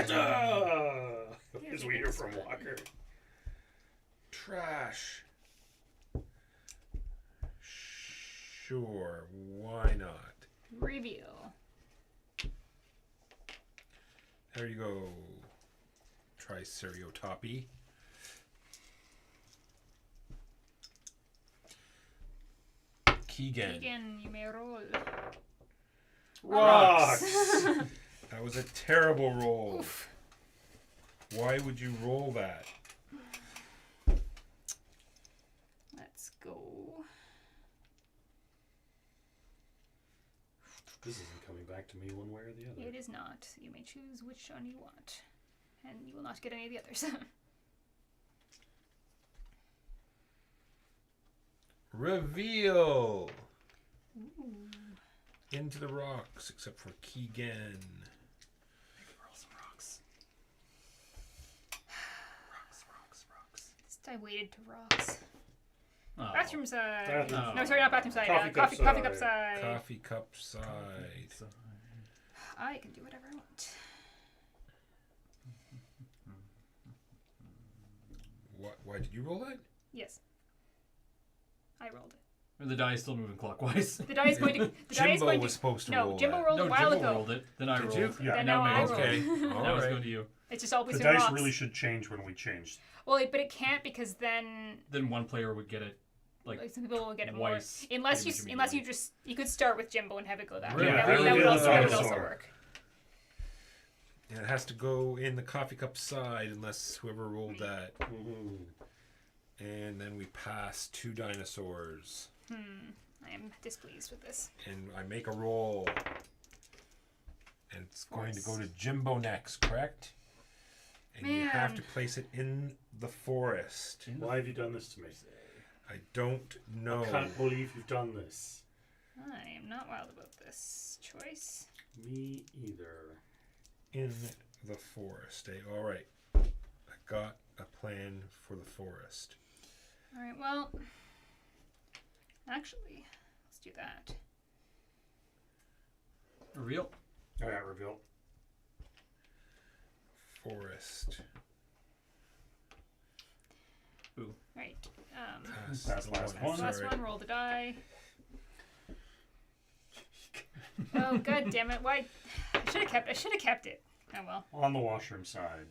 As we hear from Walker. Trash. Sure, why not? Reveal. There you go. Triceratopi. Keegan. Again, you may roll. Rocks. That was a terrible roll. Why would you roll that? Let's go. This isn't coming back to me one way or the other. It is not. You may choose which one you want. And you will not get any of the others. Reveal. Ooh. Into the rocks, except for Keegan. I can roll some rocks. Rocks. I waited to rocks. Oh. Bathroom side. Bathroom No, sorry, not bathroom side. Coffee cup Coffee cup side. side. Coffee cup side. I can do whatever I want. What? Why did you roll that? Yes. I rolled it. The die is still moving clockwise. The die is going to. The die is Jimbo going was to. supposed to No, roll Jimbo that. rolled No, a while Jimbo ago. rolled it. Then I Did rolled. you? Yeah. Then Now now I Megan's roll. Okay. rolling. All That was right. going to you. It's just always The been dice rocks. really should change when we changed. Well, but it can't because then Then one player would get it. like some people will get it twice more. Unless pretty you much unless you immediately. just you could start with Jimbo and have it go that way. Yeah, That would reveal also, the that would also dinosaur. work. And it has to go in the coffee cup side unless whoever rolled that. And then we pass 2 dinosaurs. I am displeased with this. And I make a roll. And it's going to go to Jimbo next, correct? And you have Man. to place it in the forest. Why have you done this to me? I don't know. I can't believe you've done this. I am not wild about this choice. Me either. In the forest. Eh? All right. I got a plan for the forest. All right. Well, actually, let's do that. Reveal. All right, reveal. Forest. Right. That's the last one. Last one. Roll the die. Oh god damn it! Why? I should have kept it. Oh well. On the washroom side.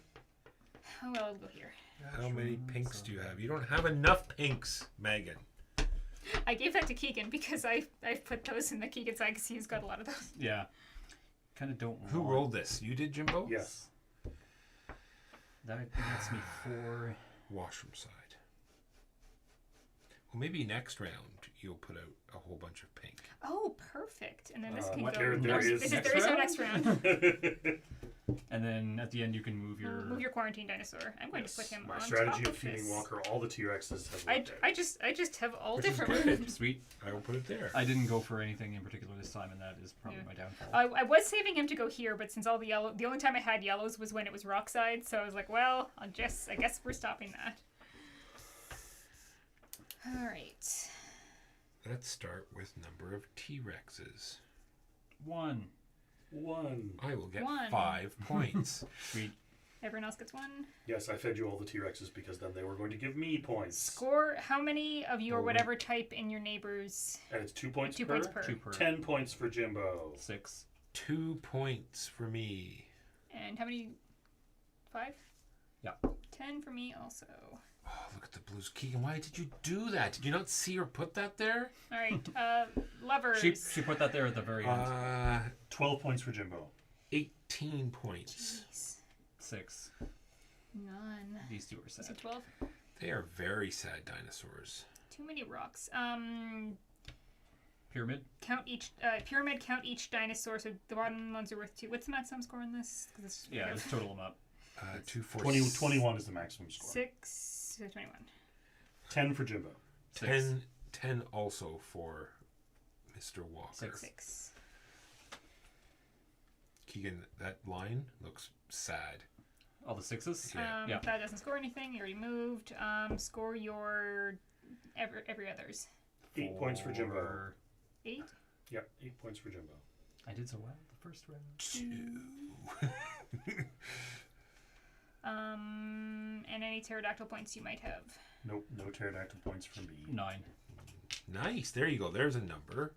Oh well. I'll go here. How many pinks do you have? You don't have enough pinks, Megan. I gave that to Keegan because I put those in the Keegan side because he's got a lot of those. Yeah. Kind of don't. Who want- rolled this? You did, Jimbo? Yes. That gets me 4. Washroom side. Well, maybe next round you'll put out a whole bunch of pink. Oh, perfect. And then this can what go. there is There next is no round? next round. And then at the end, you can move your. Move your quarantine dinosaur. I'm going to put him My on strategy top of feeding this. Walker all the T-Rexes has I worked out. just have all Which is different good. ones. Sweet. I will put it there. I didn't go for anything in particular this time, and that is probably Yeah. my downfall. I was saving him to go here, but since all the only time I had yellows was when it was rockside, so I was like, well, I guess we're stopping that. All right. Let's start with number of T-Rexes. 1. I will get One. 5 points. Sweet. Everyone else gets one. Yes, I fed you all the T-Rexes because then they were going to give me points. Score how many of you or Oh, whatever type in your neighbors. And it's 2 points 2 per. points per. 2 per. 10 points for Jimbo. 6. 2 points for me. And how many? 5? Yeah. 10 for me also. Oh, look at the blues. Keegan, why did you do that? Did you not see her put that there? All right. Lovers. She put that there at the very end. 12 points for Jimbo. 18 points. Jeez. 6. None. These 2 are Is it sad. 12? They are very sad dinosaurs. Too many rocks. Pyramid. Count each pyramid. Count each dinosaur. So the bottom ones are worth 2. What's the maximum score on this? 'Cause it's Yeah, let's total them up. 2, 4, 21 is the maximum score. 6. So 21. 10 for Jimbo. 10 also for Mr. Walker. 6. Keegan, that line looks sad. All the 6s? Yeah. Yeah. That doesn't score anything. You already moved. Score your every others. 8 points for Jimbo. 4. 8. Yep, 8 points for Jimbo. I did so well the first round. 2. And any pterodactyl points you might have. Nope, no pterodactyl points for me. 9. Nice. There you go. There's a number.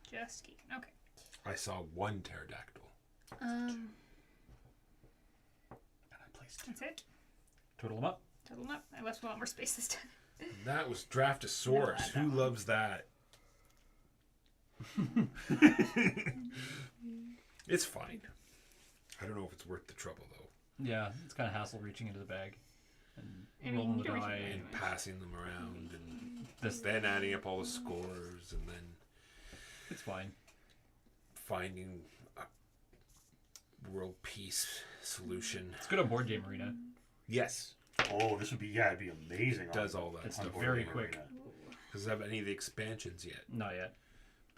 Just Keegan. Okay. I saw 1 pterodactyl. And I placed 2. That's it. Total them up. Total them up. I left a lot more space this time. That was Draftosaurus. No, Who loves that? It's fine. I don't know if it's worth the trouble, though. Yeah, it's kind of hassle reaching into the bag and I mean, rolling you the don't die. reach And passing them around and This, then adding up all the scores and then it's fine. finding a world peace solution. It's good on Board Game Arena. Yes. Oh, this would be, it'd be amazing. Does all that It's stuff. very Game quick. Arena. Does it have any of the expansions yet? Not yet.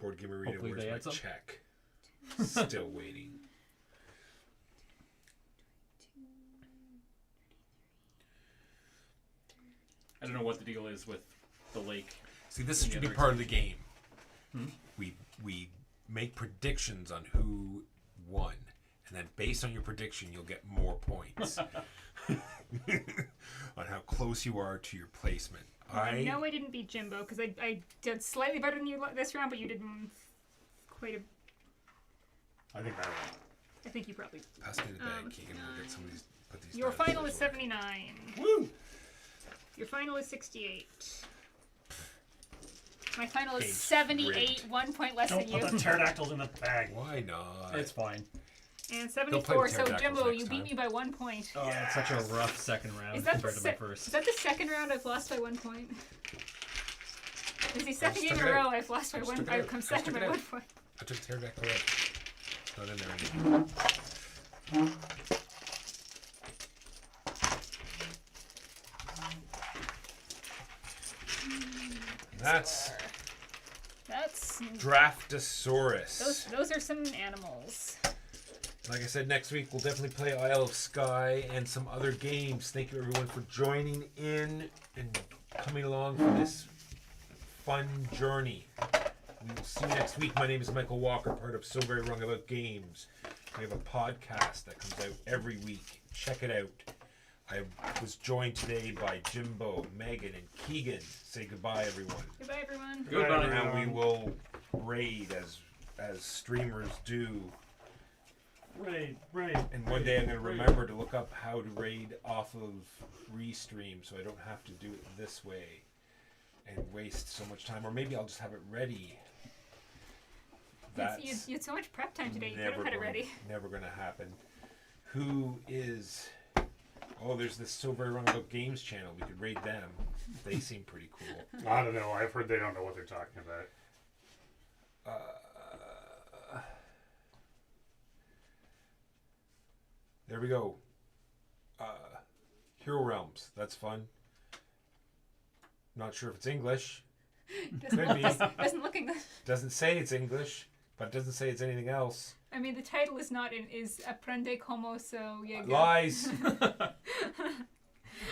Board Game Arena, Hopefully where's they my add some. check? Still waiting. I don't know what the deal is with the lake. See, this Any should be other part of the game. Hmm? We make predictions on who won, and then based on your prediction, you'll get more points on how close you are to your placement. I know I didn't beat Jimbo because I did slightly better than you this round, but you did quite a. I think that one. I think you probably. Pass me the bag, Keegan. We'll get some of these. Put these. Your final is dinosaurs away. 79. Woo! Your final is 68. My final is Cage 78, rigged. 1 point less Don't than you. put the pterodactyls in the bag. Why not? It's fine. And They'll 74, play with so pterodactyls Jimbo, next you beat time. me by 1 point. Oh, it's such a rough second round Is that, compared to my is first. that the second round I've lost by 1 point? Is the second just game in took a it out. row I've lost by I just 1 took it I've out. come I just second took by it 1 out. point. I took pterodactyl out. It's not in there anymore. That's That's Draftosaurus. those are some animals. Like I said, next week we'll definitely play Isle of Skye and some other games. Thank you everyone for joining in and coming along for this fun journey. We will see you next week. My name is Michael Walker, part of So Very Wrong About Games. We have a podcast that comes out every week. Check it out. I was joined today by Jimbo, Megan, and Keegan. Say goodbye, everyone. Goodbye, everyone. Goodbye. And we will raid as streamers do. Raid. And one day I'm going to remember to look up how to raid off of Restream so I don't have to do it this way and waste so much time. Or maybe I'll just have it ready. You had so much prep time today. You could have had it ready. Never going to happen. Who is... Oh, there's this So Very Wrong About Games channel. We could raid them. They seem pretty cool. I don't know. I've heard they don't know what they're talking about. There we go. Hero Realms. That's fun. Not sure if it's English. Could be. Doesn't look English. Doesn't say it's English, but it doesn't say it's anything else. I mean, the title is not is Aprende Como, so yeah. Go. Lies.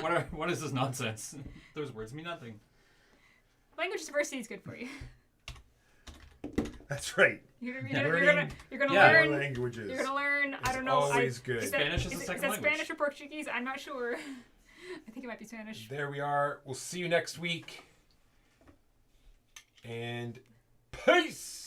What is this nonsense? Those words mean nothing. Language diversity is good for you. That's right. You're Learning gonna Yeah. learn. more languages. You're gonna learn. I It's don't know. always good. Spanish is the second that language. Spanish or Portuguese? I'm not sure. I think it might be Spanish. There we are. We'll see you next week. And peace.